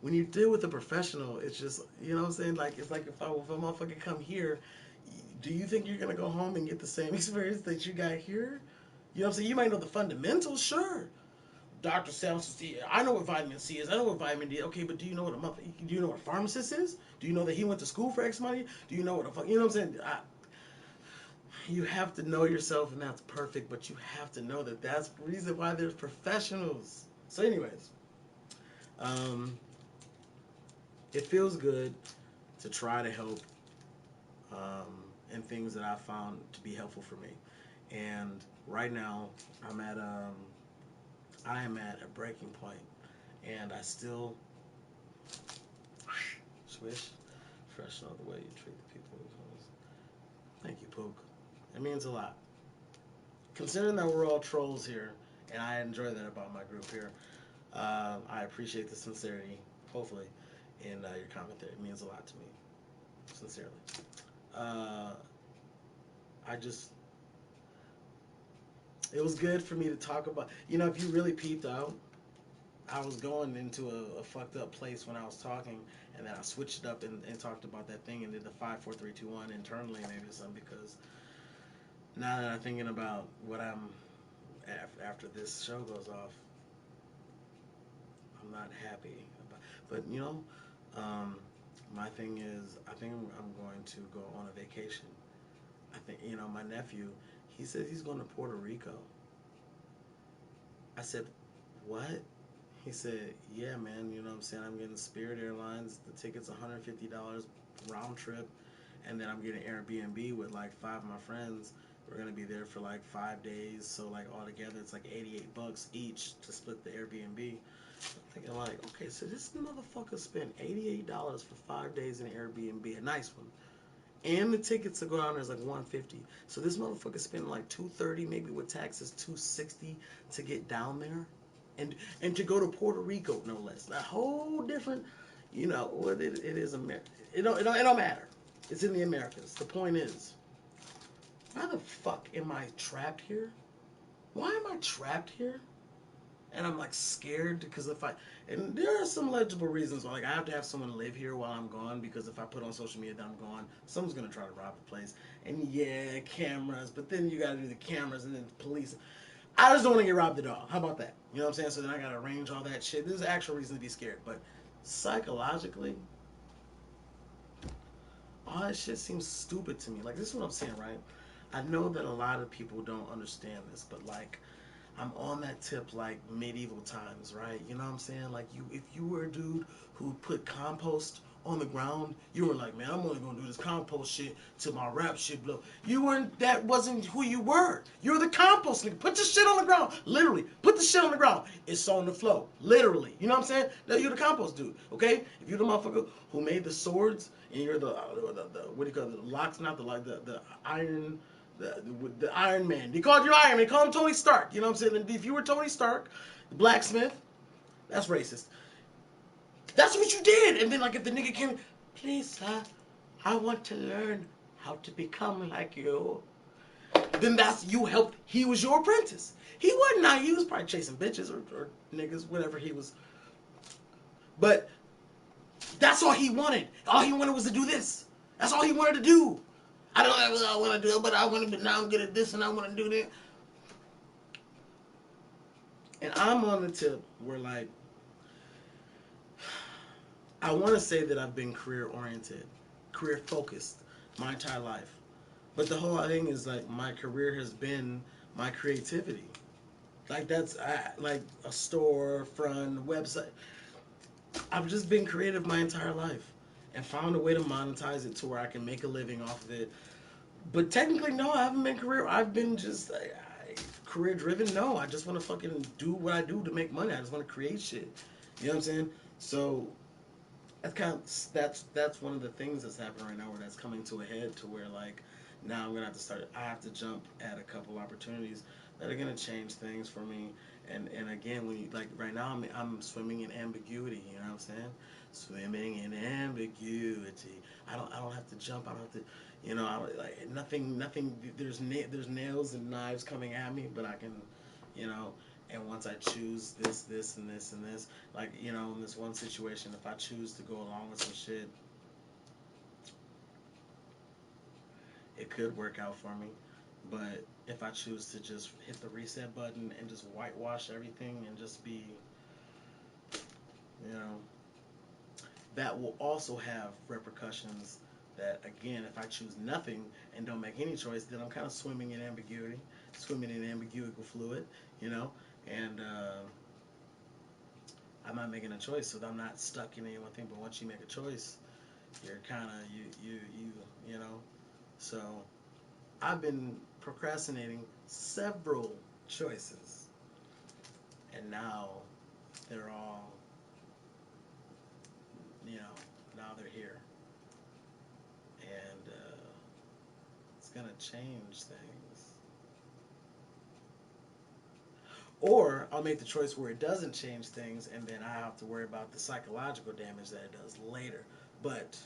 when you deal with a professional, it's just, you know what I'm saying? Like, it's like if a motherfucker come here, do you think you're gonna go home and get the same experience that you got here? You know what I'm saying? You might know the fundamentals, sure. Dr. Sells, I know what vitamin C is. I know what vitamin D. Okay, but do you know what a pharmacist is? Do you know that he went to school for X money? Do you know what you know what I'm saying? You have to know yourself, and that's perfect. But you have to know that that's the reason why there's professionals. So, anyways, it feels good to try to help in things that I found to be helpful for me. And right now, I am at a breaking point, and I still swish, freshen out the way you treat the people. Thank you, Pook. It means a lot. Considering that we're all trolls here, and I enjoy that about my group here, I appreciate the sincerity, hopefully, in your comment there. It means a lot to me, sincerely. It was good for me to talk about, you know, if you really peeped out, I was going into a fucked up place when I was talking, and then I switched it up and talked about that thing and did the 5, 4, 3, 2, 1 internally maybe or something, because now that I'm thinking about what I'm after this show goes off, I'm not happy. But you know, um, my thing is, I think I'm going to go on a vacation. I think my nephew, he says he's going to Puerto Rico. I said, what? He said, yeah, man. You know what I'm saying? I'm getting Spirit Airlines. The ticket's $150 round trip, and then I'm getting Airbnb with like 5 of my friends. We're gonna be there for like 5 days, so like altogether it's like $88 each to split the Airbnb. Thinking like, okay, so this motherfucker spent $88 for 5 days in Airbnb, a nice one, and the tickets to go down there is like $150. So this motherfucker spent like $230, maybe with taxes $260 to get down there, and to go to Puerto Rico, no less. A whole different, what it is America. It don't matter. It's in the Americas. The point is, why the fuck am I trapped here? Why am I trapped here? And I'm like scared because and there are some legible reasons why, like, I have to have someone live here while I'm gone, because if I put on social media that I'm gone, someone's gonna try to rob the place. And yeah, cameras, but then you gotta do the cameras and then the police. I just don't want to get robbed at all. How about that? You know what I'm saying? So then I gotta arrange all that shit. There's actual reason to be scared, but psychologically, all that shit seems stupid to me. Like, this is what I'm saying, right? I know that a lot of people don't understand this, but like, I'm on that tip like medieval times, right? You know what I'm saying? Like, if you were a dude who put compost on the ground, you were like, man, I'm only gonna do this compost shit till my rap shit blow. That wasn't who you were. You're the compost nigga. Put the shit on the ground. Literally, put the shit on the ground. It's on the flow. Literally. You know what I'm saying? Now you're the compost dude, okay? If you're the motherfucker who made the swords and you're the what do you call it? The locks, not the iron. The Iron Man. They called you Iron Man. They called him Tony Stark. You know what I'm saying? And if you were Tony Stark, the blacksmith, that's racist. That's what you did. And then, like, if the nigga came, please, sir, I want to learn how to become like you. Then that's, you helped. He was your apprentice. He wasn't now. He was probably chasing bitches or niggas, whatever he was. But that's all he wanted. All he wanted was to do this. That's all he wanted to do. I don't know what I want to do, but I want to. Now I'm good at this, and I want to do that. And I'm on the tip where, like, I want to say that I've been career oriented, career focused my entire life. But the whole thing is, like, my career has been my creativity. Like, that's like a store, front, website. I've just been creative my entire life and found a way to monetize it to where I can make a living off of it. But technically, no, I haven't been career. I've been just career driven. No, I just want to fucking do what I do to make money. I just want to create shit. You know what I'm saying? So that's one of the things that's happening right now, where that's coming to a head, to where, like, now I'm gonna have to start. I have to jump at a couple opportunities that are gonna change things for me. And again, when you, like, right now I'm swimming in ambiguity. You know what I'm saying? Swimming in ambiguity. I don't have to jump. I don't have to. Like, nothing. There's nails and knives coming at me, but I can, you know. And once I choose this, and this, and this, like, in this one situation, if I choose to go along with some shit, it could work out for me. But if I choose to just hit the reset button and just whitewash everything and just be, you know, that will also have repercussions. That, again, if I choose nothing and don't make any choice, then I'm kind of swimming in ambiguity, swimming in ambiguical fluid, and I'm not making a choice, so I'm not stuck in any one thing. But once you make a choice, you're kind of you know. So I've been procrastinating several choices, and now they're all, now they're here, and it's gonna change things. Or I'll make the choice where it doesn't change things, and then I have to worry about the psychological damage that it does later. But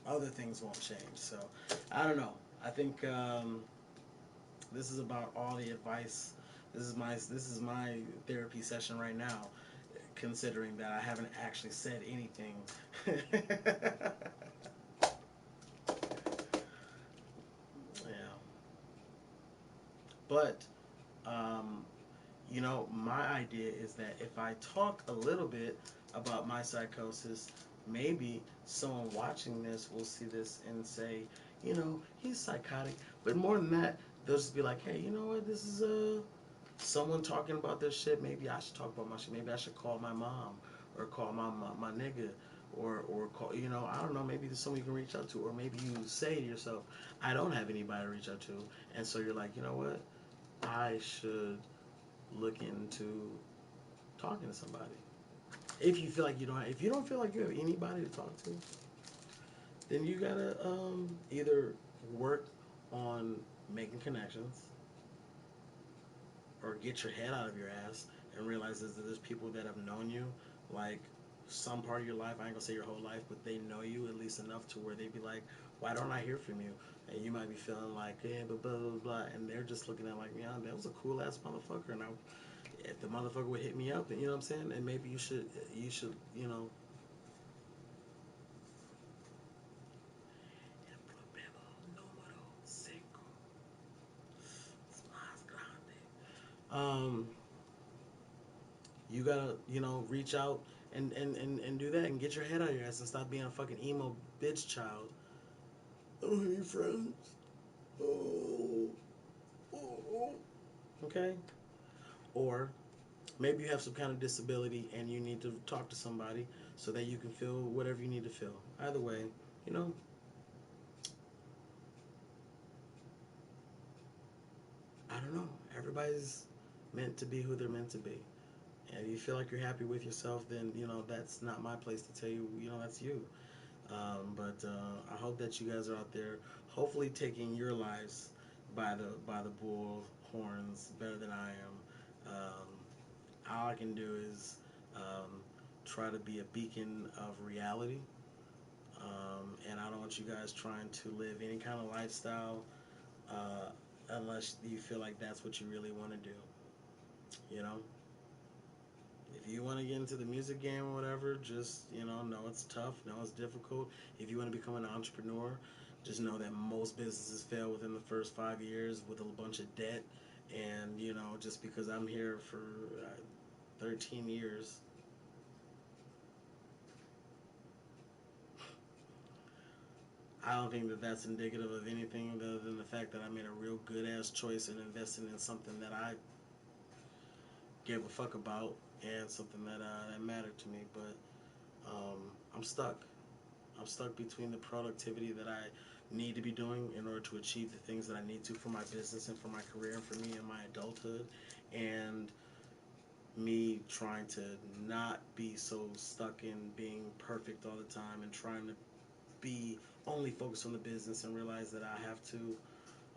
other things won't change. So I don't know. I think this is about all the advice. This is my therapy session right now, considering that I haven't actually said anything. Yeah. But you know, my idea is that if I talk a little bit about my psychosis, maybe someone watching this will see this and say, you know, he's psychotic. But more than that, they'll just be like, hey, you know what? This is someone talking about their shit. Maybe I should talk about my shit. Maybe I should call my mom or call my nigga. Or call, you know, I don't know, maybe there's someone you can reach out to, or maybe you say to yourself, I don't have anybody to reach out to, and so you're like, you know what, I should look into talking to somebody. If you feel like you don't, if you don't feel like you have anybody to talk to, then you gotta either work on making connections, or get your head out of your ass and realize that there's people that have known you, like some part of your life. I ain't gonna say your whole life, but they know you at least enough to where they be like, "Why don't I hear from you?" And you might be feeling like, "Yeah, but blah blah blah," and they're just looking at like, "Yeah, that was a cool ass motherfucker," and I, if the motherfucker would hit me up, and you know what I'm saying, and maybe you should, you know. Um, you gotta, you know, reach out and do that and get your head out of your ass and stop being a fucking emo bitch child. I don't have any friends. Oh, oh, oh. Okay? Or maybe you have some kind of disability and you need to talk to somebody so that you can feel whatever you need to feel. Either way, you know, I don't know. Everybody's meant to be who they're meant to be. And if you feel like you're happy with yourself, then, you know, that's not my place to tell you, you know, that's you. But I hope that you guys are out there, hopefully taking your lives by the bull horns better than I am. All I can do is um, try to be a beacon of reality, and I don't want you guys trying to live any kind of lifestyle unless you feel like that's what you really want to do. You know, if you want to get into the music game or whatever, just, you know it's tough, know it's difficult. If you want to become an entrepreneur, just know that most businesses fail within the first 5 years with a bunch of debt. And, you know, just because I'm here for 13 years, I don't think that that's indicative of anything other than the fact that I made a real good ass choice in investing in something that I gave a fuck about and something that mattered to me. But I'm stuck. I'm stuck between the productivity that I need to be doing in order to achieve the things that I need to for my business and for my career and for me in my adulthood, and me trying to not be so stuck in being perfect all the time and trying to be only focused on the business and realize that I have to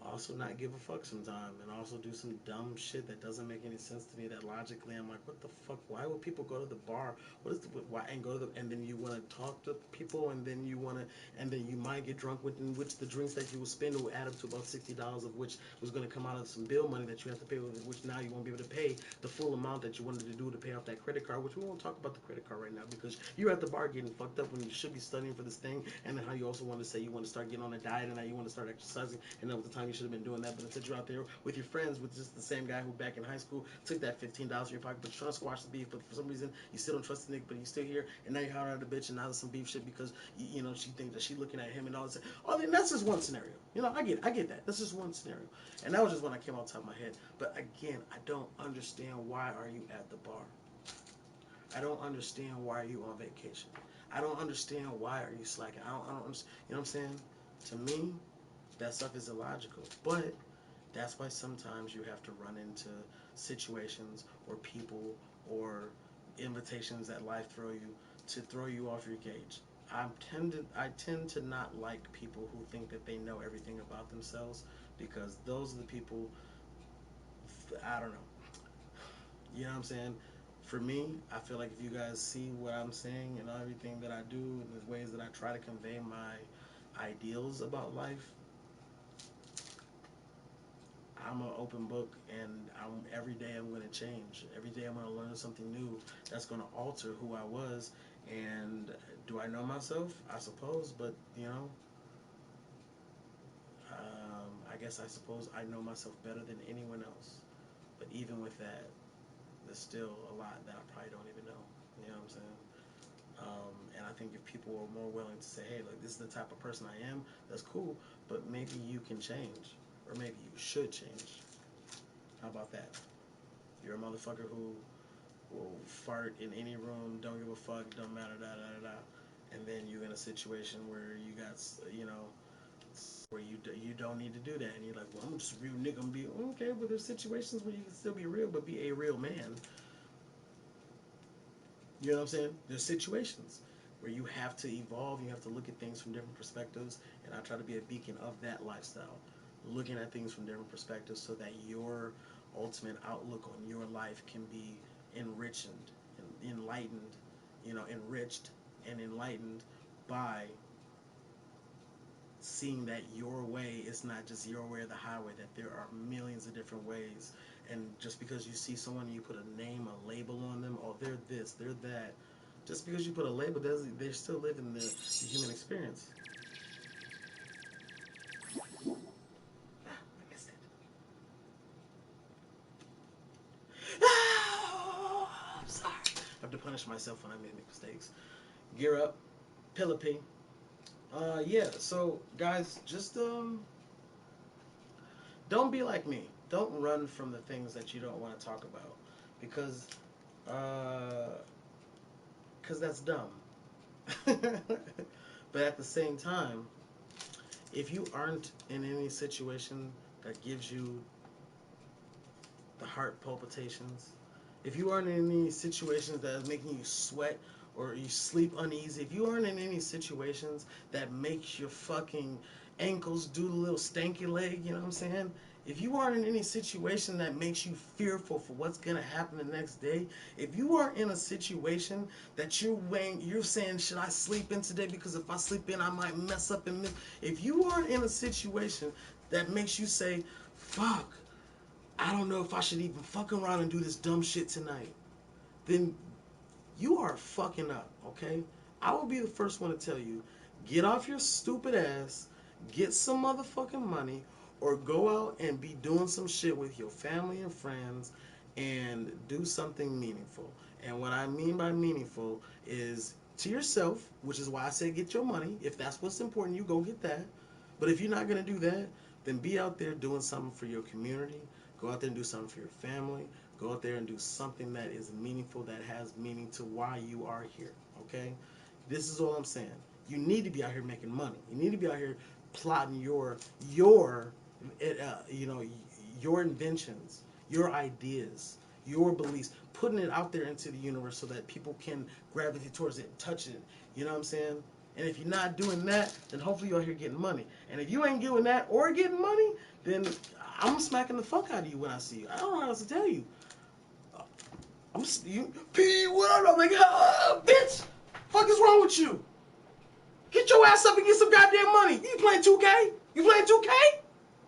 also not give a fuck sometime and also do some dumb shit that doesn't make any sense to me, that logically I'm like, what the fuck, why would people go to the bar, what is the, why, and go to the, and then you want to talk to people, and then you want to, and then you might get drunk with, in which the drinks that you will spend will add up to about $60, of which was going to come out of some bill money that you have to pay with, which now you won't be able to pay the full amount that you wanted to do to pay off that credit card, which we won't talk about the credit card right now because you're at the bar getting fucked up when you should be studying for this thing, and then how you also want to say you want to start getting on a diet and how you want to start exercising, and that was the time you should have been doing that. But instead you're out there with your friends with just the same guy who back in high school took that $15 in your pocket, but you're trying to squash the beef, but for some reason you still don't trust the nigga, but you still here, and now you're hard at the bitch, and now there's some beef shit because you know she thinks that she's looking at him and all this. Oh, then that's just one scenario. You know, I get that. That's just one scenario, and that was just when I came off the top of my head. But again, I don't understand why are you at the bar. I don't understand why are you on vacation. I don't understand why are you slacking. I don't understand. You know what I'm saying? To me, that stuff is illogical. But that's why sometimes you have to run into situations or people or invitations that life throw you to throw you off your gauge. I tend to not like people who think that they know everything about themselves, because those are the people, I don't know. You know what I'm saying? For me, I feel like if you guys see what I'm saying and everything that I do and the ways that I try to convey my ideals about life, I'm an open book, and every day I'm going to change. Every day I'm going to learn something new that's going to alter who I was. And do I know myself? I suppose, but you know, I guess guess I suppose I know myself better than anyone else. But even with that, there's still a lot that I probably don't even know. You know what I'm saying? And I think if people are more willing to say, hey, look, this is the type of person I am, that's cool, but maybe you can change, or maybe you should change. How about that? You're a motherfucker who will fart in any room, don't give a fuck, don't matter, da da da da. And then you're in a situation where you got, you know, where you don't need to do that, and you're like, well, I'm just a real nigga. I'm be okay, but there's situations where you can still be real, but be a real man. You know what I'm saying? There's situations where you have to evolve, you have to look at things from different perspectives, and I try to be a beacon of that lifestyle, looking at things from different perspectives so that your ultimate outlook on your life can be enriched and enlightened, you know, enriched and enlightened by seeing that your way is not just your way or the highway, that there are millions of different ways. And just because you see someone and you put a name, a label on them, oh, they're this, they're that, just because you put a label, they're still living the human experience. I missed it. I'm sorry. I have to punish myself when I make mistakes. Gear up. Pillar P. Yeah, so guys, just don't be like me. Don't run from the things that you don't want to talk about, because that's dumb. But at the same time, if you aren't in any situation that gives you the heart palpitations, if you aren't in any situations that is making you sweat or you sleep uneasy, if you aren't in any situations that makes your fucking ankles do the little stanky leg, you know what I'm saying? If you aren't in any situation that makes you fearful for what's gonna happen the next day, if you are in a situation that you're saying, should I sleep in today? Because if I sleep in, I might mess up and miss. If you are in a situation that makes you say, fuck, I don't know if I should even fuck around and do this dumb shit tonight, then you are fucking up, okay? I will be the first one to tell you, get off your stupid ass, get some motherfucking money, or go out and be doing some shit with your family and friends and do something meaningful. And what I mean by meaningful is to yourself, which is why I say get your money. If that's what's important, you go get that. But if you're not going to do that, then be out there doing something for your community. Go out there and do something for your family. Go out there and do something that is meaningful, that has meaning to why you are here, okay? This is all I'm saying. You need to be out here making money. You need to be out here plotting your your inventions, your ideas, your beliefs, putting it out there into the universe so that people can gravitate towards it and touch it. You know what I'm saying? And if you're not doing that, then hopefully you're out here getting money. And if you ain't doing that or getting money, then I'm smacking the fuck out of you when I see you. I don't know how else to tell you. P, what up, nigga? Bitch, fuck is wrong with you? Get your ass up and get some goddamn money. You playing 2K? You playing 2K?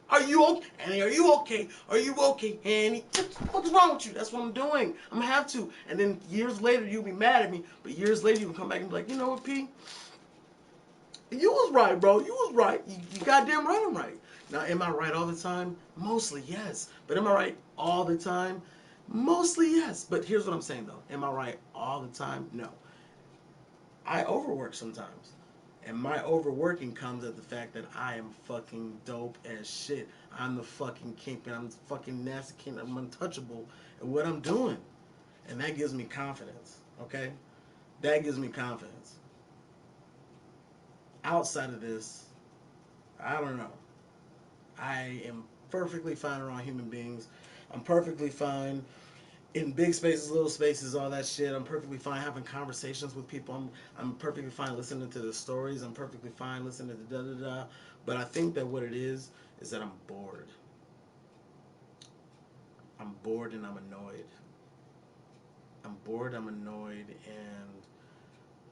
Are you okay? Annie, are you okay? Are you okay, Annie? What the fuck is wrong with you? That's what I'm doing. I'm gonna have to. And then years later, you'll be mad at me. But years later, you can come back and be like, you know what, P? You was right, bro. You was right. You goddamn right I'm right. Now, am I right all the time? Mostly, yes. But am I right all the time? Mostly, yes. But here's what I'm saying, though. Am I right all the time? No. I overwork sometimes. And my overworking comes at the fact that I am fucking dope as shit. I'm the fucking kingpin. I'm the fucking nasty king. I'm untouchable at what I'm doing. And that gives me confidence, okay? That gives me confidence. Outside of this, I don't know. I am perfectly fine around human beings. I'm perfectly fine in big spaces, little spaces, all that shit. I'm perfectly fine having conversations with people. I'm perfectly fine listening to the stories. I'm perfectly fine listening to the da-da-da. But I think that what it is that I'm bored. I'm bored and I'm annoyed. I'm bored, I'm annoyed, and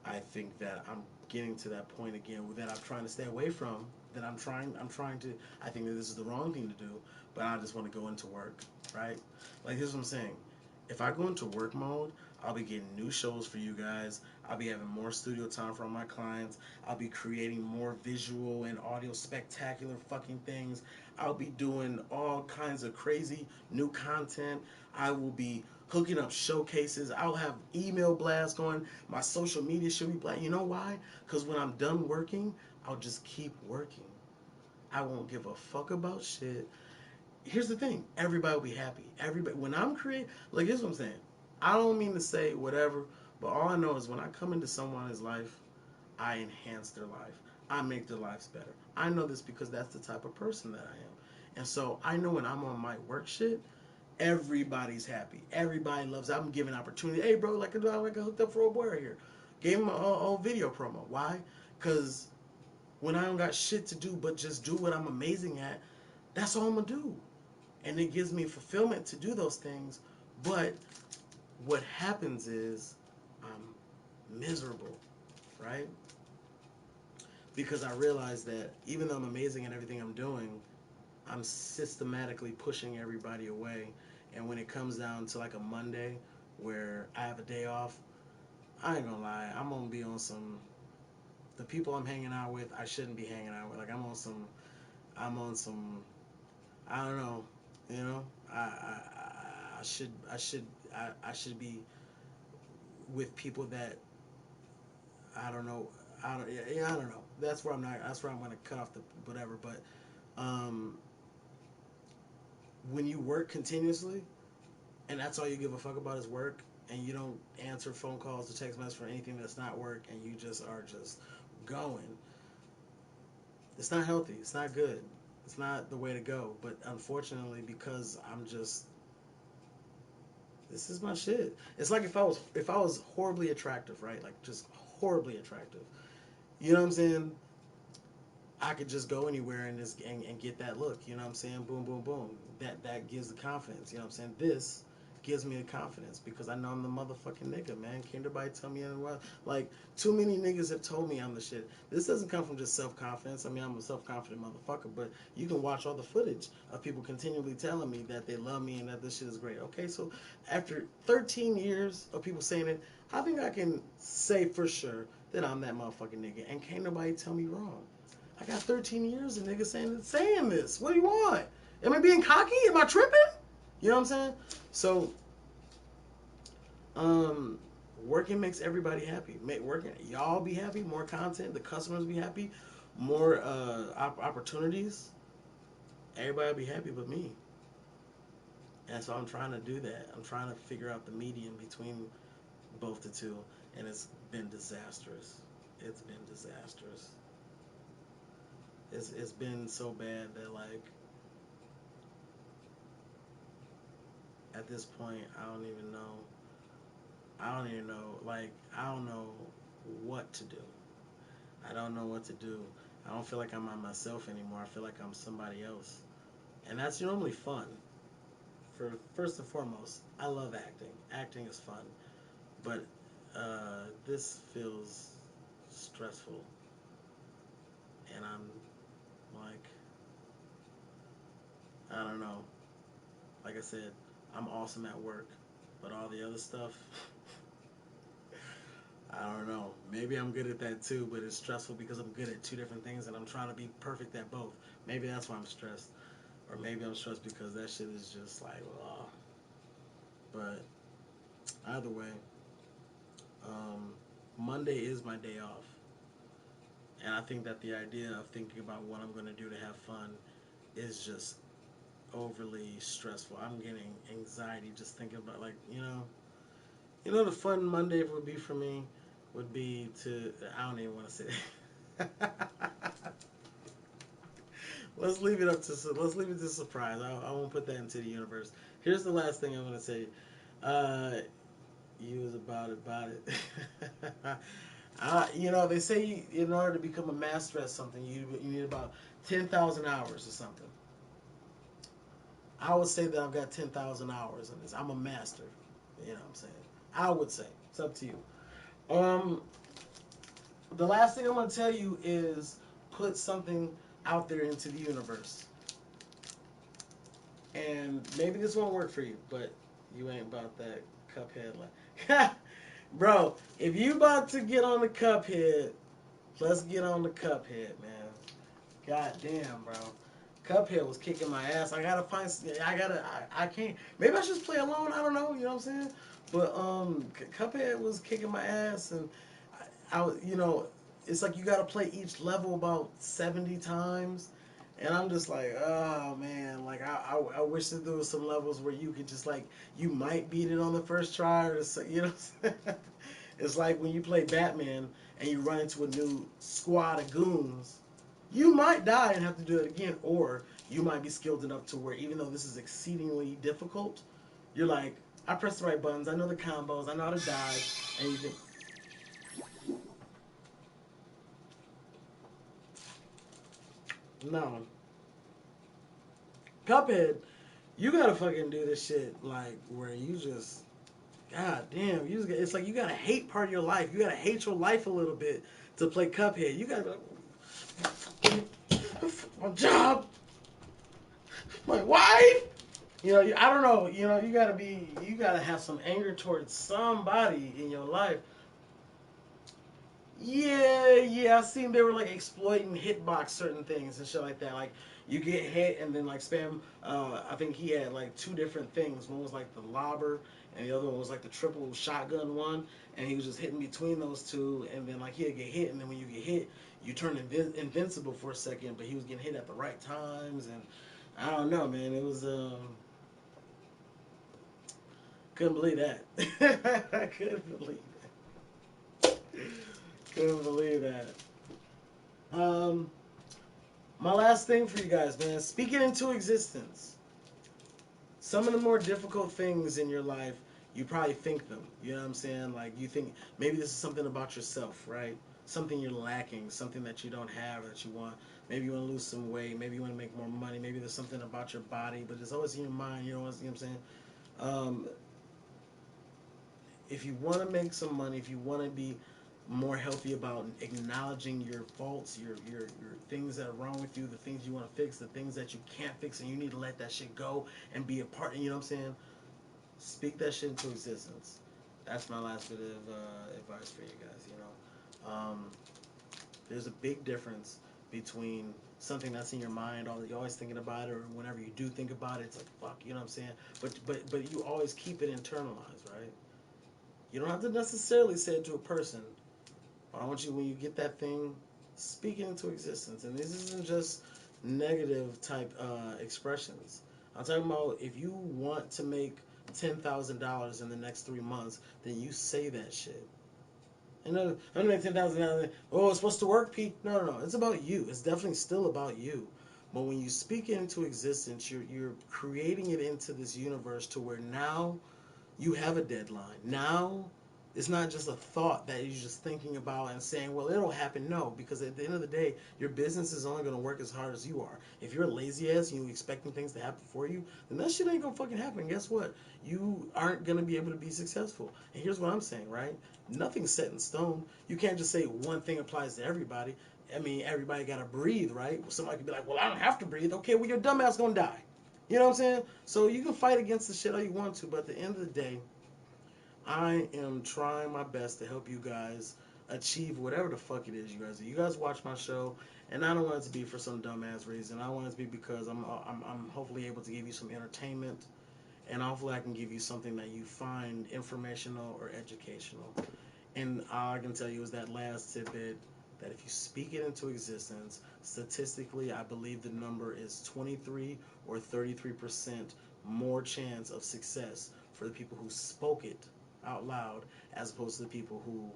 I think that I'm getting to that point again that I'm trying to stay away from. That I'm trying to, I think that this is the wrong thing to do, but I just want to go into work, right? Like, here's what I'm saying. If I go into work mode, I'll be getting new shows for you guys. I'll be having more studio time for all my clients. I'll be creating more visual and audio spectacular fucking things. I'll be doing all kinds of crazy new content. I will be hooking up showcases. I'll have email blasts going. My social media should be black. You know why? Because when I'm done working, I'll just keep working. I won't give a fuck about shit. Here's the thing. Everybody will be happy. Everybody. When I'm creating, like, here's what I'm saying. I don't mean to say whatever, but all I know is when I come into someone's life, I enhance their life. I make their lives better. I know this because that's the type of person that I am. And so I know when I'm on my work shit, everybody's happy. Everybody loves it. I'm giving opportunity. Hey, bro, like I hooked up for a boy right here. Gave him a video promo. Why? Because when I don't got shit to do but just do what I'm amazing at, that's all I'm going to do. And it gives me fulfillment to do those things. But what happens is I'm miserable, right? Because I realize that even though I'm amazing at everything I'm doing, I'm systematically pushing everybody away. And when it comes down to like a Monday where I have a day off, I ain't gonna lie, I'm gonna be on some, the people I'm hanging out with, I shouldn't be hanging out with. Like I'm on some, I don't know, you know, I should be with people that I don't know. I don't know. That's where I'm not. That's where I'm going to cut off the whatever. But when you work continuously, and that's all you give a fuck about is work, and you don't answer phone calls or text messages for anything that's not work, and you just are just going, it's not healthy. It's not good. It's not the way to go. But unfortunately, because I'm just, this is my shit. It's like if I was horribly attractive, right? Like just horribly attractive. You know what I'm saying? I could just go anywhere and just and get that look. You know what I'm saying? Boom, boom, boom. That gives the confidence. You know what I'm saying? This gives me the confidence because I know I'm the motherfucking nigga, man. Can't nobody tell me otherwise. Like, too many niggas have told me I'm the shit. This doesn't come from just self-confidence. I mean, I'm a self-confident motherfucker, but you can watch all the footage of people continually telling me that they love me and that this shit is great. Okay, so after 13 years of people saying it, I think I can say for sure that I'm that motherfucking nigga, and can't nobody tell me wrong. I got 13 years of niggas saying this. What do you want? Am I being cocky? Am I tripping? You know what I'm saying? So, working makes everybody happy. Working, y'all be happy. More content. The customers be happy. More opportunities. Everybody will be happy but me. And so I'm trying to do that. I'm trying to figure out the median between both the two. And it's been disastrous. It's been disastrous. It's been so bad that, like, at this point, I don't even know. Like, I don't know what to do. I don't know what to do. I don't feel like I'm on myself anymore. I feel like I'm somebody else. And that's normally fun. First and foremost, I love acting. Acting is fun. But this feels stressful. And I'm like, I don't know. Like I said, I'm awesome at work. But all the other stuff, I don't know. Maybe I'm good at that too, but it's stressful because I'm good at two different things and I'm trying to be perfect at both. Maybe that's why I'm stressed. Or maybe I'm stressed because that shit is just like, oh. But either way, Monday is my day off. And I think that the idea of thinking about what I'm going to do to have fun is just overly stressful. I'm getting anxiety just thinking about, like, the fun Monday would be for me would be to, I don't even want to say that. Let's leave it to surprise. I won't put that into the universe. Here's the last thing I'm going to say. You was about it. They say in order to become a master at something, you need about 10,000 hours or something. I would say that I've got 10,000 hours in this. I'm a master. You know what I'm saying? I would say. It's up to you. The last thing I'm going to tell you is put something out there into the universe. And maybe this won't work for you, but you ain't about that Cuphead life. Bro, if you about to get on the Cuphead, let's get on the Cuphead, man. God damn, bro. Cuphead was kicking my ass. I gotta find. I can't. Maybe I should just play alone. I don't know. You know what I'm saying? But Cuphead was kicking my ass, and I was, it's like you gotta play each level about 70 times, and I'm just like, oh man, like I wish that there was some levels where you could just like you might beat it on the first try, or you know. It's like when you play Batman and you run into a new squad of goons. You might die and have to do it again, or you might be skilled enough to where even though this is exceedingly difficult, you're like, I press the right buttons, I know the combos, I know how to dodge, and you think, no. Cuphead, you gotta fucking do this shit like where you just, god damn, it's like you gotta hate part of your life. You gotta hate your life a little bit to play Cuphead. You gotta be like, my job, my wife. I don't know. You gotta have some anger towards somebody in your life. Yeah. I seen they were like exploiting hitbox certain things and shit like that. Like you get hit and then like spam. I think he had like two different things. One was like the lobber and the other one was like the triple shotgun one. And he was just hitting between those two. And then like he'd get hit, and then when you get hit, you turn invincible for a second. But he was getting hit at the right times, and I don't know, man. It was couldn't believe that. I couldn't believe that. Couldn't believe that. Um, my last thing for you guys, man. Speak it into existence. Some of the more difficult things in your life, you probably think them. You know what I'm saying? Like you think maybe this is something about yourself, right? Something you're lacking, something that you don't have that you want. Maybe you want to lose some weight. Maybe you want to make more money. Maybe there's something about your body, but it's always in your mind. You know what I'm saying? Um, if you want to make some money, if you want to be more healthy about acknowledging your faults, your things that are wrong with you, the things you want to fix, the things that you can't fix, and you need to let that shit go and be a part. You know what I'm saying? Speak that shit into existence. That's my last bit of advice for you guys. There's a big difference between something that's in your mind, all you're always thinking about it, or whenever you do think about it, it's like fuck. You know what I'm saying? But you always keep it internalized, right? You don't have to necessarily say it to a person, but I want you, when you get that thing, speak it into existence. And this isn't just negative type expressions. I'm talking about if you want to make $10,000 in the next 3 months, then you say that shit. And I'm gonna make $10,000. Oh, it's supposed to work, Pete. No. It's about you. It's definitely still about you. But when you speak it into existence, you're creating it into this universe to where now you have a deadline. Now, it's not just a thought that you're just thinking about and saying, well, it'll happen. No, because at the end of the day, your business is only going to work as hard as you are. If you're a lazy ass and you're expecting things to happen for you, then that shit ain't going to fucking happen. Guess what? You aren't going to be able to be successful. And here's what I'm saying, right? Nothing's set in stone. You can't just say one thing applies to everybody. I mean, everybody got to breathe, right? Somebody could be like, well, I don't have to breathe. Okay, well, your dumb ass going to die. You know what I'm saying? So you can fight against the shit all you want to, but at the end of the day, I am trying my best to help you guys achieve whatever the fuck it is you guys do. You guys watch my show, and I don't want it to be for some dumbass reason. I want it to be because I'm hopefully able to give you some entertainment, and hopefully I can give you something that you find informational or educational. And all I can tell you is that last tidbit, that if you speak it into existence, statistically, I believe the number is 23 or 33% more chance of success for the people who spoke it out loud as opposed to the people who,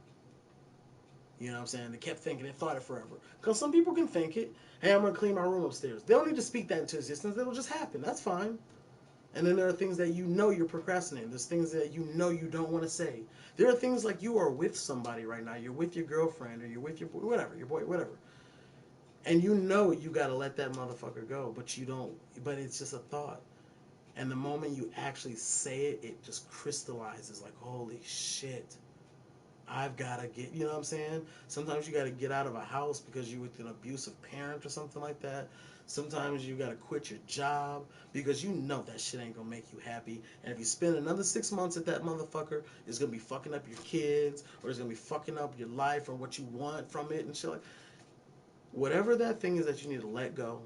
you know what I'm saying, they kept thinking and thought it forever. Because some people can think it, hey, I'm going to clean my room upstairs. They don't need to speak that into existence. It'll just happen. That's fine. And then there are things that you know you're procrastinating. There's things that you know you don't want to say. There are things like you are with somebody right now. You're with your girlfriend or you're with your boy, whatever, whatever. And you know you got to let that motherfucker go, but you don't, but it's just a thought. And the moment you actually say it, it just crystallizes like, holy shit, I've got to get, you know what I'm saying? Sometimes you got to get out of a house because you're with an abusive parent or something like that. Sometimes you gotta quit your job because you know that shit ain't gonna make you happy. And if you spend another 6 months at that motherfucker, it's gonna be fucking up your kids, or it's gonna be fucking up your life or what you want from it and shit. Like, whatever that thing is that you need to let go,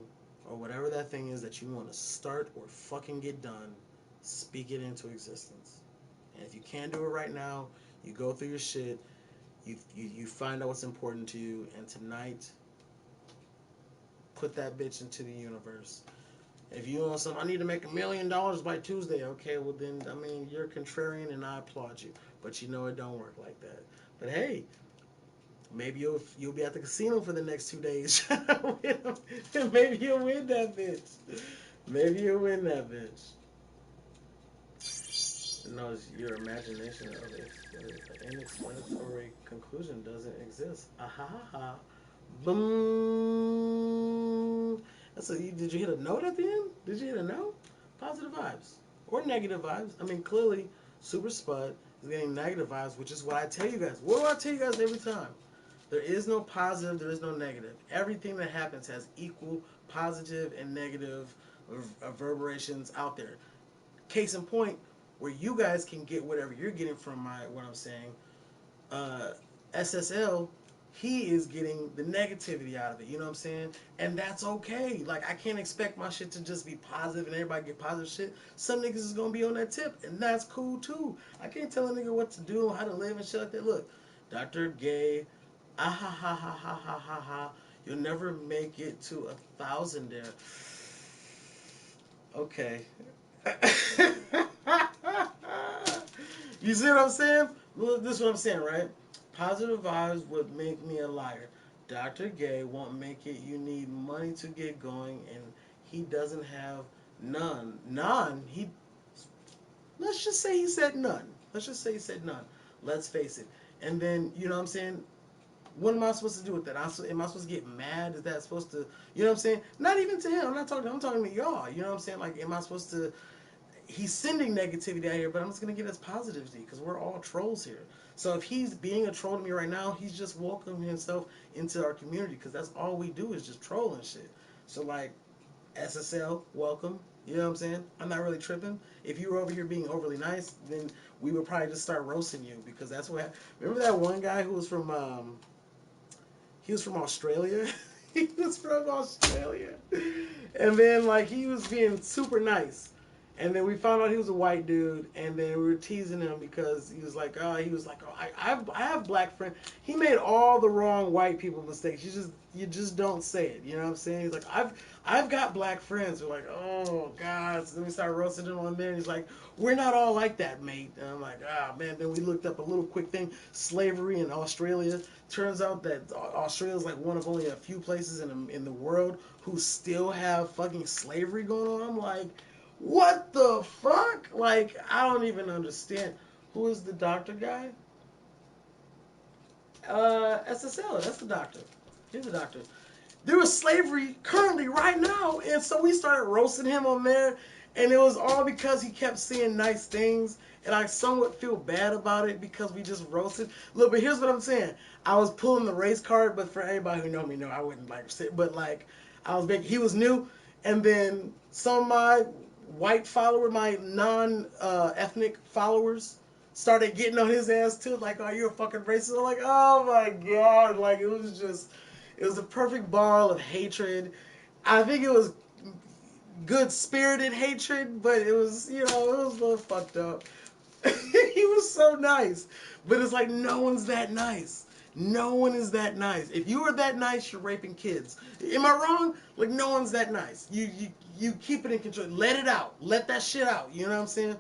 or whatever that thing is that you want to start or fucking get done, speak it into existence. And if you can't do it right now, you go through your shit, you find out what's important to you, and tonight, put that bitch into the universe. If you want something, I need to make $1 million by Tuesday. Okay, well then, I mean, you're contrarian and I applaud you. But you know it don't work like that. But hey, maybe you'll be at the casino for the next 2 days. Maybe you'll win that bitch. Maybe you'll win that bitch. No, your imagination of it. An explanatory conclusion doesn't exist. Aha ha ha. Boom. Did you hit a note at the end? Did you hit a note? Positive vibes. Or negative vibes. I mean, clearly, Super Spud is getting negative vibes, which is what I tell you guys. What do I tell you guys every time? There is no positive, there is no negative. Everything that happens has equal positive and negative reverberations out there. Case in point, where you guys can get whatever you're getting from what I'm saying, SSL, he is getting the negativity out of it, you know what I'm saying? And that's okay. Like, I can't expect my shit to just be positive and everybody get positive shit. Some niggas is gonna be on that tip, and that's cool too. I can't tell a nigga what to do, how to live and shit like that. Look, Dr. Gay, ah ha ha ha ha ha ha ha. You'll never make it to 1,000 there. Okay. You see what I'm saying? Well, this is what I'm saying, right? Positive vibes would make me a liar. Dr. Gay won't make it. You need money to get going, and he doesn't have none. None? Let's just say he said none. Let's just say he said none. Let's face it. And then, you know what I'm saying? What am I supposed to do with that? Am I supposed to get mad? Is that supposed to, you know what I'm saying? Not even to him. I'm talking to y'all. You know what I'm saying? Like, am I supposed to, he's sending negativity out here, but I'm just going to get his positivity because we're all trolls here. So if he's being a troll to me right now, he's just welcoming himself into our community because that's all we do is just troll and shit. So, like, SSL, welcome. You know what I'm saying? I'm not really tripping. If you were over here being overly nice, then we would probably just start roasting you because that's what. Remember that one guy who was from Australia? He was from Australia. And then, like, he was being super nice. And then we found out he was a white dude. And then we were teasing him because he was like, oh, I have black friends. He made all the wrong white people mistakes. You just don't say it. You know what I'm saying? He's like, I've got black friends. We're like, oh, God. So then we started roasting him on there. And he's like, we're not all like that, mate. And I'm like, ah, man. Then we looked up a little quick thing. Slavery in Australia. Turns out that Australia is like one of only a few places in the world who still have fucking slavery going on. I'm like, what the fuck? Like, I don't even understand. Who is the doctor guy? SSL, that's the doctor. He's the doctor. There was slavery currently right now, and so we started roasting him on there, and it was all because he kept saying nice things, and I somewhat feel bad about it because we just roasted. Look, but here's what I'm saying. I was pulling the race card, but for anybody who know me, I wouldn't like say, but like, he was new, and then some of my white follower, my non-ethnic followers started getting on his ass too, like, oh, you're a fucking racist. I'm like, oh my God, like, it was a perfect ball of hatred. I think it was good-spirited hatred, but it was, it was a little fucked up. He was so nice, but it's like, no one's that nice. No one is that nice. If you were that nice, you're raping kids. Am I wrong? Like, no one's that nice. You keep it in control. Let it out. Let that shit out. You know what I'm saying?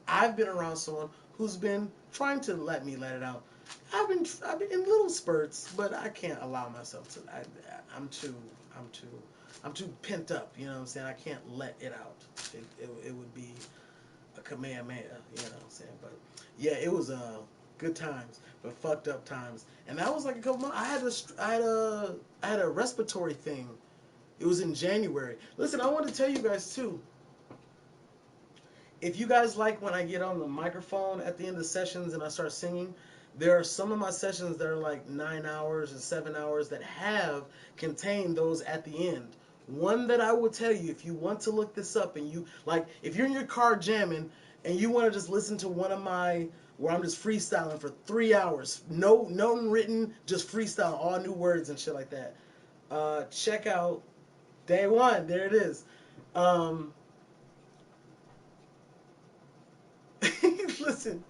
I've been around someone who's been trying to let it out. I've been in little spurts, but I can't allow myself to. I'm too pent up. You know what I'm saying? I can't let it out. It would be a kamehameha. You know what I'm saying? But yeah, it was good times, but fucked up times. And that was like a couple months. I had a respiratory thing. It was in January. Listen, I want to tell you guys too. If you guys like when I get on the microphone at the end of sessions and I start singing, there are some of my sessions that are like 9 hours and 7 hours that have contained those at the end. One that I will tell you, if you want to look this up and you, like, if you're in your car jamming and you want to just listen to one of my, where I'm just freestyling for 3 hours, no written, just freestyle, all new words and shit like that. Check out Day One. There it is. Listen,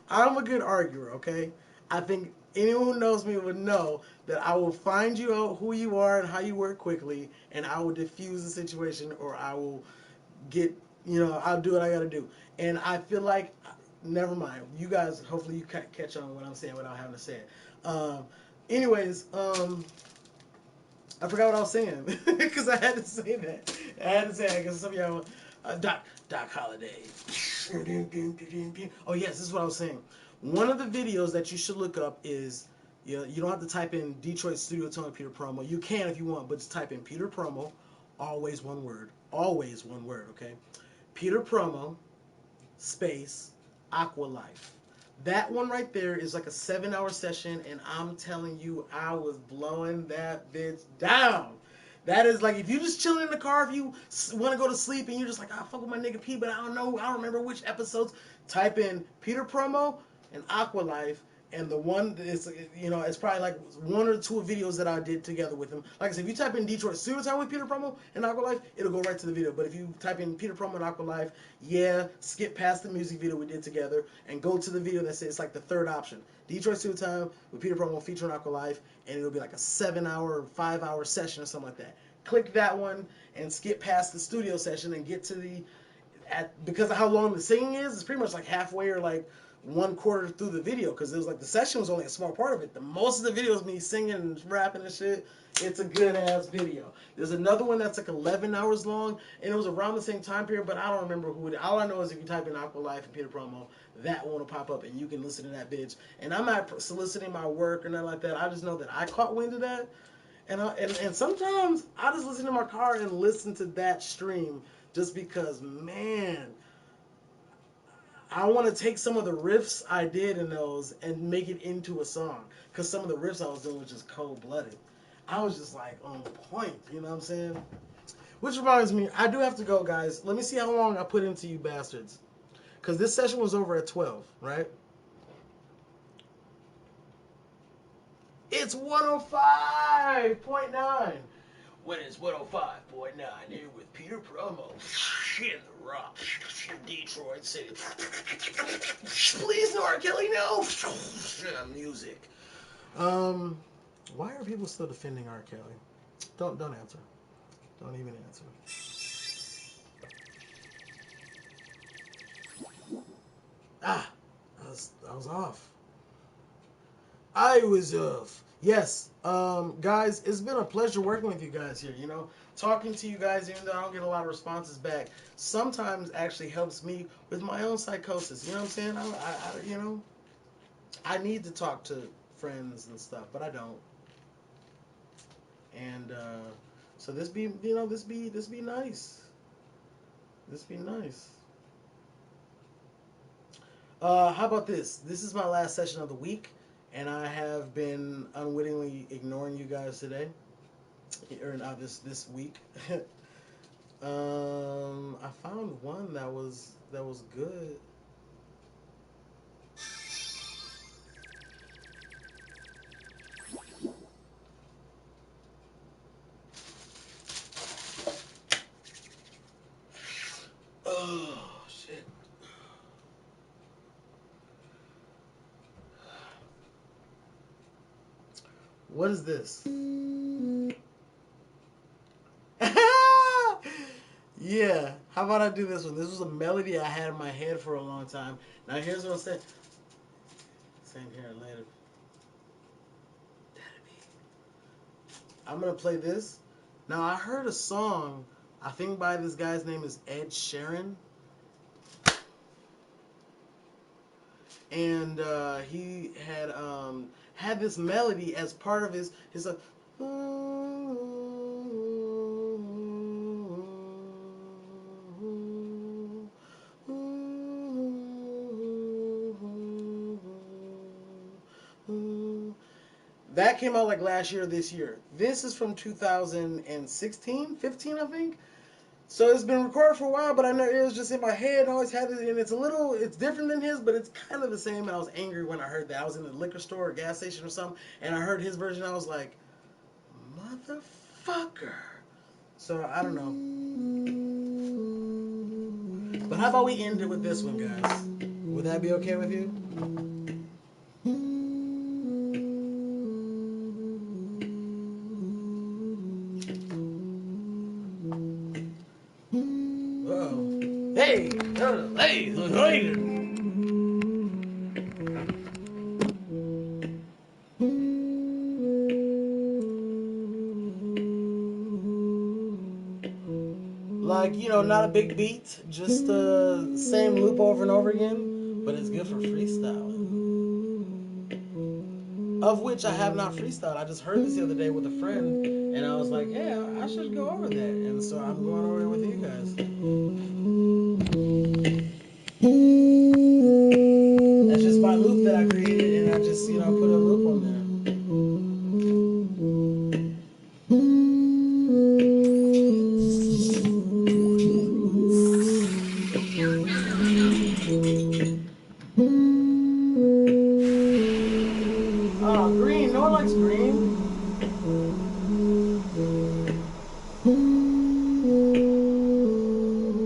I'm a good arguer, okay? I think anyone who knows me would know that I will find you out who you are and how you work quickly, and I will diffuse the situation, or I will get, I'll do what I gotta do. And I feel like, never mind. You guys, hopefully you catch on what I'm saying without having to say it. Anyways, I forgot what I was saying because I had to say that. I had to say it because some of y'all, Doc Holiday. Oh yes, this is what I was saying. One of the videos that you should look up is, you don't have to type in Detroit StudioTime PeterPromo. You can if you want, but just type in PeterPromo, always one word, okay? PeterPromo space Aqua Life. That one right there is like a 7-hour session, and I'm telling you, I was blowing that bitch down. That is like, if you just chilling in the car, if you want to go to sleep and you're just like, I fuck with my nigga P, but I don't remember which episodes. Type in Peter Promo and Aqua Life, and the one is, it's probably like 1 or 2 videos that I did together with him. Like I said, if you type in Detroit Studio Time with Peter Promo and Aqua Life, it'll go right to the video. But if you type in Peter Promo and Aqua Life, skip past the music video we did together and go to the video that says, it's like the third option. Detroit Studio Time with Peter Promo featuring Aqua Life, and it'll be like a 7-hour, 5-hour session or something like that. Click that one and skip past the studio session and get to because of how long the singing is, it's pretty much like halfway or like 1/4 through the video, because it was like the session was only a small part of it. The most of the video is me singing and rapping and shit. It's a good ass video. There's another one that's like 11 hours long, and it was around the same time period, but I don't remember who it is. All I know is if you type in Aqua Life and Peter Promo, that one will pop up and you can listen to that bitch. And I'm not soliciting my work or nothing like that. I just know that I caught wind of that. And sometimes I just listen to my car and listen to that stream just because, man, I want to take some of the riffs I did in those and make it into a song. Because some of the riffs I was doing was just cold-blooded. I was just like on point, you know what I'm saying? Which reminds me, I do have to go, guys. Let me see how long I put into you bastards. Because this session was over at 12, right? It's 105.9. When it's 105.9 here with Peter Promo in the Rock, in Detroit City. Please, no R. Kelly, no. Music. Why are people still defending R. Kelly? Don't answer. Don't even answer. I was off. I was off. Yes, guys, it's been a pleasure working with you guys here. Talking to you guys, even though I don't get a lot of responses back, sometimes actually helps me with my own psychosis. You know what I'm saying? I need to talk to friends and stuff, but I don't. And so this be nice. This be nice. How about this? This is my last session of the week. And I have been unwittingly ignoring you guys today, or not this week. I found one that was good. Oh shit. What is this? Yeah. How about I do this one? This was a melody I had in my head for a long time. Now here's what I'm saying. Same here later. I'm gonna play this. Now I heard a song, I think by this guy's name is Ed Sheeran. And he had this melody as part of his That came out like last year or this year. This is from 2016, 15, I think. So it's been recorded for a while, but I know it was just in my head. I always had it, and it's different than his, but it's kind of the same. And I was angry when I heard that. I was in the liquor store or gas station or something, and I heard his version. I was like, motherfucker. So I don't know. But how about we end it with this one, guys? Would that be okay with you? Hey, like, you know, not a big beat, just the same loop over and over again, but it's good for freestyling. Of which I have not freestyled. I just heard this the other day with a friend, and I was like, yeah, I should go over that, and so I'm going over it with you guys. That's just my loop that I created, and I just, you know, put a loop on there. Oh, green. No one likes green.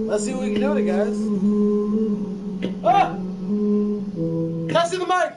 Let's see what we can do with it, guys. Ah! Testing the mic!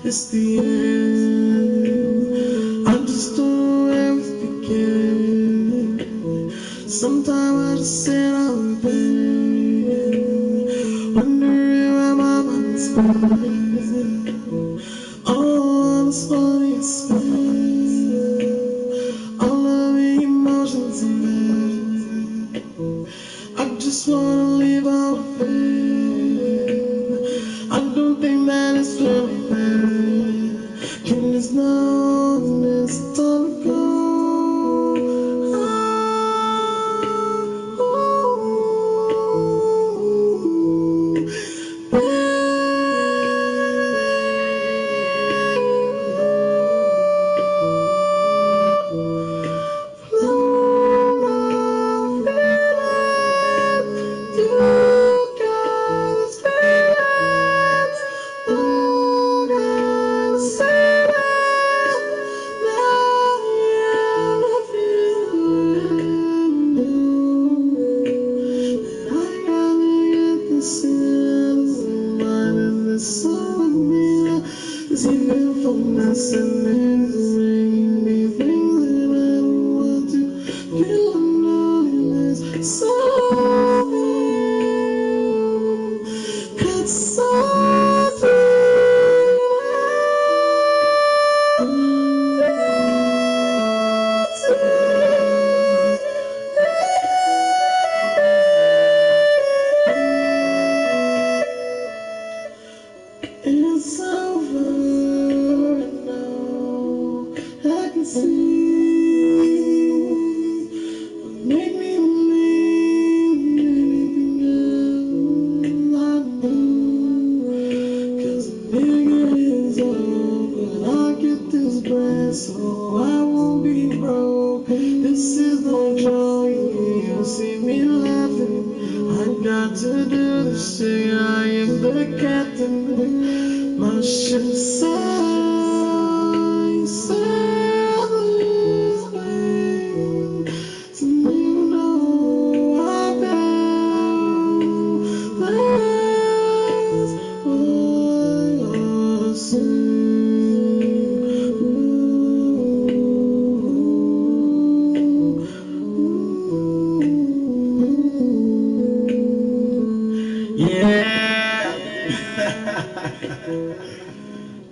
It's the end. I'm just doing where we began. Sometimes I just sit on the bed, wondering where my mind's going. All this money is spent, all of the emotions in bed. I just wanna leave out of bed. I don't think that it's really fair. Can this know this time to go? it's over now. I can see. Make me believe anything else I do. 'Cause the nigga is old, but I'll get this bread so I won't be broke. This is no joke, you'll see me laughing. I got to do this shit, I am the captain. My ship sails this way. So you know I found that's what I say. Yeah.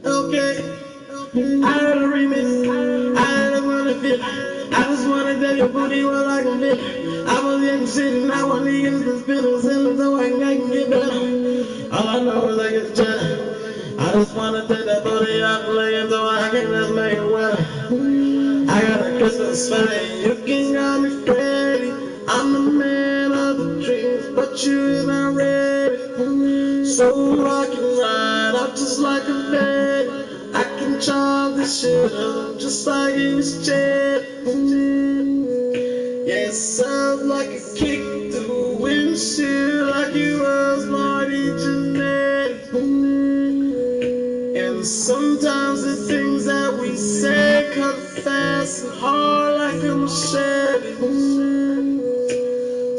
Okay. I heard a remix. I heard a wanna fit. I just wanna tell your booty what I can fit. I was getting shit and I want to use the spinners so I can get better. All I know is I get jet. I just wanna take that booty off laying so I can just make it wetter. I got a Christmas Friday, you can call me Freddy. I'm the man of the dreams, but you're not ready. So I can ride up just like a baby. I can chop this shit up just like it was jet. Yeah, it sounds like a kick through the windshield, like it was Marty Jannetty. And sometimes the things that we say cut fast and hard like a machete.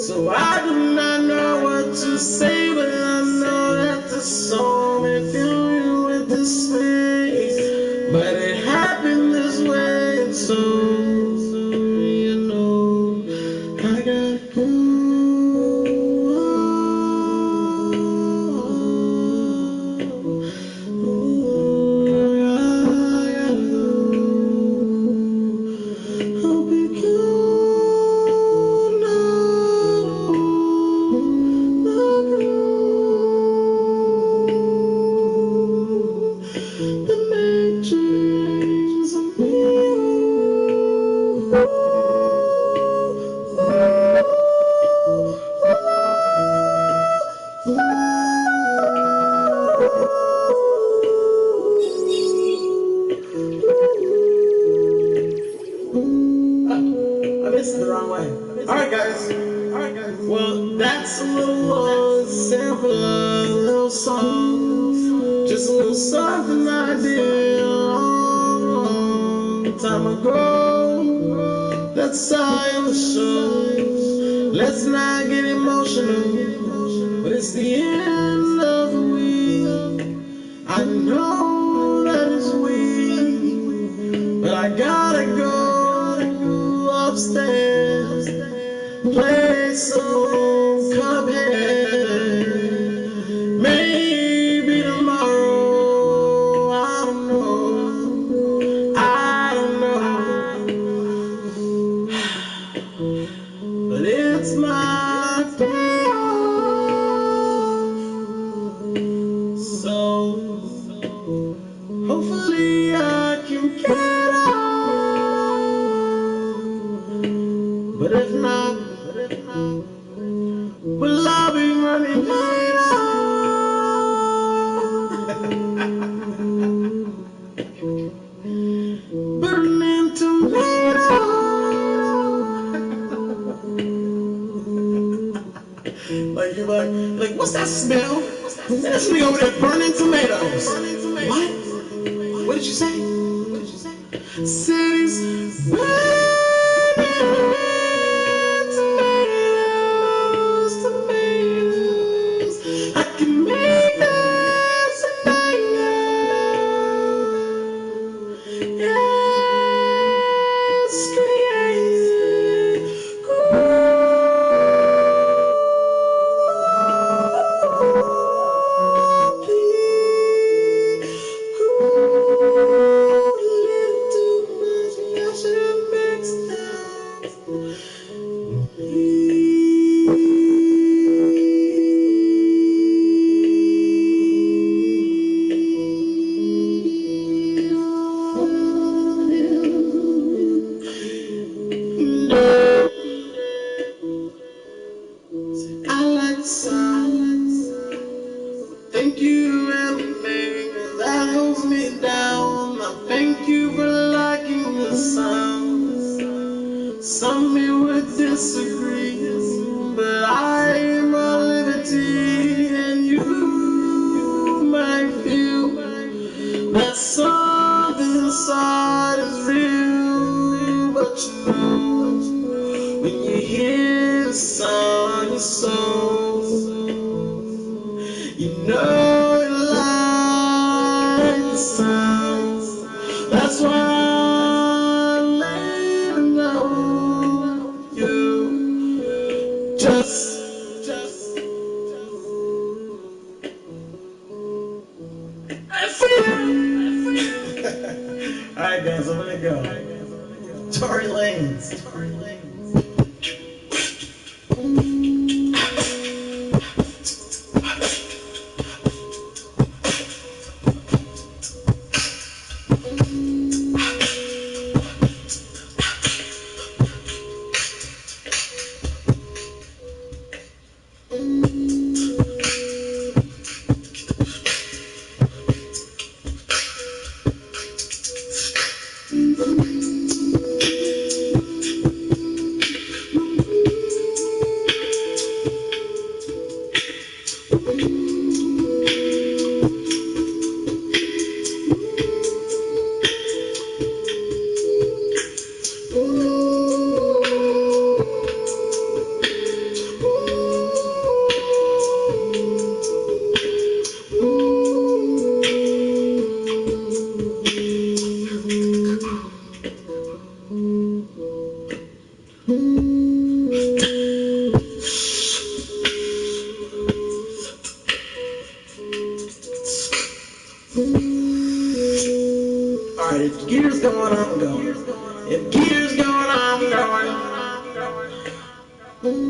So I do not know what to say, but I know that the song may fill you with dismay. But it happened this way, and so you know I gotta go. Alright guys. Well, that's a little sample of a little song. Just a little something I did a long time ago. That's how it shows. Let's not get emotional, but it's the end of the week. I know that it's weak, but I gotta go upstairs, play some Cuphead. Maybe tomorrow, I don't know, but it's my day off, so hopefully I can get out. But if not, well, I'll be running later. Burning tomato. Like you're like, what's that smell? That's me over there burning tomatoes. What? What did you say? Cities burning tomatoes. I can make that tomato. Yes, create. disagree, but I'm a liberty, and you might feel that something inside is real, but you know, when you hear the sound of your soul, you know it like the sound. That's why I'm leaving now. You just. I feel. Alright guys, I'm gonna go. Tory Lanez. Alright, if the gear's going, I'm going. If the gear's going, I'm going.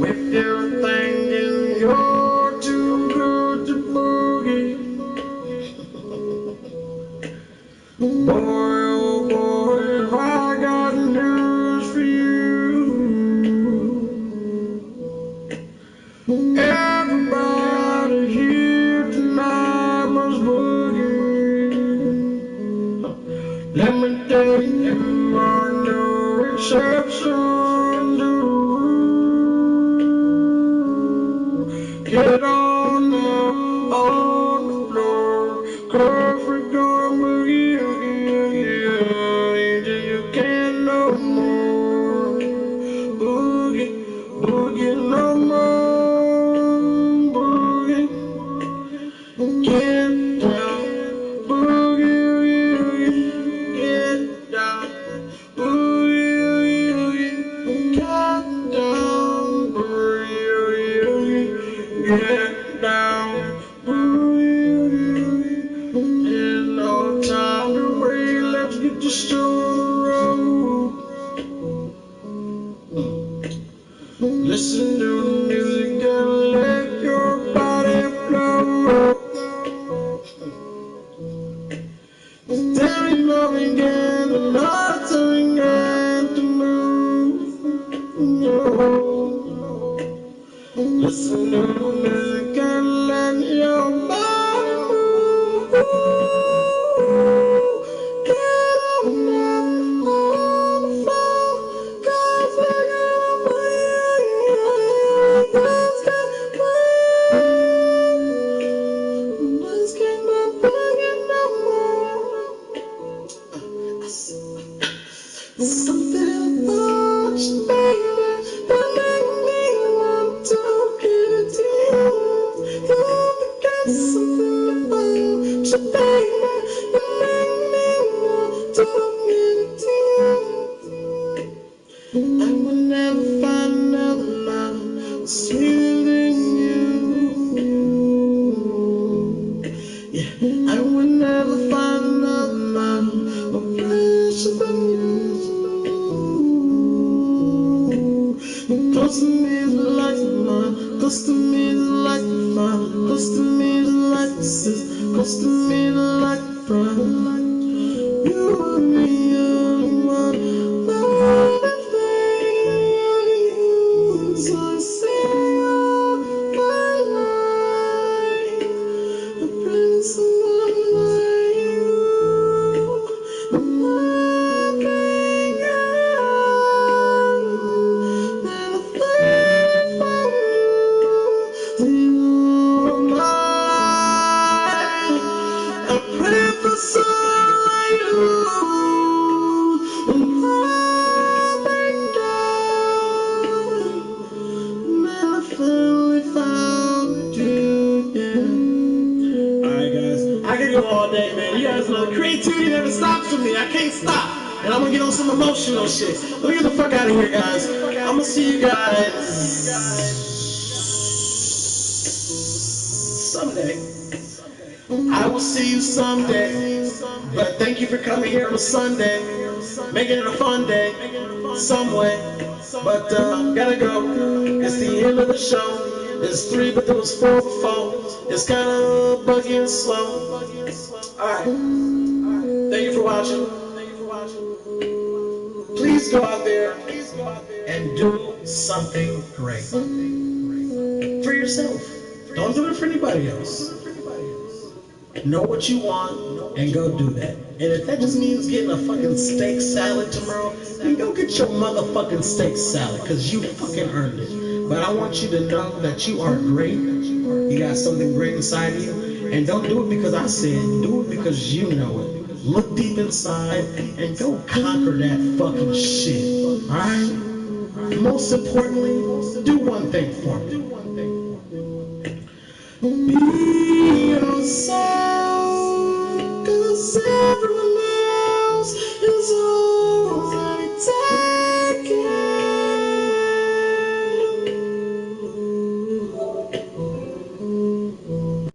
If you're thinking you're too good to boogie, boy, oh boy, if I got news for you. Everybody here tonight must boogie. Let me tell you, are no exception to the rule. Get on now, on the floor, 'cause we're gonna boogie till you can't no more. Boogie, boogie no more. Boogie, get down, boogie, get down, boogie, get down, boogie, get down, boogie. There's no time to wait, let's get this show on the road. Listen to the music and let your body flow. Staring up again, and not turning at the moon. No. Listen to the music and let your body move. Get up now on the floor, 'cause we're gonna boogie. Let's get boogie. Let's get boogie no more. Something about you, baby, that make me want to give it to you. You've got something about you, baby, that make me want to give it to you. I will never find another love sweeter than you. Yeah, I will never find another love more precious than you. Close to me is like mine, close to me is like mine, close to me is like this, close to me is like pride. You and me are one, loving things. So I sing all my life, a prince of you. Nothing else than a so alone, never finally found you, yeah. Alright guys, I can go all day, man. You guys know creativity never stops for me. I can't stop. And I'm gonna get on some emotional shit. Let me get the fuck out of here, guys. I'm gonna see you guys someday. I will see you someday. But thank you for coming here on a Sunday, making it a fun day, some way. But gotta go. It's the end of the show. It's 3, but there was 4 before. It's kind of buggy and slow. Alright. Thank you for watching. Please go out there and do something great for yourself. Don't do it for anybody else. Know what you want and go do that. And if that just means getting a fucking steak salad tomorrow, then go get your motherfucking steak salad, because you fucking earned it. But I want you to know that you are great. You got something great inside of you. And don't do it because I said, do it because you know it. Look deep inside and go conquer that fucking shit. Alright? Most importantly, do one thing for me. Be yourself, 'cause everyone